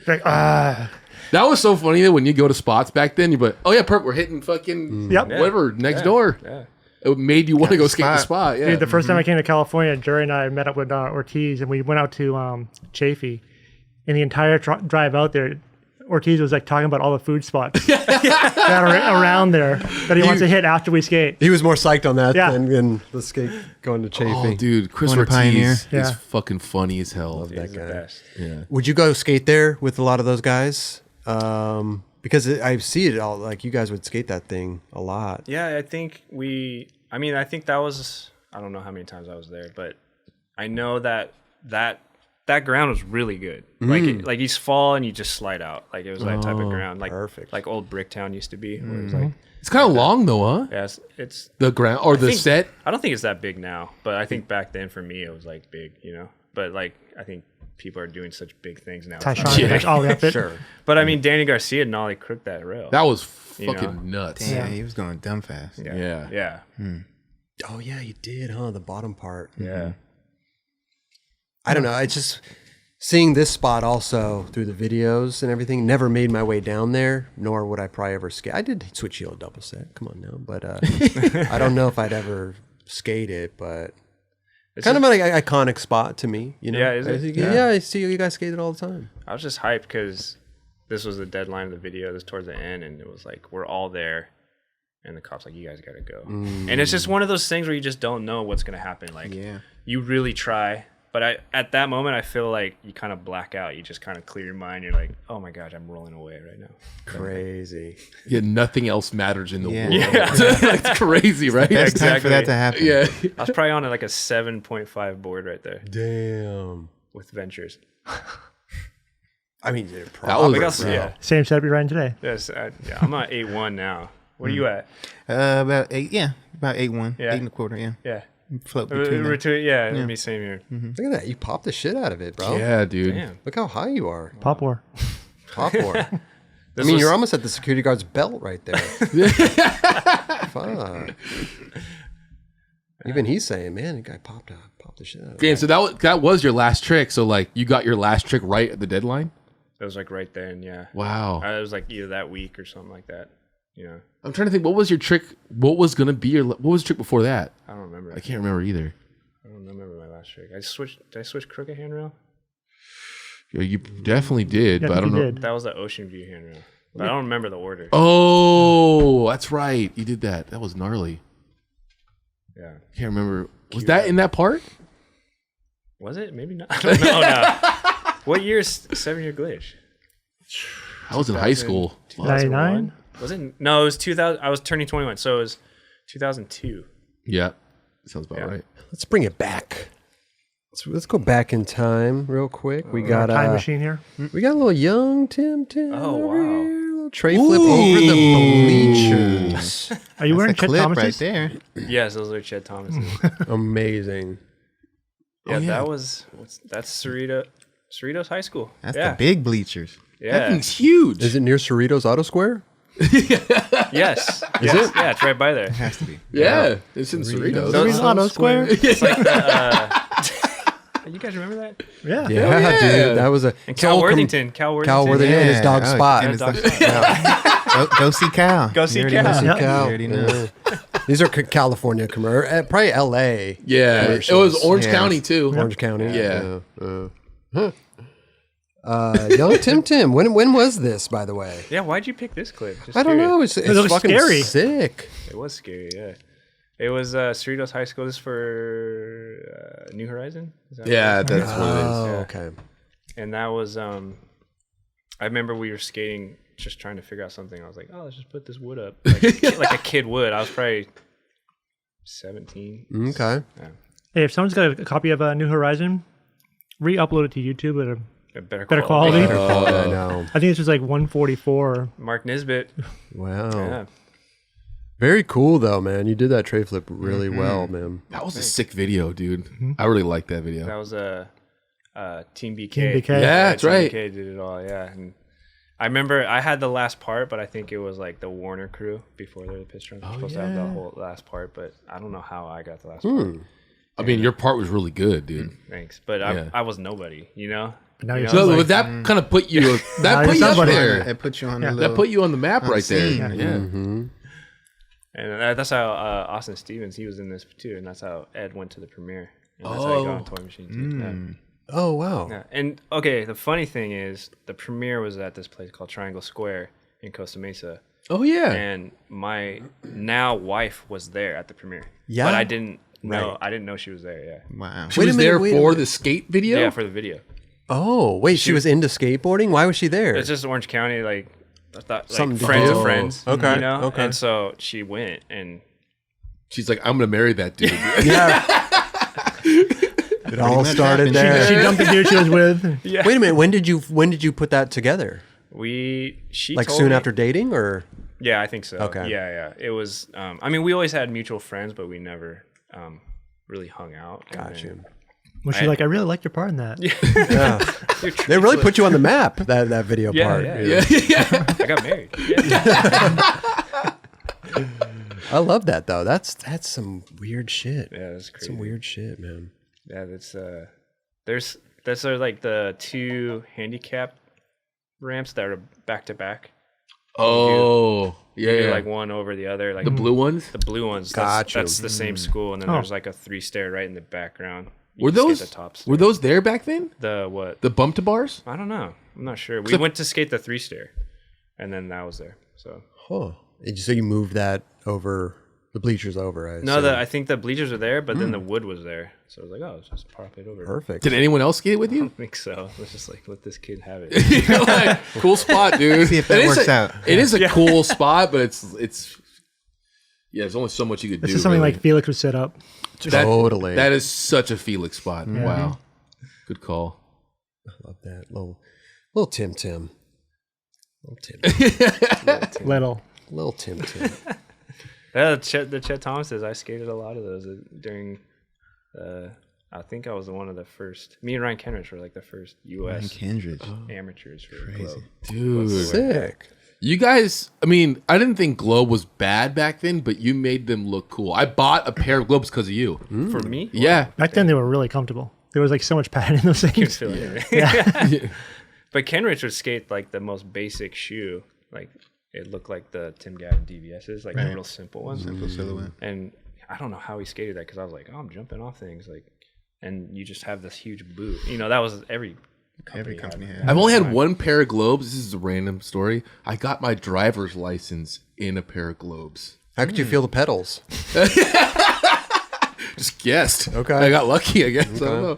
Like, That was so funny that when you go to spots back then, you're like, oh yeah, we're hitting fucking Yep. whatever next door. Yeah. It made you want to go skate the spot. spot. Yeah. dude, the first time I came to California, Jerry and I met up with Ortiz, and we went out to Chafee. And the entire drive out there, Ortiz was like talking about all the food spots that are around there that he wants to hit after we skate. He was more psyched on that Yeah. than the skate going to Chafee. Oh, dude, Chris Going to Pioneer. Ortiz is Yeah. fucking funny as hell. Love that He's the guy. best. Yeah. Would you go skate there with a lot of those guys? Because I see it all. Like you guys would skate that thing a lot. Yeah, I think I think that was, I don't know how many times I was there, but I know that ground was really good. Like you fall and you just slide out. Like it was that type of ground. Like perfect. Like old Bricktown used to be. Where it was like, It's kind of long though, huh? yeah, it's The ground or the think- set. I don't think it's that big now, but I think back then for me it was like big, you know. But like I think people are doing such big things now. Tyshawn, Yeah. like, all the outfit. Sure. But I mean, Danny Garcia nollie crooked that rail. That was You know? fucking nuts. Yeah, he was going dumb fast. Yeah. Yeah. Oh yeah, you did, huh? The bottom part. Yeah. I don't know. It's just seeing this spot also through the videos and everything, never made my way down there, nor would I probably ever skate. I did switch heel double set. Come on now. But I don't know if I'd ever skate it, but it's kind of an iconic spot to me. You know? Yeah, is it? Yeah, I see you guys skate it all the time. I was just hyped because this was the deadline of the video. This towards the end, and it was like, we're all there. And the cop's like, you guys got to go. And it's just one of those things where you just don't know what's going to happen. Like, you really try. But at that moment, I feel like you kind of black out. You just kind of clear your mind. You're like, oh my gosh, I'm rolling away right now. Crazy. Yeah, nothing else matters in the world. Yeah. That's crazy, right? It's time for that to happen. Yeah. I was probably on like a 7.5 board right there Damn. with Ventures. I mean, That was Yeah. Same setup you're riding today. Yes, I'm at 8.1 now. Where are you at? About 8. Yeah, about 8.1. Yeah. 8 1/4. Yeah. Yeah. Float between them. Yeah, me same here. Look at that. You popped the shit out of it, bro. Yeah, dude. Damn. Look how high you are. Pop war. Pop war. I mean, you're almost at the security guard's belt right there. Fuck. Even he's saying, man, the guy popped the shit out of it. Damn, so that was your last trick. So like you got your last trick right at the deadline? It was like right then, yeah. Wow. It was like either that week or something like that. You know, I'm trying to think, what was your trick? What was gonna be what was the trick before that? I don't remember. I can't remember either. I don't remember my last trick. Did I switch crooked handrail? Yeah, you definitely did, Yeah, but I don't know. did. That was the Ocean View handrail. But I don't remember the order. Oh, that's right. You did that. That was gnarly. Yeah. Can't remember. Was that in that part? Was it? Maybe not. I don't know now. What year is 7-year glitch? I was in high school. 99? Was it? No, it was 2000. I was turning 21, so it was 2002. Yeah. Sounds about Yeah. right. Let's bring it back. Let's go back in time real quick. We got Time machine here. we got a little young Tim. Oh, over wow. here. A little tray flip over the bleachers. Are you wearing That's a Chet clip Thomas's? right there. Yes, those are Chet Thomas's. Amazing. Yeah, yeah. that's Cerritos High School. That's yeah. the big bleachers. That Yeah. thing's huge. Is it near Cerritos Auto Square? Yes. Is it? Yeah, it's right by there. It has to be. Yeah. It's in Cerritos. Those- Auto Square? It's like you guys remember that? Yeah. Yeah, dude. That was a And Cal Worthington. Cal Worthington. in his dog Oh, spot. in his Dog dog spot. Go see Cal. Go see You already Cal. know. Yep. You already know. These are California commercials. Probably L.A. Yeah. It was commercials. Orange Yeah. County too. Orange County. Yeah. Young Tim. When was this, by the way? Yeah, why'd you pick this clip? Just I don't curious. know. It's looks fucking scary. sick. It was scary, yeah. It was Cerritos High School. This is for New Horizon? Is that Yeah, what it is? that's what it is. Oh, Yeah. okay. And that was, I remember we were skating, just trying to figure out something. I was like, oh, let's just put this wood up. Like a kid would. I was probably 17. Okay. Hey, if someone's got a copy of New Horizon, re-upload it to YouTube at A better quality. I know. I think it's just like 144. Mark Nisbet. Wow. Yeah. Very cool, though, man. You did that tray flip really well, man. That was a sick video, dude. I really liked that video. That was Team BK. Team BK. Yeah, that's Team right. BK did it all, yeah. And I remember I had the last part, but I think it was like the Warner crew before they were the Pistons. Supposed to have the whole last part, but I don't know how I got the last part. I mean, your part was really good, dude. Thanks. But Yeah. I was nobody, you know? Now you're know, So somebody. but that kind of put you Now that put you're you up somebody. there. It puts you on the Yeah. little. That put you on the map right there. scene. Yeah. And that's how Austin Stevens, he was in this too, and that's how Ed went to the premiere. And that's how he got on Toy Machine too. Oh, wow. Yeah. And okay, the funny thing is the premiere was at this place called Triangle Square in Costa Mesa. Oh yeah. And my now wife was there at the premiere. Yeah? But I didn't know Right. I didn't know she was there, yeah. Wow. She Wait a was minute, there wait a for minute. the skate video. Yeah, for the video. Oh, wait. She was into skateboarding? Why was she there? It's just Orange County, like I thought, Something like to friends do. of friends. Okay, You know? okay. And so she went and She's like, I'm gonna marry that dude. Yeah. It all much started happened. She there. dumped the dude she was with. yeah. Wait a minute. When did you put that together? She Like told soon me- after dating, or? Yeah, I think so. Okay. Yeah. It was I mean, we always had mutual friends, but we never really hung out. And Gotcha. then- Was she like, I really liked your part in that? Yeah. They really put you on the map. That video Yeah, part. yeah. yeah. I got married. Yeah. I love that though. That's some weird shit. Yeah, that's crazy. Some weird shit, man. Yeah, that's there's Those are like the 2 handicap ramps that are back to back. Oh, yeah. Like one over the other, like The blue ones? The blue ones. Gotcha. That's the same school, and then there's like a 3-stair right in the background. You Were can skate those the top stair. were those there back then? the what? The bump to bars? I don't know. I'm not sure. We went to skate the 3-stair, and then that was there. So Huh. So you moved that over the bleachers over? I no, assume. I think the bleachers were there, but then the wood was there. So I was like, oh, let's just pop it over. Perfect. Did anyone else skate with I you? don't think so. Let's just like let this kid have it. You're like, cool spot, dude. See if that works out. It is a cool spot, but it's there's only so much you could do. This is something really. like Felix would set up. Totally. That is such a Felix spot. Wow. Good call. Love that. Little Tim Tim. Little Tim. Little Tim Tim. Yeah, the Chet Thomases. I skated a lot of those during. I think I was one of the first. Me and Ryan Kenrich were like the first U.S. Kendrick. amateurs for Globe. Dude. Sick. You guys, I mean, I didn't think Globe was bad back then, but you made them look cool. I bought a pair of Globes because of you. For me, Yeah. Back then, they were really comfortable. There was like so much padding in those You things. feel it. But Kenrich would skate like the most basic shoe. Like it looked like the Tim Gavin DVSs, like the real simple ones. Simple silhouette. And I don't know how he skated that because I was like, oh, I'm jumping off things. Like, and you just have this huge boot. You know, that was every company had. I've only had one pair of Globes. This is a random story. I got my driver's license in a pair of Globes. How could you feel the pedals? Just guessed. Okay. I got lucky, I guess. I don't know.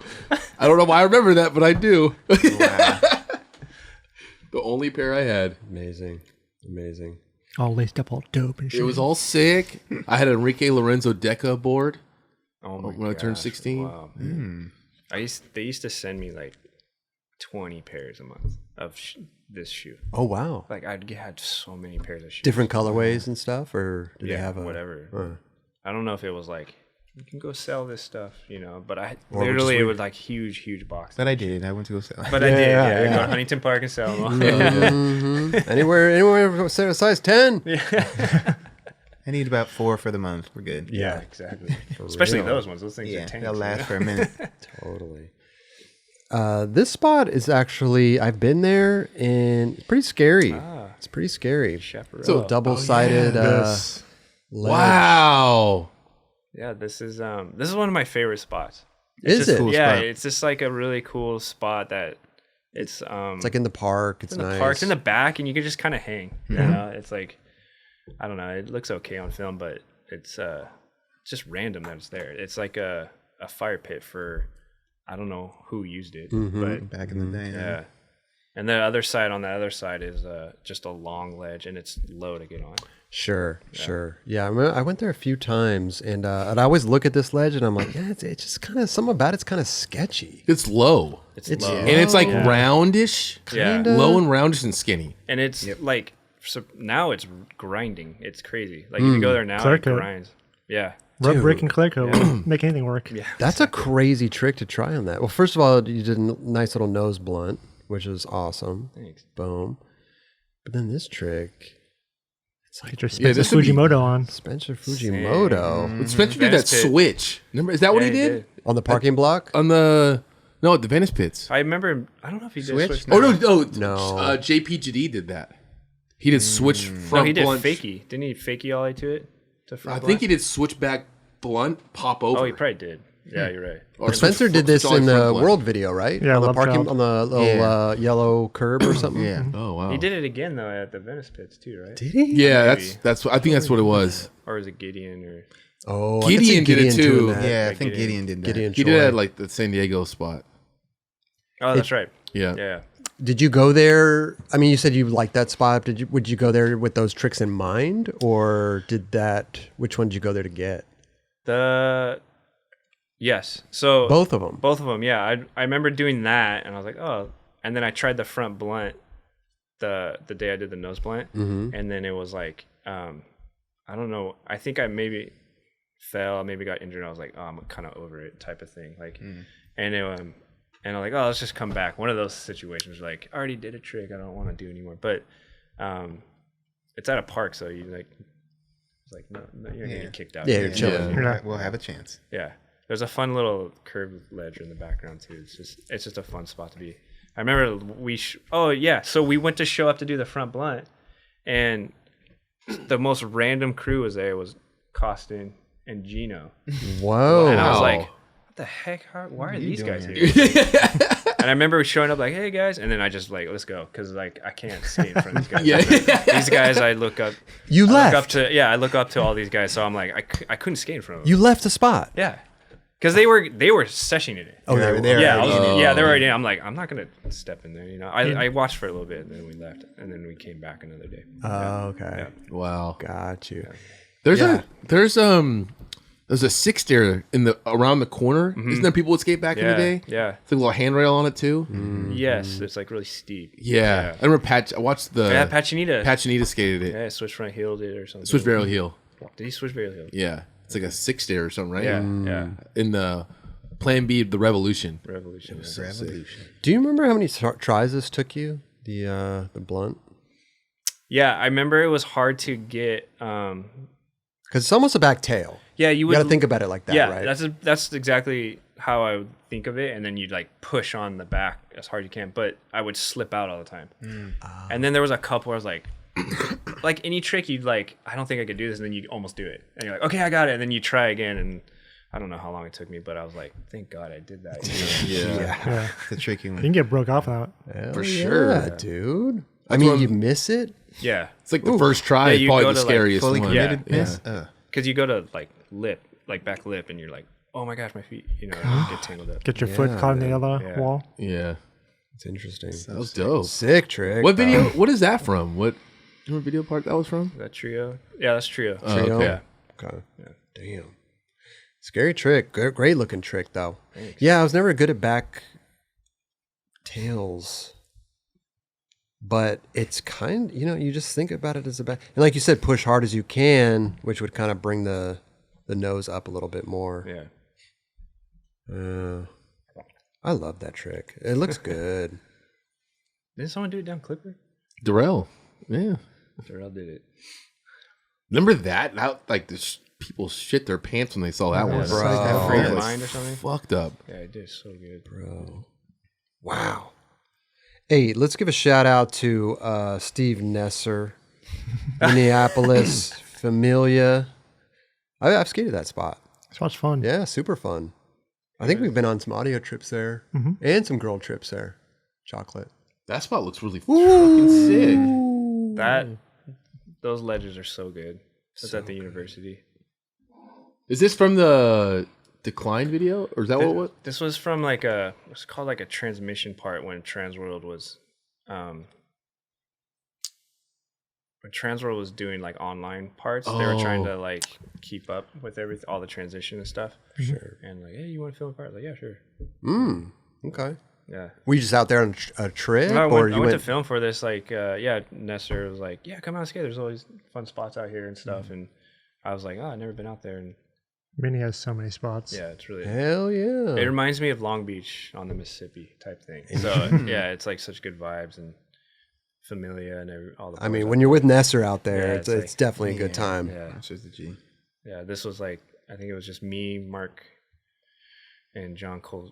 I don't know why I remember that, but I do. The only pair I had. Amazing. All laced up, all dope and shit. It was all sick. I had an Enrique Lorenzo Deca board Oh my when I turned gosh, 16. Wow. They used to send me like 20 pairs a month of this shoe. Oh wow. Like had so many pairs of shoes. Different colorways and stuff, or did they have a whatever. I don't know if it was like you can go sell this stuff, you know. But Or literally just it was like huge boxes. But I did. I went to go sell. But I did, yeah. I go to Huntington Park and sell them. anywhere size 10. I need about 4 for the month. We're good. Yeah, exactly. Especially real. those ones. Those things Yeah, are tanks. they'll last for a minute. Totally. This spot is actually, I've been there and it's pretty scary. It's pretty scary. Chaparral. So double-sided This. ledge. Wow. Yeah, this is one of my favorite spots. Is it? cool Yeah, spot. it's just like a really cool spot that it's It's like in the park. It's in the nice. park, it's in the back, and you can just kind of hang. You know, it's like I don't know. It looks okay on film, but it's just random that it's there. It's like a fire pit for I don't know who used it, but Back in the day. yeah. And the other side on the other side is just a long ledge, and it's low to get on. Sure. Yeah, I went there a few times, and I always look at this ledge, and I'm like, yeah, it's just kind of something about it's kind of sketchy. It's low. It's It's- low, And it's like roundish. yeah, Low and roundish and skinny. and it's like so now it's grinding. It's crazy. Like if you go there now, Clear it coat. grinds. Yeah, Rub brick and clear coat will make anything work. yeah. That's a crazy trick to try on that. Well, first of all, you did a nice little nose blunt, which is awesome. Thanks. Boom. But then this trick, Get your Yeah, Spencer this would be- Fujimoto on. Spencer Fujimoto But Spencer did that Venice pit. switch. Remember? Is that what Yeah, he did? on the parking block. On the at the Venice pits. I remember. I don't know if he did Switch? switch. Oh no! No. JP JD did that. He did switch No, front he did blunt. fakie. Didn't he fakie all the way to it? To I front think he blunt? did switchback blunt pop over. Oh, he probably did. Yeah, you're right. Or But Spencer switch- did this switch in front the blunt. world video, right? Yeah, on the Love parking Child. on the little yellow curb or something. Yeah. Oh wow. He did it again though at the Venice pits too, right? Did he? Yeah, Maybe. that's. I think that's what it was. Or was it Gideon? Or Oh, I could see Gideon did it doing too. that. Yeah, I Like think Gideon. Gideon did that. Gideon He Choi. did it at like the San Diego spot. oh, that's right. Yeah. Yeah. Did you go there? I mean, you said you liked that spot. Would you go there with those tricks in mind, or which one did you go there to get? Yes. So Both of them. Both of them. Yeah. I remember doing that, and I was like, oh. And then I tried the front blunt the day I did the nose blunt, and then it was like, I don't know. I think I maybe fell, maybe got injured. And I was like, oh, I'm kind of over it, type of thing. Like, and I'm like, oh, let's just come back. One of those situations, like, I already did a trick, I don't want to do anymore. But it's at a park, so you like, it's like, no, you're gonna get kicked out. Yeah, here. you're chilling. Yeah. We'll have a chance. Yeah. There's a fun little curved ledge in the background too. It's just a fun spot to be. I remember so we went to show up to do the front blunt, and the most random crew was there. It was Costin and Gino. Whoa. And I was like, what the heck? Why are these guys here? And I remember showing up like, hey guys, and then I just like, let's go, because like I can't skate in front of these guys. These guys I look up. You left. I look up to all these guys, so I'm like, I couldn't skate in front of them. You left the spot. Yeah, because they were sessioning it. Oh, they were there. Yeah, they were already in. I'm like, I'm not gonna step in there. You know, I watched for a little bit, and then we left, and then we came back another day. Oh, okay. Yeah. Wow. Got you. There's a six stair around the corner. Isn't there people would skate back in the day? Yeah. It's like a little handrail on it too. Yes, it's like really steep. Yeah. I remember I watched the Pachinita. Pachinita skated it. Yeah, switch front heel did or something. Switch barrel heel. Did he switch barrel heel? Yeah. It's like a six stair or something, right? Yeah, yeah. In the Plan B, the Revolution. Revolution. Do you remember how many tries this took you? The blunt? Yeah, I remember it was hard to get. Because it's almost a back tail. Yeah, You got to think about it like that, right? That's exactly how I would think of it, and then you'd like push on the back as hard as you can, but I would slip out all the time. And then there was a couple where I was like, like any trick, you'd like, I don't think I could do this, and then you almost do it, and you're like, okay, I got it, and then you try again, and I don't know how long it took me, but I was like, thank God I did that. Yeah. It's a tricky You one. can get broke off on it. Hell For yeah, sure. dude. I mean, you miss it? Yeah, It's like the first try is you probably go the to, like, scariest Fully one. committed Yeah. miss? because you go to like back lip, and you're like, oh my gosh, my feet, you know, get tangled up. Get your foot caught in the other Yeah. wall. Yeah. It's interesting. That was dope. Sick trick. What video? What is that from? What video part that was from? That trio? Yeah, that's trio. Trio? Yeah. Okay. Damn. Scary trick. Great looking trick, though. Thanks. Yeah, I was never good at back tails. But it's you just think about it as a back. And like you said, push hard as you can, which would kind of bring the nose up a little bit more. Yeah. I love that trick. It looks good. Didn't someone do it down Clipper? Darrell. Yeah. Darrell did it. Remember that? Like people shit their pants when they saw that one. bro. Like Free Oh, Your that's Mind or something? Fucked up. Yeah, it did so good. Bro. Wow. Hey, let's give a shout out to Steve Nesser, Minneapolis, Familia. I've skated that spot. It's much fun. Yeah, super fun. I think we've been on some audio trips there and some girl trips there. Chocolate. That spot looks really fucking sick. Those ledges are so good. It's at the university. Is this from the Decline video, or is that what it was? This was from it's called like a transmission part when Transworld was, when Transworld was doing like online parts. They were trying to like keep up with all the transition and stuff. Sure. And like, hey, you want to film a part? Like, yeah, sure. Okay. Yeah. Were you just out there on a trip? No, I or went you to film for this. Like, Nestor was like, yeah, come out and skate. There's always fun spots out here and stuff. And I was like, oh, I've never been out there. And Minnie has so many spots. yeah, it's really. Hell yeah. It reminds me of Long Beach on the Mississippi type thing. So yeah, it's like such good vibes and Familia and all the. I mean, when you're with Nesser out there, Yeah, it's it's definitely a good time. Yeah, That's just the G. yeah. This was like, I think it was just me, Mark, and John Cole.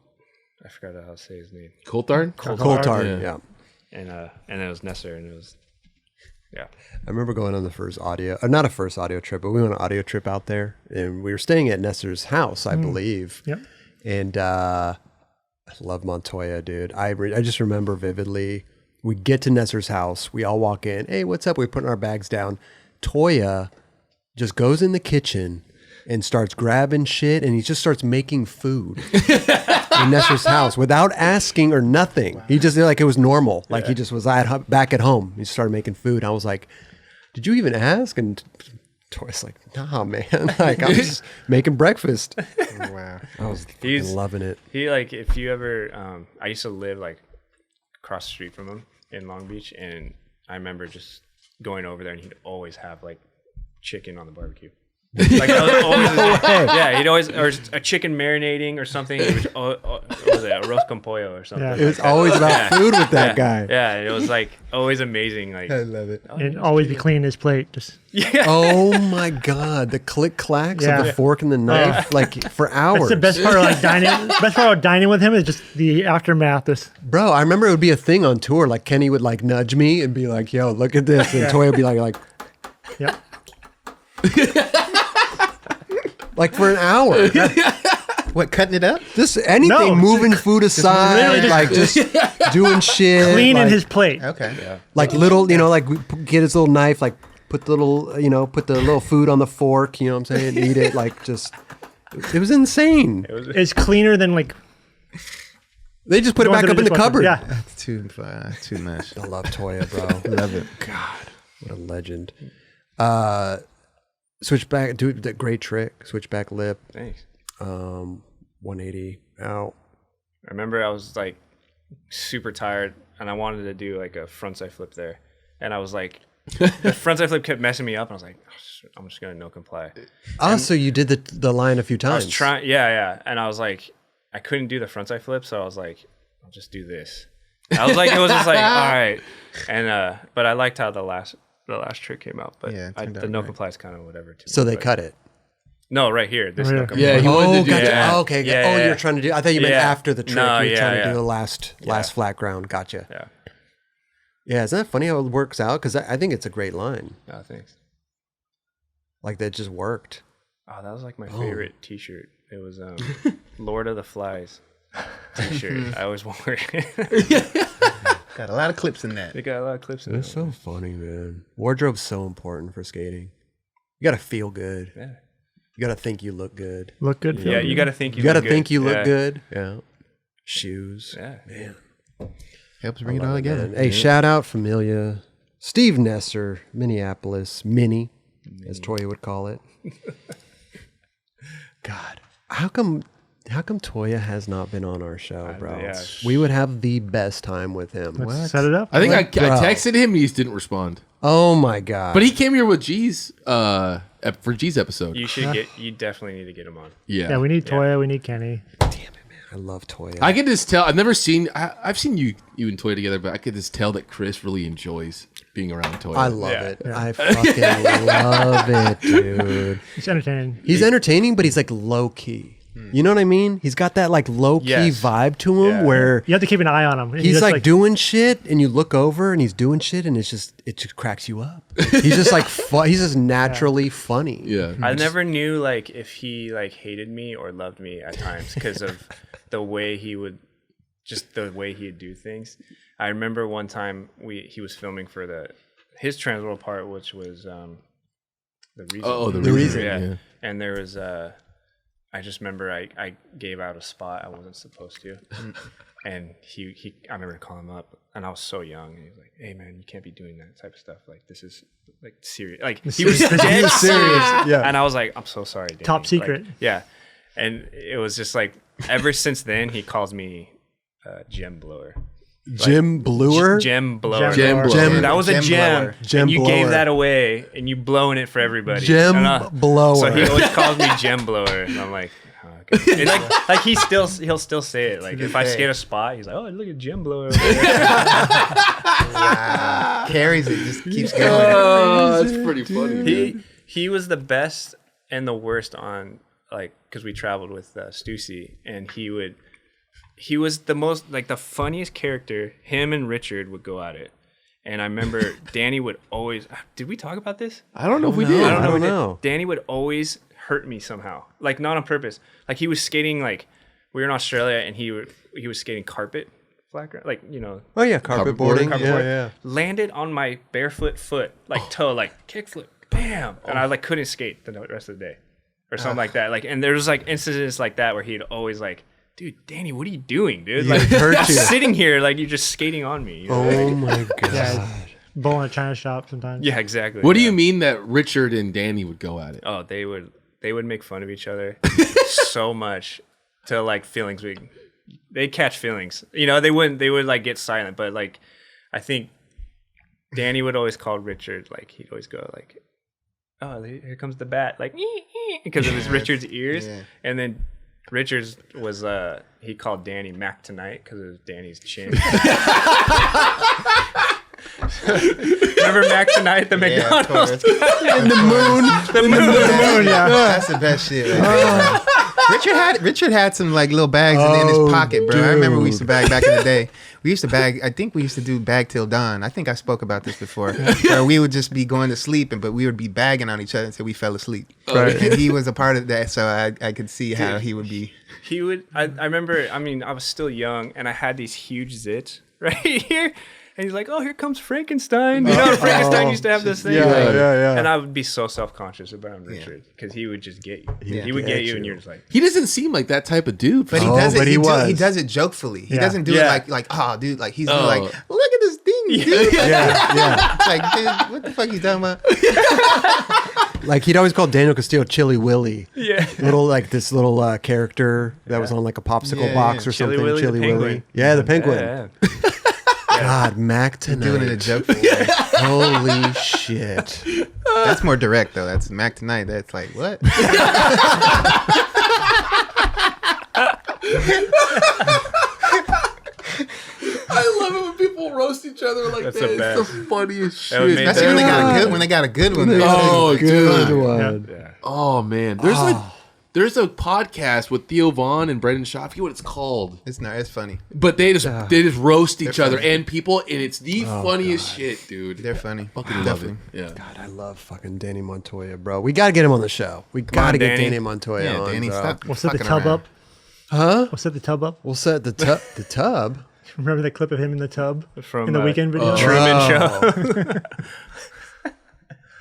I forgot how to say his name. Coulthard? Coulthard, yeah. And then it was Nesser, and it was. Yeah. I remember going on the first not a first audio trip, but we went on an audio trip out there, and we were staying at Nesser's house, I believe. Yep. And I love Montoya, dude. I just remember vividly. We get to Nesser's house. We all walk in. Hey, what's up? We put our bags down. Toya just goes in the kitchen and starts grabbing shit, and he just starts making food in Nesser's house without asking or nothing. Wow. He just, like, it was normal. Like, he just was back at home. He started making food. I was like, did you even ask? And Toya's like, nah, man. Like, I'm just making breakfast. Wow. I was fucking loving it. He, like, if you ever, I used to live, like, across the street from him in Long Beach, and I remember just going over there, and he'd always have, like, chicken on the barbecue. Like I was always, yeah, he'd always, or a chicken marinating or something. It was, what was it, arroz con pollo or something? Yeah. It was always about food with that guy. Yeah, it was like always amazing. Like I love it. And always be cleaning his plate. Just Oh my God, the click clacks Yeah. of the fork and the knife, like for hours. that's the best part of like dining. Best part of dining with him is just the aftermath. This Bro, I remember it would be a thing on tour. Like Kenny would like nudge me and be like, "Yo, look at this," and Toya would be like, yeah. like for an hour. What, cutting it up? Just anything, No, moving food aside, literally like just doing shit, Cleaning like, his plate. Okay. like little, like we get his little knife, like put the little, put the little food on the fork, you know what I'm saying, eat it, like just, it was insane. It's cleaner than like. They just put it going back to up in the dishwasher. cupboard. Yeah. Too much. I love Toya, bro. Love it. What a legend. Switchback, do that great trick. Switchback lip. thanks. 180 out. I remember I was like super tired and I wanted to do like a frontside flip there, and I was like, the frontside flip kept messing me up, and I was like, oh, I'm just gonna no comply. Oh, so you did the line a few I times. was trying, yeah, and I was like, I couldn't do the frontside flip, so I was like, I'll just do this. I was like, it was just like, all right, and but I liked how the last trick came out, but Yeah, it turned the out no great. comply is kind of whatever too. So they but- cut it. No, right here. This Oh, no yeah. comply. Yeah, he wanted to do gotcha. that. Oh, okay. Yeah, oh, yeah. you're trying to do. I thought you meant Yeah. after the trick. No, you were yeah, trying to yeah. do the last flat ground. Gotcha. Yeah. Yeah, isn't that funny how it works out? Because I think it's a great line. Oh, thanks. Like that just worked. Oh, that was like my favorite T-shirt. It was Lord of the Flies T-shirt. I always wore it. Got a lot of clips in that. They got a lot of clips in It's it. so funny, man. Wardrobe's so important for skating. You got to feel good. Yeah. You got to think you look good. Look good. feel Yeah, good. you got to think You got to look think good. you look Yeah. good. Yeah. Shoes. Yeah. Man. Helps bring it Love all it, together. man. Hey, shout out Familia. Steve Nesser, Minneapolis, Minnie, as Toya would call it. God, how come Toya has not been on our show, bro? yeah. We would have the best time with him. Let's set it up. I think I Bro. texted him and he just didn't respond. Oh my God. But he came here with G's for G's episode. You definitely need to get him on. Yeah, we need Toya. We need Kenny. I love Toya. I could just tell. I've never seen. I've seen you and Toy together, but I could just tell that Chris really enjoys being around Toy. I love Yeah. it. I fucking love it, dude. It's entertaining. He's entertaining, but he's like low key. You know what I mean? He's got that like low key Yes. vibe to him Yeah. where You have to keep an eye on him. he's like doing shit, and you look over, and he's doing shit, and it just cracks you up. He's just like he's just naturally funny. Yeah. I never knew like if he like hated me or loved me at times because of the way he would do things. I remember one time he was filming for his Transworld part, which was the reason. Oh, the reason, yeah. And there was I just remember I gave out a spot I wasn't supposed to, and I remember calling him up, and I was so young, and he was like, "Hey man, you can't be doing that type of stuff. Like this is like serious." Like he was dead serious, Yeah. and I was like, "I'm so sorry, Danny." Top secret. Like, yeah, and it was just like ever since then he calls me gem blower. Jim Bluer. Gem blower. Gem blower. Gem- That was a Gem gem. blower. Gem and you blower. gave that away, and you blowing it for everybody. Gem And, blower. So he always calls me gem blower, and I'm like, oh, okay. And like he'll still say it. Like if I skate a spot, he's like, oh look at gem blower. Over there. Carries it, just keeps going. Oh, that's pretty funny. Man. He was the best and the worst on like because we traveled with Stussy, and he was the most like the funniest character. Him and Richard would go at it. And I remember Danny would always. Did we talk about this? I don't know if we did. I I don't don't know. know. Danny would always hurt me somehow, like not on purpose. Like he was skating, like we were in Australia, and he was skating carpet, flat ground, like Oh yeah, carpet boarding. Carpet Yeah, board. yeah. landed on my barefoot foot, like toe, like kickflip, bam, and I like couldn't skate the rest of the day, or something like that. Like, and there was like incidents like that where he'd always like, dude, Danny, what are you doing, dude? Like, hurt I'm you. sitting here, like you're just skating on me. You know? Oh my God. Yeah, bowl in a china shop sometimes. Yeah, exactly. What do yeah. you mean that Richard and Danny would go at it? Oh, they would make fun of each other so much to like feelings. They'd catch feelings. They would like get silent, but like I think Danny would always call Richard, like he'd always go like oh, here comes the bat, like because it was Richard's ears, and then Richards was he called Danny Mac Tonight because it was Danny's chin. Remember Mac Tonight, the McDonald's? And the moon. The moon, yeah. That's the best shit right there. Richard had some like little bags in his pocket, bro. Dude. I remember we used to bag back in the day. We used to bag. I think we used to do bag till dawn. I think I spoke about this before. Where we would just be going to sleep, but we would be bagging on each other until we fell asleep. Right. And he was a part of that, so I could see how he would be. He would. I remember. I mean, I was still young, and I had these huge zits right here. And he's like, "Oh, here comes Frankenstein." You know, Frankenstein used to have this thing. Yeah. And I would be so self-conscious about Richard because he would just get you. He would get you, and you're just like, He doesn't seem like that type of dude. But he does it. He does it jokefully. He doesn't do it like, oh, dude, like he's like, look at this thing, dude. It's like, dude, what the fuck you talking about? Like he'd always call Daniel Castillo Chili Willy. yeah. This little character that was on like a popsicle box or Chili something. Willy the Chili penguin. Willy. Yeah, the penguin. Yeah. God, Mac Tonight. Doing it in a jokeful way. Holy shit. That's more direct though. That's Mac Tonight. That's like what? I love it when people roast each other like That's that. the It's best. the funniest That would shit. make Especially when they got a good one. Oh, Good dude. one. Yeah. Oh man, there's a podcast with Theo Vaughn and Brendan Shaw. I forget what it's called, It's not. It's funny. but they just roast each other funny. and people, and it's the funniest shit, dude. They're funny. Fucking love Definitely. it. Yeah. God, I love fucking Danny Montoya, bro. We got to get him on the show. We got to get Danny. Danny Montoya Yeah, on, Danny, bro. stop. We'll set the fucking tub around. up. Huh? We'll set the tub up. We'll set the tub. Remember the clip of him in the tub From in the weekend video? Truman Show.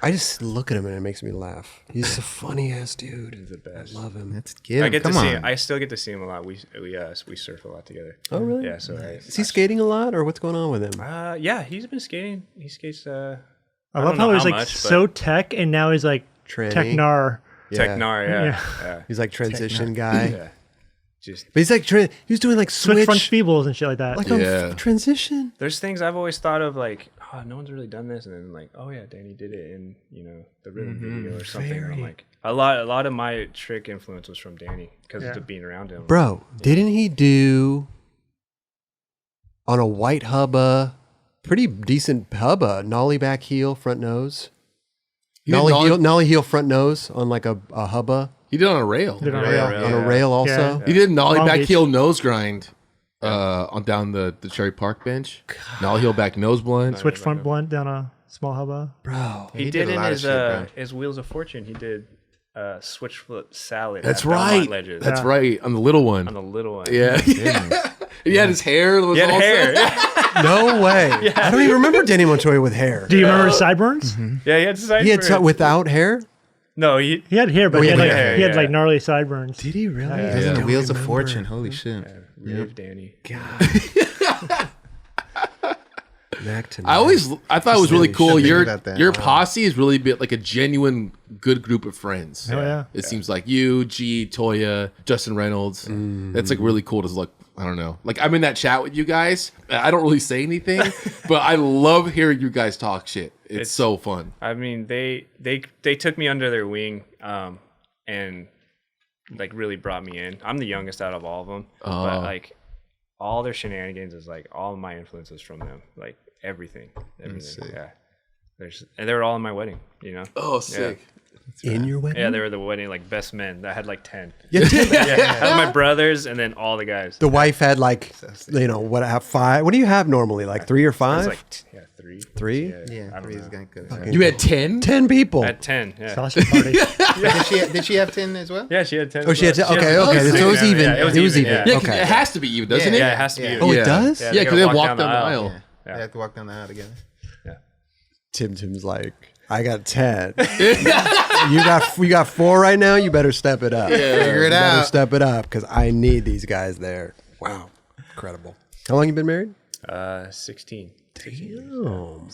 I just look at him and it makes me laugh. He's a funny ass dude. He's the best. Love him. Let's get I him. get Come to see on. him. I still get to see him a lot. We surf a lot together. Oh, really? Yeah. So Is he skating a lot, or what's going on with him? yeah, he's been skating. He skates. I don't love know how he's how like much, so tech, and now he's like Tranny. technar. Technar. Yeah. He's like transition guy. Yeah. Just But he's like he was doing like Switch front switch, feebles and shit like that. like Yeah. on transition. there's things I've always thought of like, oh, no one's really done this, and then like, oh yeah, Danny did it in the rhythm video or something. And I'm like, a lot of my trick influence was from Danny because of being around him. Bro, didn't he do on a white hubba, pretty decent hubba, nollie back heel, front nose? He did Nollie heel, front nose on like a hubba He did it on a rail. Did on a Yeah, rail. on a rail also. Yeah. He did nollie Long back Beach. heel nose grind on down the Cherry Park bench. Nollie heel back nose blunt. Switch front blunt down a small hubba. Bro, He He did did a in lot of his shit, bro. his Wheels of Fortune. He did switch foot salad. That's at Belmont right. Ledges. That's right. On the little one. on the little one. Yeah. He had his hair. That was He had also- hair. no way. I don't even remember Danny Montoya with hair. Do you remember his sideburns? Yeah, he had sideburns. He had without hair? No, he He had hair, but Oh, he had, yeah, like, hair, he had yeah. like gnarly sideburns. Did he really? He was in the Don't Wheels of remember. Fortune. Holy shit. Rave Danny. Mac Tonight. I thought it was really cool. Think Your about that. your posse is really bit like a genuine good group of friends. Oh, yeah. It seems like you, G, Toya, Justin Reynolds. That's like really cool to look. I don't know. Like I'm in that chat with you guys. I don't really say anything, but I love hearing you guys talk shit. It's so fun. I mean, they took me under their wing, and like really brought me in. I'm the youngest out of all of them, but like all their shenanigans is like all of my influences from them. Like everything. Yeah. And they were all in my wedding. Oh, sick. in your wedding? Yeah, they were the wedding like best men. I had like 10. Yeah, Tim, Yeah, I had my brothers and then all the guys. the wife had like, what, have 5? What do you have normally? Like 3 or I 5? was like 3. 3? Yeah, I don't he's know. gonna go. You had 10? 10 people. I had 10. Yeah. Sausage party. Did she have 10 as well? Yeah, she had 10. Oh, she had 10. as well. Okay, She had so it was 10. even. Yeah, It was even. Yeah, Yeah, 'cause Okay. it has to be you, doesn't it? Yeah, it has to be. Yeah. Oh, it Yeah. does? Yeah, Yeah, because they walk down down the aisle. Yeah. They have to walk down the aisle together. Tim's like, I got 10. you got 4 right now. You better step it up. Figure it You better out. step it up because I need these guys there. Wow, incredible. How long you been married? 16. Damn.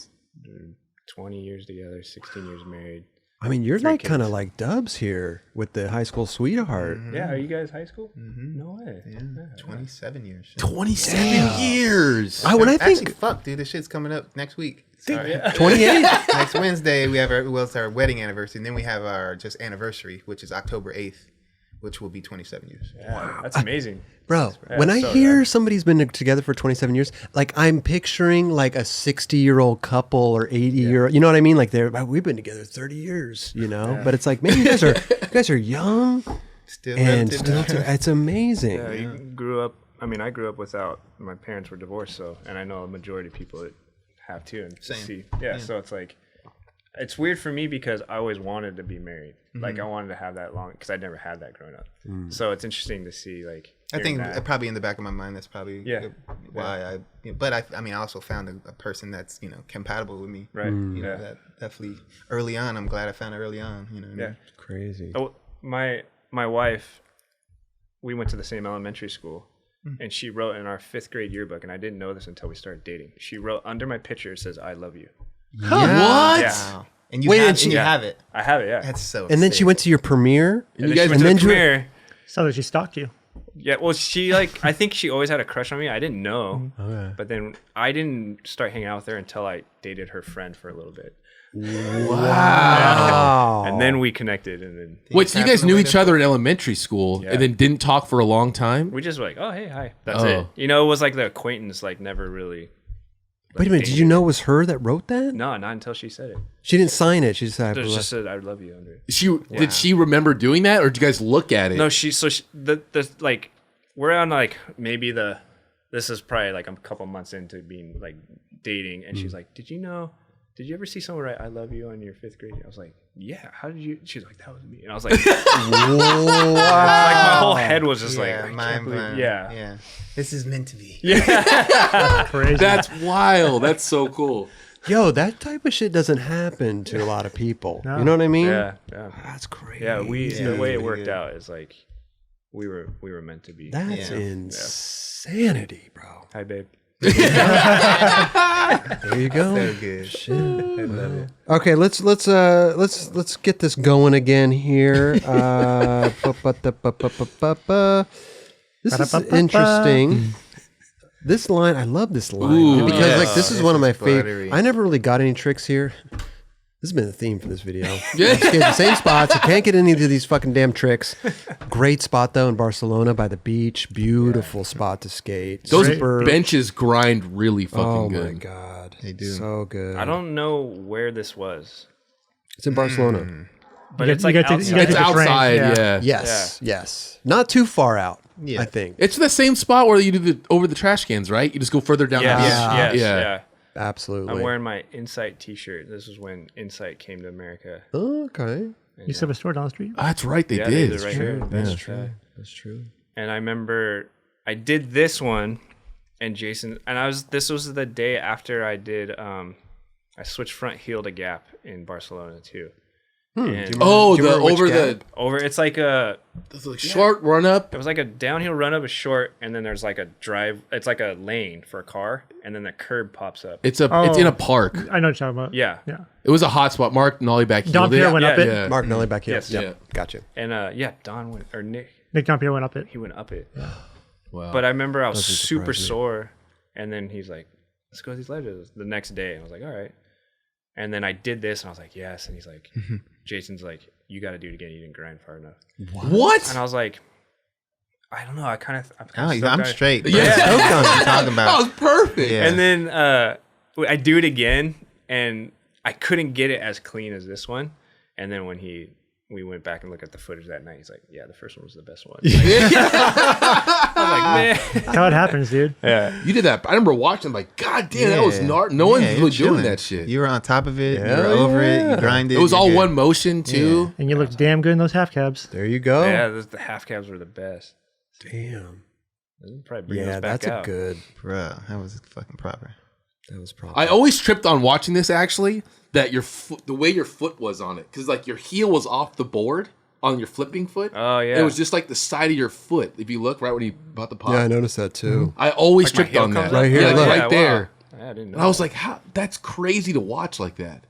20 years together, 16 years married. I mean, you're like kids. kind of like Dubs here with the high school sweetheart. Yeah, are you guys high school? No way. Yeah. 27 years. 27 years. When I think Actually, fuck, dude, this shit's coming up next week. Sorry. 28. Next Wednesday, we have our wedding anniversary, and then we have our just anniversary, which is October 8th, which will be 27 years. Wow, that's amazing. Bro, Yeah, when I so hear rad. somebody's been together for 27 years, like I'm picturing like a 60-year-old couple or 80-year-old, you know what I mean? Like we've been together 30 years, you know? But it's like, man, you guys are young Still and relative. still, it's amazing. Yeah, you grew up. I mean, I grew up without. My parents were divorced, so and I know a majority of people that have too. And Same. So it's like, it's weird for me because I always wanted to be married. Like I wanted to have that long because I never had that growing up. So it's interesting to see like. I think that. probably in the back of my mind, that's probably why But I mean, I also found a person that's compatible with me. Right. You know, that definitely early on. I'm glad I found it early on. You know. What I mean? Crazy. Oh, my wife, we went to the same elementary school, and she wrote in our 5th grade yearbook, and I didn't know this until we started dating. She wrote under my picture, it says "I love you." What? Yeah. Wow. And you Wait, have, and and you have it. I have it. Yeah. That's so. And then sick. she went to your premiere. And you then guys- she went and to then the you- premiere. So that she stalked you. Yeah, well, she I think she always had a crush on me. I didn't know, Okay. but then I didn't start hanging out with her until I dated her friend for a little bit, Wow. and then we connected, and then Wait, so you guys knew each other in elementary school Yeah. and then didn't talk for a long time? we just were like, oh hey, hi, that's Oh. it. You know, it was like the acquaintance, like never really. Wait a minute. Did you know it was her that wrote that? No, not until she said it. She didn't sign it. She just said, It just said, "I love you" under it. Did she remember doing that, or did you guys look at it? No, the like we're on like maybe this is probably like a couple months into being like dating, and she's like, did you ever see someone write "I love you" on your 5th grade? I was like, yeah. How did you? She's like, that was me, and I was like, wow. like my whole head was just like, I can't mind believe- blown. yeah. Yeah. This is meant to be. Crazy. That's wild. That's so cool. Yo, that type of shit doesn't happen to a lot of people. No. You know what I mean? yeah. That's crazy. Yeah, the way it worked Yeah. out is like we were meant to be. That's Yeah. insanity, bro. Hi, babe. There you go. So good. Shit. I love it. Okay, let's get this going again here. This is interesting. This line, I love this line Ooh, because yes. like this is one of my favorite. buttery. I never really got any tricks here. This has been the theme for this video. Yeah. I skate the same spots. I can't get any of these fucking damn tricks. Great spot though in Barcelona by the beach. Beautiful spot to skate. Those Super. benches grind really fucking Oh good. my god, They do. so good. I don't know where this was, It's in Barcelona. but You it's got- like you got to- outside. you got It's to the train, outside, yeah. yeah. Yes. Not too far out. Yeah. I think. It's the same spot where you do over the trash cans, right? You just go further down the beach. Yes, Yeah. yeah. Absolutely. I'm wearing my Insight T-shirt. This was when Insight came to America. Okay. You still have a store down the street? Ah, that's right, they Yeah, did. they It's right true. here. Yeah. That's true. That's true. And I remember I did this one, and Jason, and this was the day after I did. I switched front heel to gap in Barcelona too. And Oh, Do you the remember which over gap? it's like a. the short run up. It was like a downhill run up a short, and then there's like a drive. It's like a lane for a car, and then the curb pops up. It's in a park. I know what you're talking about. Yeah. Yeah. It was a hot spot. Mark Nolly back heel. Don Pierre went up it. Yeah. Mark Nelly back here. Yes. Yep. Yeah. Gotcha. And Don went, or Nick, Nick Don Pierre went up it. he went up it. Wow. But I remember I was Doesn't super surprise me. sore, and then he's like, "Let's go to these ledges." The next day, and I was like, "All right." And then I did this, and I was like, "Yes." And he's like, "Jason's like, you got to do it again. You didn't grind far enough." What? And I was like, "I don't know. I'm kind of I'm straight. Bro. Yeah. Stoked on what you're talking That about. was perfect. Yeah. And then I do it again, and I couldn't get it as clean as this one. And then when we went back and looked at the footage that night, he's like, "Yeah, the first one was the best one." I'm like, man. That's how it happens, dude. Yeah. You did that. I remember watching. Like, God damn, that was no Yeah, one's you're really doing chilling. that shit. You were on top of it. You Hell were over it. yeah. You grinded. It was you're all good. one motion too. And you look damn good in those half cabs. There you go. Yeah, the half cabs were the best. Damn. Probably bring Yeah, those back that's out. a good. Bro, that was fucking proper. That was probably. I always tripped on watching this. Actually, that your foot, the way your foot was on it, because like your heel was off the board on your flipping foot. Oh, yeah. It was just like the side of your foot. If you look right when you bought the pop. Yeah, I noticed that too. I always Like my tripped heel on that. comes up? Right here, yeah, like look. right there. Wow. I didn't know. And I was like, "How? That's crazy to watch like that."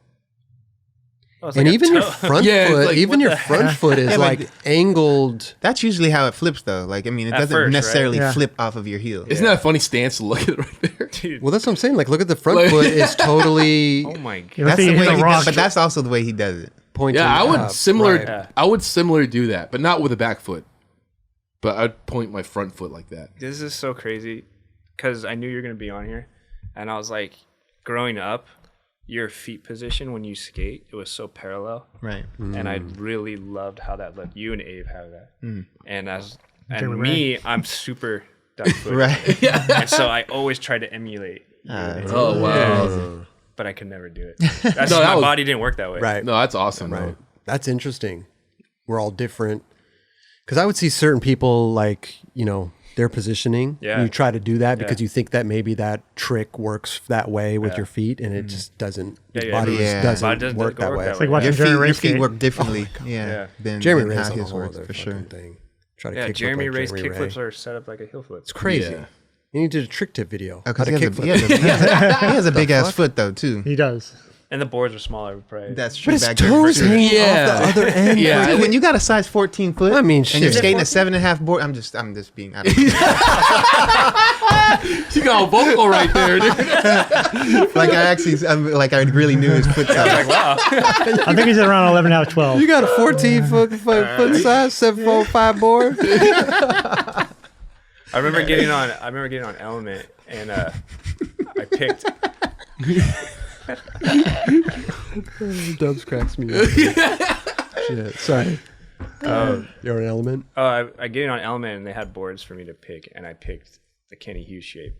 Oh, it's And like a even your toe. front Yeah, it's foot, like, even what your the front foot is Yeah, but like angled. That's usually how it flips, though. Like, I mean, it At doesn't first, necessarily right? Yeah. flip off of your heel. Isn't that a funny stance to look at right there? Dude. Well, that's what I'm saying. Like, look at the front Like- foot is totally Oh my You god. don't That's think the you way hit he the rock. does, but that's also the way he does it. pointing. Yeah, I would up. similar. Right. Yeah. I would similar do that, but not with a back foot. But I'd point my front foot like that. This is so crazy because I knew you were going to be on here. And I was like, growing up, your feet position when you skate, it was so parallel. Right. And I really loved how that looked. You and Abe have that. And Jeremy me, I'm super duck footed. Right. And so I always tried to emulate you and Abe, Oh wow! but I could never do it. That's No, that my was- body didn't work that way. Right. No, that's awesome. Right. Right. That's interesting. We're all different. Because I would see certain people like, their positioning. Yeah. You try to do that because Yeah. you think that maybe that trick works that way with your feet, and it just doesn't. Yeah, Your yeah, body yeah. just doesn't Body doesn't work go that work way. that It's like way. watching Your Jeremy feet, Ray your feet skate. work differently. than Jeremy than Ray's how on a his whole works, other for fucking sure. thing. Try to Yeah, kickflip Jeremy like Ray's Jeremy kickflips Ray. are set up like a heel flip. It's crazy. Yeah. And he did a trick tip video. Oh, How because to he has a big ass foot though too. He does. And the boards are smaller, probably. That's true. But his back there, toes for sure. hanging Yeah. off the other end. Yeah. Dude, when you got a size 14 foot, I mean, and you're shit. skating a 7.5 board, I'm just being. I don't know. You got a vocal right there, dude. Like I really knew his foot size. Like, wow. I think he's at around 11 out of 12. You got a 14 foot size, 7.45 board. I remember getting on Element, and I picked. Dubs cracks me up. Shit, sorry. You're an element. I get on Element, and they had boards for me to pick, and I picked the Kenny Hughes shape.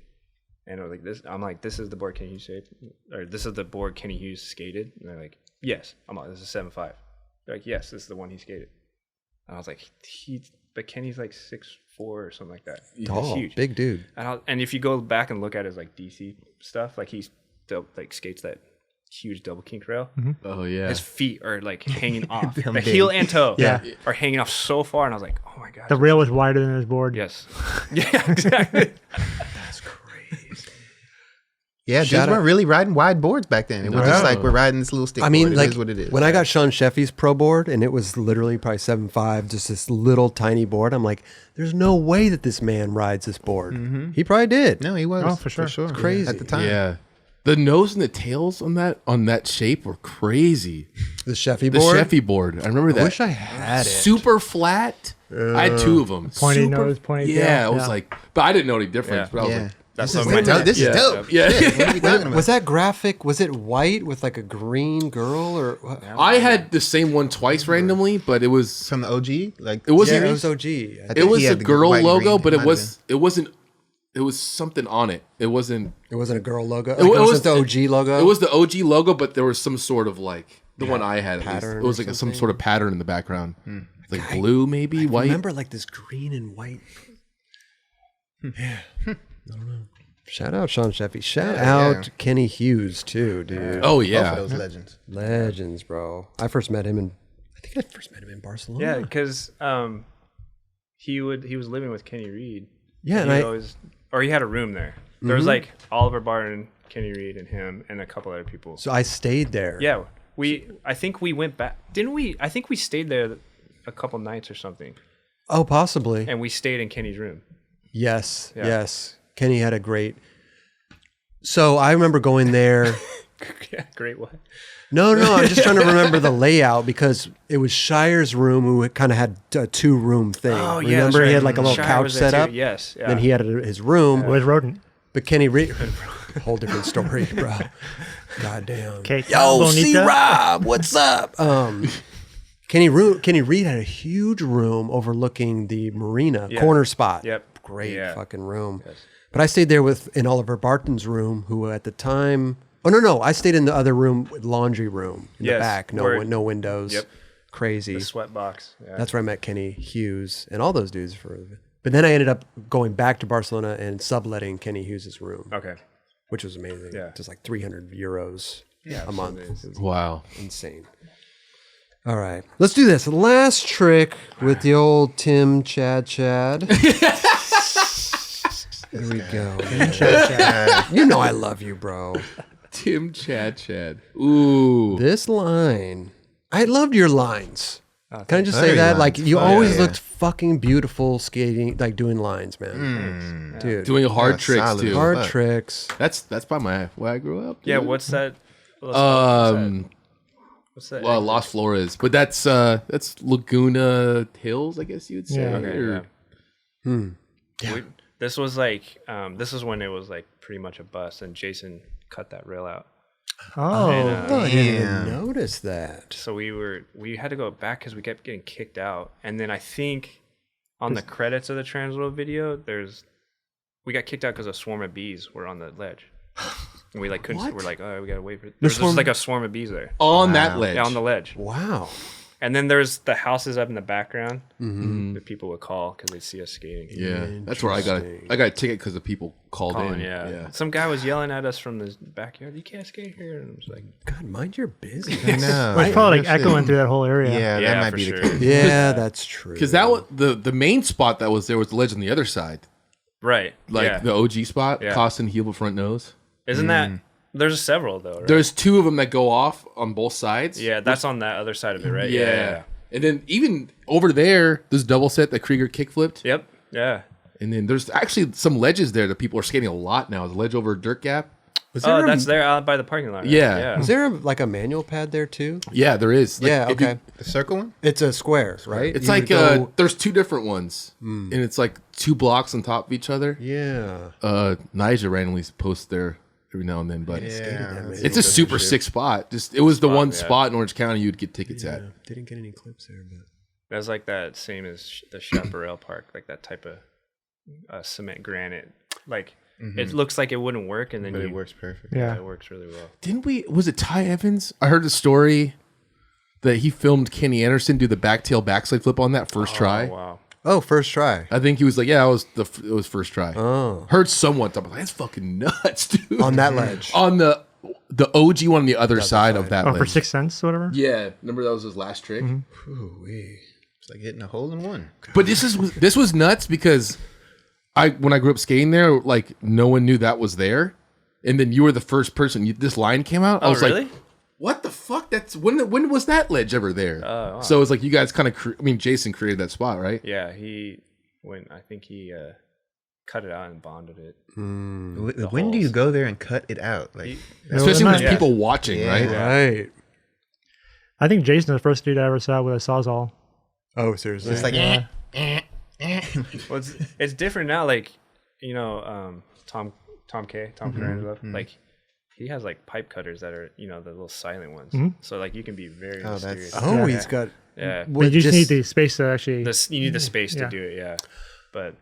And I was like, this. I'm like, this is the board Kenny Hughes shape, or this is the board Kenny Hughes skated. And they're like, yes. I'm like, this is 7.5. They're like, yes, this is the one he skated. And I was like, but Kenny's like 6'4" or something like that. He's Tall, huge. big dude. And if you go back and look at his like DC stuff, like he's like skates that huge double kink rail. Oh yeah. His feet are like hanging off. Damn The big. heel and toe Yeah. are hanging off so far, and I was like, oh my god. The rail was wider than his board. Yes. Yeah, exactly. That's crazy. Yeah, dudes Shout out- weren't really riding wide boards back then. It was just like we're riding this little stick. I mean, board. like it is what it is. when I got Sean Sheffy's pro board, and it was literally probably 7.5, just this little tiny board. I'm like, there's no way that this man rides this board. He probably did. No, he was. Oh, for sure. It's crazy. at the time. Yeah. The nose and the tails on that shape were crazy. The Sheffy The board. Sheffy board. I remember that. I wish I had it. Super flat. I had two of them. Pointy Super, nose, pointy tail. Yeah, I was like, but I didn't know any difference. Yeah. But I was Yeah. like, That's This is what my dope. This is Yeah. dope. Yeah. Shit, what are we talking about? Was that graphic? Was it white with like a green girl or what? I had the same one twice randomly, but it was from the OG? Like it wasn't. Yeah, it was OG. I It think was he a had the girl white and logo, green. but Might have it wasn't. It was something on it. It wasn't. It wasn't a girl logo. Like, It it, was- wasn't the OG logo. It was the OG logo, but there was some sort of like the one I had. At least. Pattern It was or like some something? sort of pattern in the background, like blue, maybe white. Remember like this green and white. Yeah. I don't know. Shout out Sean Sheffy. Shout out Kenny Hughes too, dude. Oh Both yeah, of those legends. Legends, bro. I first met him in Barcelona. Yeah, because he was living with Kenny Reed. Yeah, and and he I always, or he had a room there. There was like Oliver Barton, Kenny Reed, and him, and a couple other people. so I stayed there. Yeah, I think we went back, didn't we? I think we stayed there a couple nights or something, Oh, possibly. and we stayed in Kenny's room. Yes. Yeah. Yes. Kenny had a great. So I remember going there. Yeah, great one. No, I'm just trying to remember the layout because it was Shire's room who kind of had a 2-room thing. Oh yeah, Remember that's he had right. like a little Shire couch was there set too. up. Yes. Yeah. Then he had his room. Where's Rodent? But Kenny Reed, whole different story, bro. Goddamn. Okay, Yo, Bonita. C Rob, what's up? Kenny Reed had a huge room overlooking the marina Yeah. corner spot. Yep. Great Yeah. fucking room. Yes. But I stayed there in Oliver Barton's room, who at the time. Oh no! I stayed in the other room, laundry room in the Yes, back. where- No windows. Yep. Crazy. The sweat box. Yeah. That's where I met Kenny Hughes and all those dudes But then I ended up going back to Barcelona and subletting Kenny Hughes' room, okay. which was amazing. Yeah. Just like 300 euros a month. absolutely. It was wow. insane. All right, let's do this. Last trick with the old Tim Chad. There we go. You know I love you, bro. Tim Chad. Ooh. This line I loved your lines. Can I just say Very that? lines. Like, you Oh, always yeah. looked fucking beautiful skating, like doing lines, man. Dude. Doing hard Yeah, tricks solid. too. hard Fuck. tricks. That's probably where I grew up. Yeah, dude. what's that? What's that? Well, Los Flores, but that's Laguna Hills, I guess you'd say. Yeah. Okay, or- yeah. This was like, this is when it was like pretty much a bust, and Jason cut that rail out. Oh, I didn't even Damn. notice that. So we had to go back because we kept getting kicked out, and then I think on the credits of the Transworld video, we got kicked out because a swarm of bees were on the ledge, and we like couldn't. What? We're like, oh, we gotta wait for. There's just like a swarm of bees there. On that ledge. Yeah, on the ledge. Wow. And then there's the houses up in the background Mm-hmm. that people would call because they'd see us skating. Yeah, that's where I got a ticket because the people called in. Yeah. Some guy was yelling at us from the backyard. You can't skate here. And I was like, God, mind your business. I know. it's probably like That shit- echoing through that whole area. Yeah, Yeah, that might for be sure. the case. Yeah, that's true. Because that was the main spot that was there was the ledge on the other side, right. like yeah. the OG spot, Yeah. Costin heel front nose. Isn't that? There's several though. Right? There's two of them that go off on both sides. Yeah, that's on that other side of it, right? Yeah. And then even over there, there's double set that Krieger kick flipped. Yep. Yeah. And then there's actually some ledges there that people are skating a lot now. There's a ledge over Dirt Gap. Was Oh, there that's there out by the parking lot. Right? Yeah. Was there like a manual pad there too? Yeah, there is. Like, Yeah, if you- okay. The circle one? It's a square, right? It's You like would go- there's two different ones, and it's like 2 blocks on top of each other. yeah. Nigel randomly posts there every now and then, but Yeah. it's a super sick spot. Just it was the one spot in Orange County you'd get tickets at. Didn't get any clips there, but That's like that same as the Chaparral Park, like that type of cement granite. Like it looks like it wouldn't work, and then But it works perfect. Yeah. it works really well. Didn't we? Was it Ty Evans? I heard a story that he filmed Kenny Anderson do the backtail backslide flip on that first try. Oh, wow. oh, first try. I think he was like, "Yeah, it was first try." Oh, Heard someone talk about that's fucking nuts, dude. on that ledge. on the OG one on the other side of that. Oh, for ledge. 6 cents, whatever. Yeah, remember that was his last trick. Ooh-wee. It's like hitting a hole in one. But this was nuts because when I grew up skating there, like no one knew that was there, and then you were the first person. This line came out. I was really? like, "What the fuck? That's when was that ledge ever there?" wow. So it's like you guys kind of. Jason created that spot, right? Yeah, I think he cut it out and bonded it. When do you go there and cut it out? Like, Especially when there's Yeah. people watching, Yeah. right? Right. I think Jason's the first dude I ever saw with a Sawzall. Oh, seriously. it's like, Well, it's different now. Like Tom Carangelo, like he has like pipe cutters that are the little silent ones. So like you can be very Oh, that's- mysterious. Oh, Yeah. he's got. Yeah. But you just need the space to actually. You need the space Yeah. to do it. Yeah, but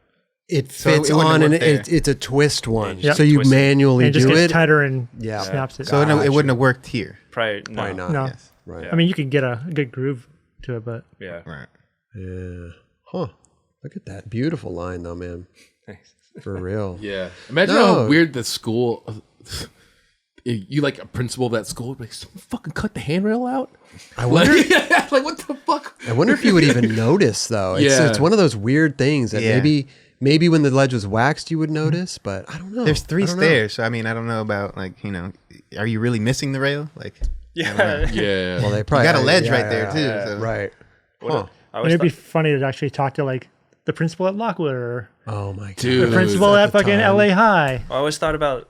It So fits it wouldn't on, and work it's a twist one. Yep. So you Twist it. manually and it just do gets it. tighter and Yeah. snaps it. so it wouldn't have worked here. probably Why not? No. Yes. Right. I mean, you could get a good groove to it, but Yeah. Right. Yeah. Huh. Look at that beautiful line, though, man. Thanks. For real. Yeah. Imagine No. how weird the school. You like a principal of that school, would be like, someone fucking cut the handrail out. I wonder. Like what the fuck? I wonder if you would even notice, though. Yeah. It's one of those weird things that Yeah. maybe when the ledge was waxed, you would notice, but I don't know. There's 3 I don't know. stairs, so I mean, I don't know about like are you really missing the rail? Like, Yeah. Yeah. Well, they you probably got a ledge yeah, right there yeah, too. yeah, So. Right. What Huh. I and always it'd be thought, funny to actually talk to like the principal at Lockwood or Oh my god. Dude. the principal at at the fucking time. LA High. I always thought about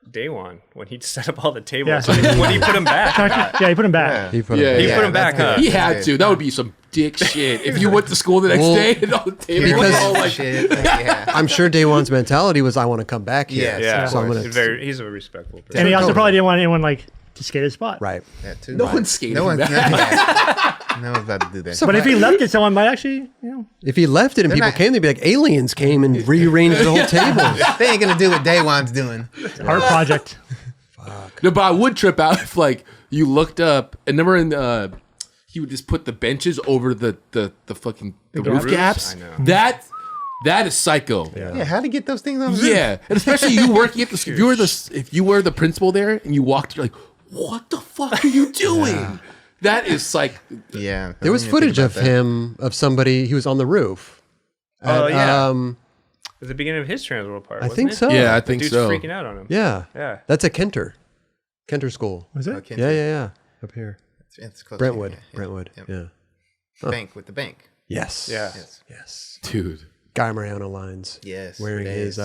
Day One when he'd set up all the tables. Yeah. When he put them back. Yeah, you put him back. He put Yeah, it He back. put them back, that's huh? good. He had to. That would be some dick shit. If you went to school the next Well, day and all the tables because- were all like, Shit. Yeah. I'm sure Day One's mentality was, I want to come back here. Yes, Yeah. So I'm of gonna course. He's a respectful person. And he also Totally. probably didn't want anyone like to skate his spot. right. That too. no one's skating. No one's. that. No one's about to do that. So- But if he left it, someone might actually, If he left it and people not- came, they'd be like, aliens came and rearranged the whole table. they ain't gonna do what Day One's doing. art project. No, but I would trip out if like you looked up and remember in he would just put the benches over the fucking the roof gaps? gaps. I know. That is psycho. Yeah, how to get those things on the roof? Yeah, and especially you working at the if you were the principal there and you walked, you're like, what the fuck are you doing? That is like, Yeah. There was footage of him, of somebody, he was on the roof. Oh, yeah. Um, At the beginning of his Transworld part, I wasn't think it? so. yeah, I The think dude's so. freaking out on him. Yeah. Yeah. That's at Kenter. Kenter School. Was it? Yeah. Up here. It's close. Brentwood. Yeah. Brentwood. Yep. Yeah. Bank with the bank. Yes. Yeah. Yes. Dude. Guy Mariano lines. Yes. Wearing his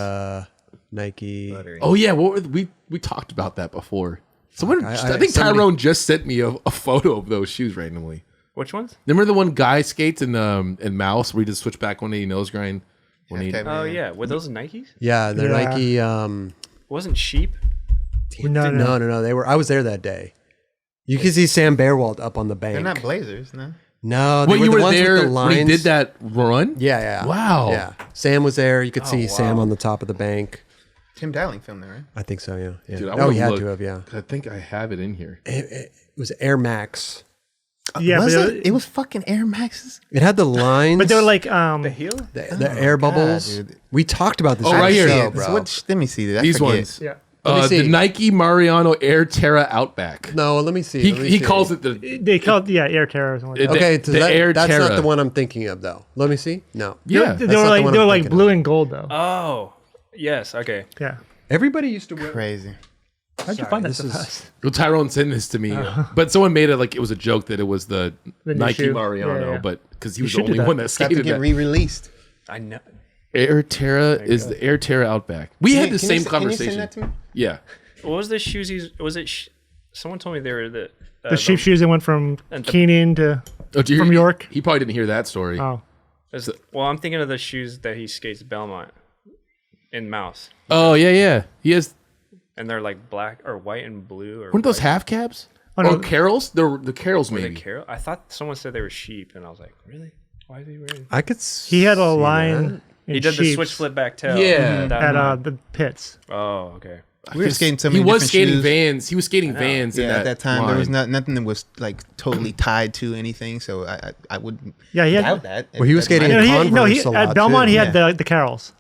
Nike. Buttery. Oh yeah, we talked about that before. Someone, I think somebody- Tyrone just sent me a photo of those shoes randomly. Which ones? Remember the one guy skates in Mouse where he just switch back 180 nose grind? Oh yeah, were those Nikes? Yeah, they're Yeah. Nike. Wasn't sheep? No. They were. I was there that day. You can see Sam Bearwald up on the bank. They're not Blazers, no. No, they Well, you the were ones with there the when lines. he did that run? Yeah. Wow. Yeah. Sam was there. You could see Sam wow. on the top of the bank. Tim Dowling filmed there, right? I think so. Yeah. Dude, I Oh, wanna he had look, to have. Yeah. 'cause I think I have it in here. It was Air Max. Yeah, was but it? It was fucking Air Maxes. It had the lines. but they were like The heel? the air bubbles. dude. We talked about this. Oh, on right the here. show, So bro. let me see. I These forget. ones. yeah. Let me The see. Nike Mariano Air Terra Outback. No, let me see. Let me He see. calls it the They called Air Terror or something like that. Okay, the so Air that's Terra. not the one I'm thinking of, though. Let me see. No. Yeah. They That's were not the like one they I'm were like thinking blue and gold though. Oh, yes. Okay. Yeah. Everybody used to wear. Crazy. How'd you find that this so is- fast? Well, Tyrone sent this to me, but someone made it like it was a joke that it was the The new Nike shoe. Mariano, Yeah. but because he You was the should do only that. one that It's got to skated get that. re-released. I know. Air Terra is the Air Terra Outback. We had the Can you same send conversation. that to me? Yeah. What was the shoes? Was it? Someone told me they were the The sheep shoes that went from And the- Keenan to Oh, do you- From York? He probably didn't hear that story. oh Well, I'm thinking of the shoes that he skates Belmont in Mouse, Oh yeah. He has. and they're like black or white and blue. Or Weren't those white. half cabs? Oh, no. Or Carols? The Carols Were they maybe. Carol? I thought someone said they were sheep, and I was like, really? Why is he wearing? I could. he had a see line. that. In He did the sheep's switch flip back tail. Yeah. That at one. the pits. Oh, okay. We were skating so He many was different skating shoes. Vans. He was skating Vans. Yeah, in at that time there was line. nothing that was like totally tied to anything, so I wouldn't Yeah, he had. doubt that. Well, he was That skating might- in Converse a lot, at Belmont too. he had the Carols.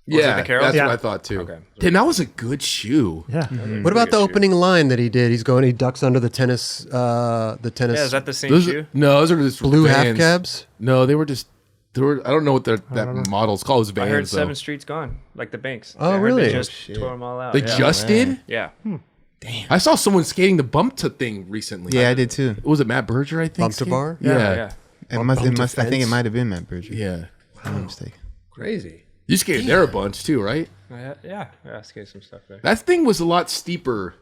Yeah, it the Carols? that's Yeah. what I thought too. Okay. Damn, that was a good shoe. Yeah. What about the Shoe. opening line that he did? He's going. He ducks under the tennis. Yeah, is that the same Those, shoe? no, those are just blue half Vans. cabs. No, they were just. They were. I don't know what that model's called. It was I heard Vans. though. 7th Street's gone, like the Banks. Oh, I heard really? They just shit. tore them all out. They yeah. just did. Yeah. I saw someone skating the bump to thing recently. Yeah, I did too. Was it Matt Berger? I think. Bump to skated? bar? Yeah. It must. Bump I think it defense? might have been Matt Berger. Yeah. If I'm not mistaken. Crazy. You skated there a bunch too, right? Yeah. I skated some stuff there. That thing was a lot steeper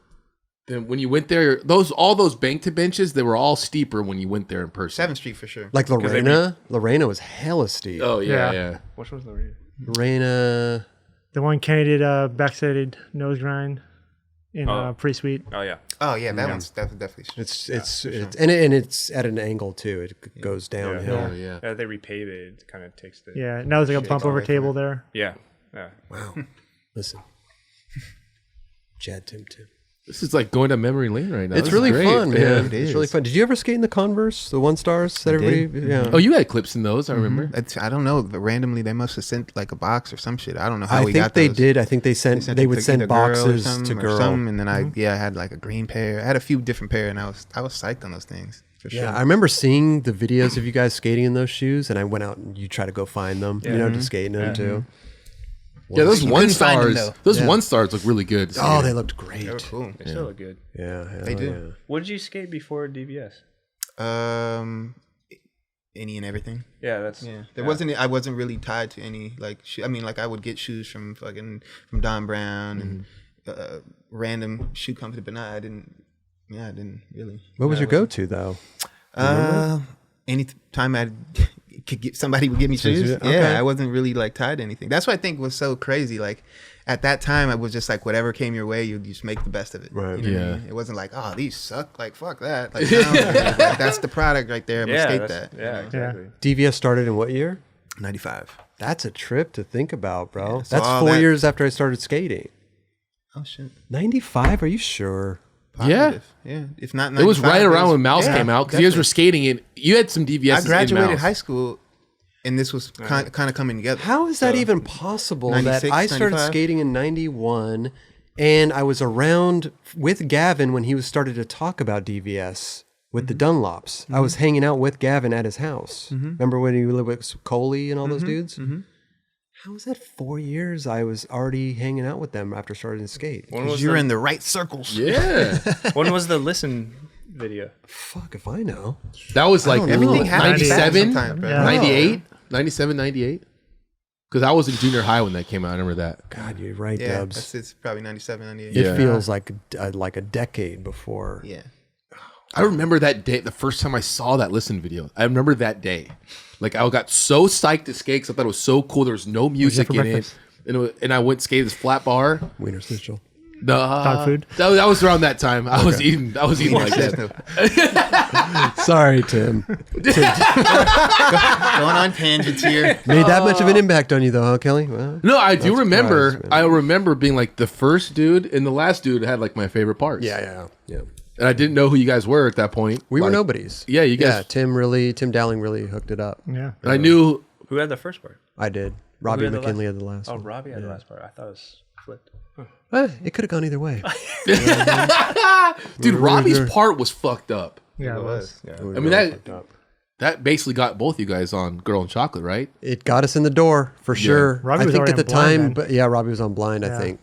than when you went there. All those bank to benches, they were all steeper when you went there in person. 7th Street for sure. Like Lorena. Lorena was hella steep. Oh yeah, Yeah. yeah. Which one's the reason? Lorena. The one Kenny did backsided nose grind in pre-suite. Oh, yeah. Oh yeah, that one's definitely. It's and it's at an angle too. It goes downhill. Oh yeah. They repave it. It kind of takes the. Yeah. Now there's like a bump over away from table it. there. Yeah. Yeah. Wow. Listen, Chad Tim. This is like going to memory lane right now. It's This really is great. fun, man. it It's is. really fun. Did you ever skate in the Converse, the 1 stars that everybody? Yeah. Oh, you had clips in those. I remember. I don't know, but randomly they must have sent like a box or some shit. I don't know how I we think got they those. did. I think they They would send either girl or boxes something to or girl. something, and then I had like a green pair. I had a few different pair, and I was psyched on those things for sure. Yeah, I remember seeing the videos of you guys skating in those shoes, and I went out and you try to go find them, to skate in them too. Yeah, those You one couldn't find them, stars. though. Those Yeah. one stars look really good. Oh, they looked great. They were cool. They still look good. Yeah, They do. yeah. What did you skate before DVS? Any and everything. Yeah, that's. Yeah, I wasn't really tied to any like. I mean, like I would get shoes from Don Brown and random shoe company, but I didn't. Yeah, I didn't really. What was your go-to though? Any time I could get somebody would give me shoes. Okay. Yeah, I wasn't really like tied to anything. That's what I think was so crazy. Like at that time, I was just like whatever came your way, you just make the best of it. Right. You know what I Yeah. mean? It wasn't like, oh, these suck. Like fuck that. Like, no, like, that's the product right there. I'm gonna skate that. Yeah, exactly. DVS started in what year? 95. That's a trip to think about, bro. Yeah, so That's all 4 that- years after I started skating. Oh shit. 95? Are you sure? Positive. Yeah. If not, It was 95, right around when Mouse yeah, came out because you guys were definitely. skating it. You had some DVS. I graduated in high school, and this was kind of coming together. How is that even possible that 96, I started 95? skating in 91 and I was around with Gavin when he started to talk about DVS with the Dunlops? I was hanging out with Gavin at his house. Remember when he lived with Coley and all those dudes? How was that 4 years I was already hanging out with them after starting to skate? When was You're the, in the right circles. Yeah. when was the listen video? Fuck if I know. That was like Everything happens 97, sometimes, bro. 98, 97, 98. Because I was in junior high when that came out. I remember that. God, you're right, Yeah, Dubs. it's probably 97, 98. It Yeah. feels like a decade before. Yeah. I remember that day, the first time I saw that Listen video. I remember that day. Like, I got so psyched to skate because I thought it was so cool. There was no music for in breakfast? it. And I went skate this flat bar. Wiener Schnitzel. Dog food? That was around that time. I was eating like that. Sorry, Tim. Going on tangents here. Made that much of an impact on you, though, huh, Kelly? Well, No, I do remember. surprised, man. I remember being like the first dude and the last dude had like my favorite parts. yeah. And I didn't know who you guys were at that point. We were Like, nobodies. Yeah, you guys. Yeah, Tim Dowling really hooked it up. Yeah. And I knew. Who had the first part? I did. Robbie had the McKinley last- had the last Oh, one. Robbie had the last part. I thought it was flipped. It could have gone either way. Dude, Robbie's part was fucked up. Yeah, it was. Yeah. I mean, that basically got both you guys on Girl and Chocolate, right? It got us in the door for sure. Robbie I was think already at the on Blind time, then. but yeah, Robbie was on Blind. I Yeah. think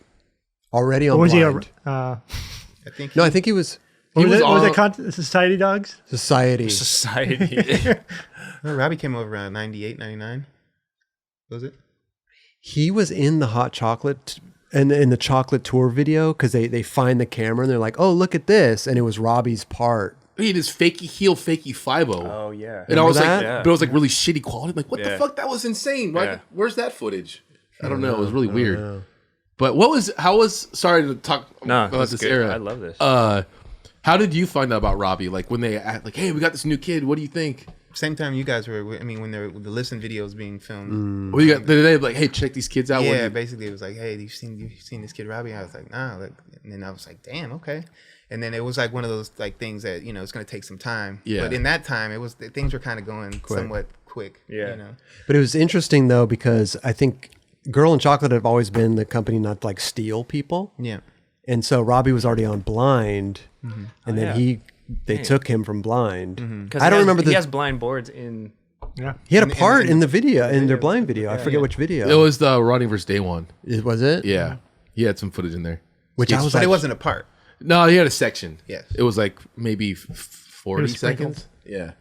already on What was he? Blind. I think No, I think he was What was was it? on- Society Dogs? Society. Society. Robbie came over around 98, 99. Was it? He was in the hot chocolate and in the chocolate tour video because they find the camera and they're like, oh, look at this, and it was Robbie's part. He had his fakey heel, fakey 5-0. Oh yeah. And I was Remember like, that? but it was like really shitty quality. I'm like, what the Yeah. fuck? That was insane. Like, Yeah. where's that footage? I don't know. It was really weird. But sorry to talk No, about that's this good. era. I love this. How did you find out about Robbie? Like when they act like, hey, we got this new kid. What do you think? Same time you guys were. I mean, when the Listen videos being filmed. Well, you got they like, hey, check these kids out. What do Yeah, you- basically it was like, hey, you've seen this kid Robbie? I was like, nah. Like, and then I was like, damn, okay. And then it was like one of those like things that it's going to take some time. Yeah. But in that time, things were kind of going somewhat quick. Yeah. But it was interesting though because I think Girl and Chocolate have always been the company not to like steal people. Yeah. And so Robbie was already on Blind, and then yeah. they took him from Blind. Because I don't remember He the. has blind boards in. Yeah. He had a part in the video, in their Blind video. I forget which video. It was the Ronnie versus Day One. Was it? Yeah, he had some footage in there. Which I was But like, it wasn't a part. No, he had a section. Yes. It was like maybe 40 was sprinkled. seconds. Yeah.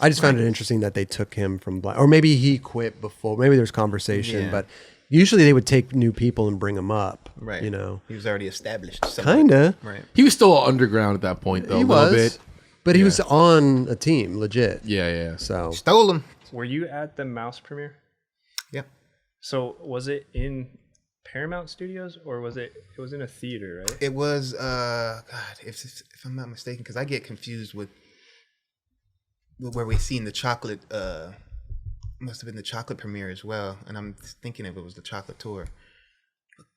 I just found it interesting that they took him from Blind, or maybe he quit before. Maybe there's conversation, Yeah. but usually they would take new people and bring them up. Right. You know, He was already established. somewhat. kinda. Right. He was still underground at that point, though. He a little was, bit. but he was on a team, legit. Yeah, yeah. So Stole him. Were you at the Mouse premiere? Yeah. So was it in Paramount Studios or was it? It was in a theater, right? It was God, if I'm not mistaken, because I get confused with where we seen the chocolate. Must have been the chocolate premiere as well, and I'm thinking if it was the chocolate tour.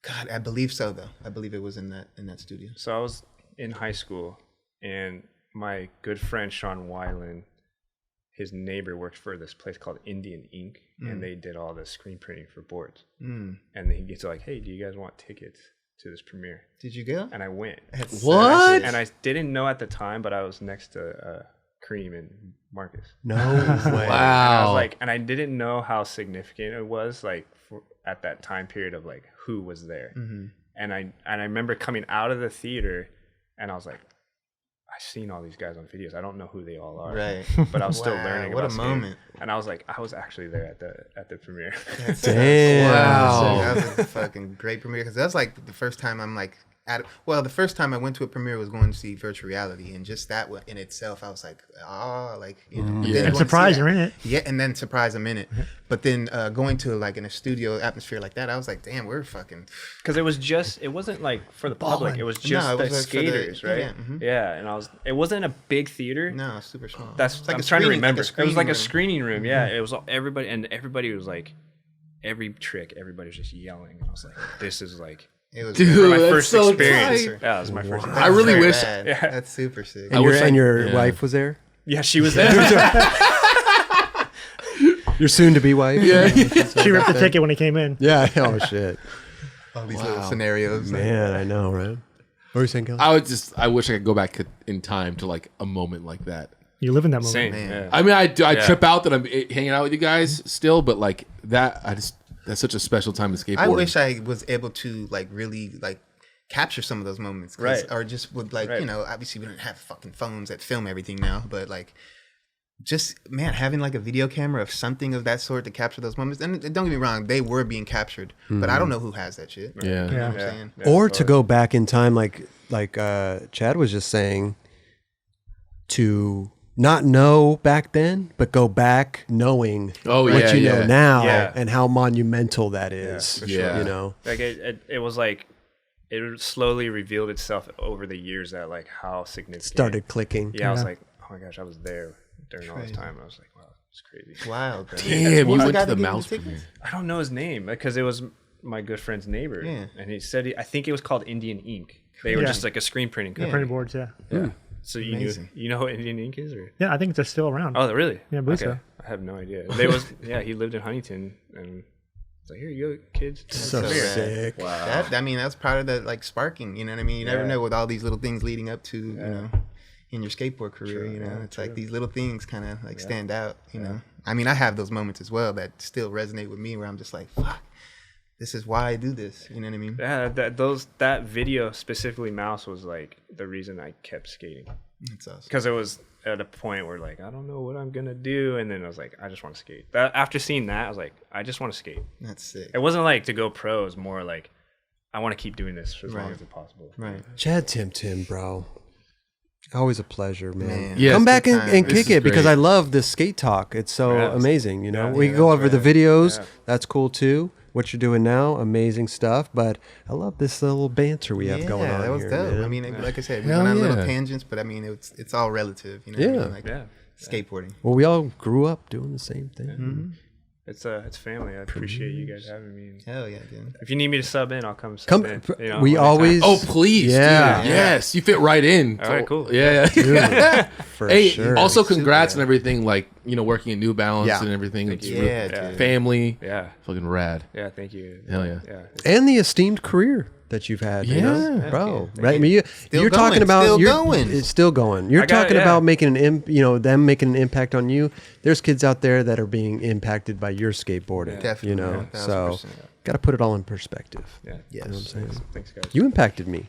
God, I believe so though. I believe it was in that studio. So I was in high school, and my good friend Sean Weiland, his neighbor worked for this place called Indian Ink, and they did all the screen printing for boards. And then he gets like, "Hey, do you guys want tickets to this premiere?" Did you go? And I went. What? And I didn't know at the time, but I was next to Cream and Marcus. no way. And I Wow. was like, and I didn't know how significant it was, like at that time period of like who was there. And I remember coming out of the theater, and I was like, I've seen all these guys on videos. I don't know who they all are. Right. But I was still Wow, learning. what about a skating. moment. And I was like, I was actually there at the premiere. Damn. Wow. That was a fucking great premiere because that's like the first time I'm like the first time I went to a premiere was going to see virtual reality, and just that in itself, I was like, like Yeah. then And going to see surprise, that- you're in it. Yeah, and then surprise I'm in it. But then going to like in a studio atmosphere like that, I was like, damn, we're fucking. Because it wasn't like for the public. It was No, just it the was, like, for the- skaters, right? yeah, mhm. Yeah, and it wasn't a big theater. No, it's super small. That's It's like I'm a trying to screening- like remember. a It was like a screening screening room. Yeah, it was everybody was like, every trick, everybody was just yelling. I was like, this is like It was Dude, my that's first so experience. tight. Yeah, it was my first. I really very wish- bad. Yeah. That's super sick. And wish your yeah. wife was there? Yeah, she was there. Your soon-to-be wife? Yeah. She ripped the ticket when he came in. Yeah. Oh, shit. All these little scenarios. Man, I know, right? What were you saying, Kelly? I wish I could go back in time to like a moment like that. You live in that moment. Same. Man. Yeah. I mean, I trip out that I'm hanging out with you guys still, but like that's such a special time in skateboarding. I wish I was able to like really like capture some of those moments, Right. or just would like, Right. you know, obviously we don't have fucking phones that film everything now, but like, just man, having like a video camera of something of that sort to capture those moments. And don't get me wrong, they were being captured, but I don't know who has that shit. Yeah. You know what I'm Yeah. saying? Or to go back in time, like Chad was just saying, to not know back then, but go back knowing Oh, what yeah, you know yeah. now Yeah. and how monumental that is. for sure. You know, Like it was like it slowly revealed itself over the years that like how significant. started clicking. Yeah, I was Yeah. like, oh my gosh, I was there during all this Crazy. time. I was like, wow, it's crazy. Wild. Bro. Damn, you What was went guy to the that gave you mouse tickets? premiere. I don't know his name because it was my good friend's neighbor. Yeah. And he said I think it was called Indian Ink. They were Yeah. just like a screen printing The company. printed boards, yeah. Yeah. So Amazing. you know what Indian Ink is, or? Yeah, I think they're still around. Oh, really? Yeah, I believe so. I have no idea. They was he lived in Huntington, and it's like, here you go, kids. So So sick. That, I mean, that's part of the like sparking. You know what I mean? You never Yeah. know with all these little things leading up to you know in your skateboard career. You know, it's like these little things kind of like stand out. You know, I mean, I have those moments as well that still resonate with me, where I'm just like, fuck, this is why I do this. You know what I mean? Yeah, that video specifically, Mouse was like the reason I kept skating, It's awesome. because it was at a point where like I don't know what I'm gonna do, and then I was like, I just want to skate. After seeing that, I was like, I just want to skate. That's sick. It wasn't like to go pro. It was more like I want to keep doing this for as long Right. as it's possible. Right. Chad Tim, bro. Always a pleasure, man. Man. Yes, Come back good and, time. and This kick is it because great. I love this skate talk. It's so Yeah. amazing, you know. Yeah. We Yeah, can go that's over the right. videos. Yeah. That's cool too. What you're doing now, amazing stuff. But I love this little banter we have going on that was here, dope. man. I mean, like I said, we Hell went on yeah. little tangents, but I mean, it's all relative. You know? What I Yeah. mean? Like Yeah. skateboarding. Well, we all grew up doing the same thing. Mm-hmm. It's family. I appreciate you guys having me. Hell yeah, dude. If you need me to sub in, I'll come sub Come, in. You know, we anytime. always. Oh, please. Yeah. Dude. Yes. You fit right in. All right, cool. Yeah. for Hey, sure. also congrats Super. and everything, like, you know, working at New Balance Yeah. and everything. It's you. real- Yeah, Yeah. dude. family. Yeah. Fucking rad. Yeah. Thank you. Hell yeah. Yeah. and the esteemed career that you've had, you know? Yeah. Bro. Thank Right? I mean, you're going, talking about still you're, going. It's still going. You're I got it, talking yeah. about making them making an impact on you. There's kids out there that are being impacted by your skateboarding. Definitely, You know, 1000%. so got to put it all in perspective. Yeah. Yes. You know what I'm saying? Thanks, guys. You impacted me.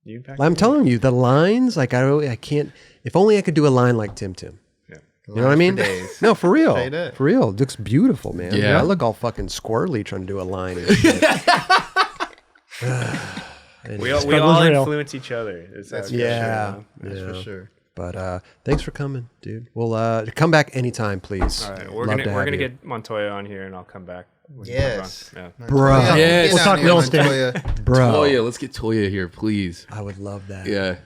You impacted I'm me? telling you, the lines, like I can't. If only I could do a line like Tim. Yeah. You know what I mean? No, for real. Straight up. For real. It looks beautiful, man. Yeah. I look all fucking squirrely trying to do a line. And shit. We all Struggle's real. influence each other. That's yeah. That's yeah. for sure. But thanks for coming, dude. We'll come back anytime, please. All right. We're Love gonna to have you. get Montoya on here, and I'll come back. when he Yes. comes on. Yeah. Bro. Yeah, Yes. get We'll down talk here, real estate. Montoya. Bro. Toya, let's get Toya here, please. I would love that. Yeah.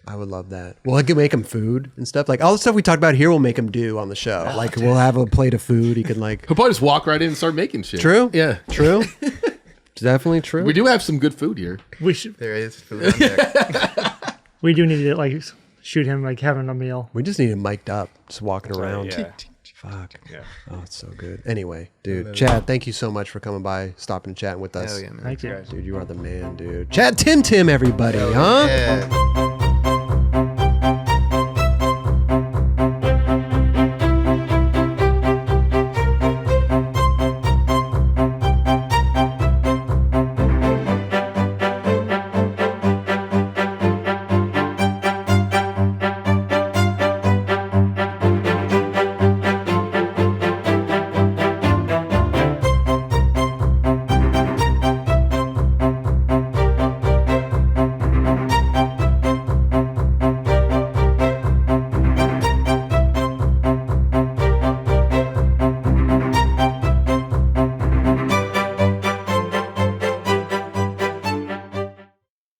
I would love that. Well, I could make him food and stuff. Like all the stuff we talked about here, we'll make him do on the show. Like we'll have a plate of food. He can like. He'll probably just walk right in and start making shit. True. Yeah. True. Definitely true. We do have some good food here. We should. There is food on deck. We do need to like shoot him like having a meal. We just need him mic'd up, just walking around. Yeah. Fuck. Yeah. Oh, it's so good. Anyway, dude, Chad, thank you so much for coming by, stopping and chatting with us. Hell yeah, man. Thank you. Guys. Dude, you are the man, dude. Chad Tim, everybody, huh? Yeah.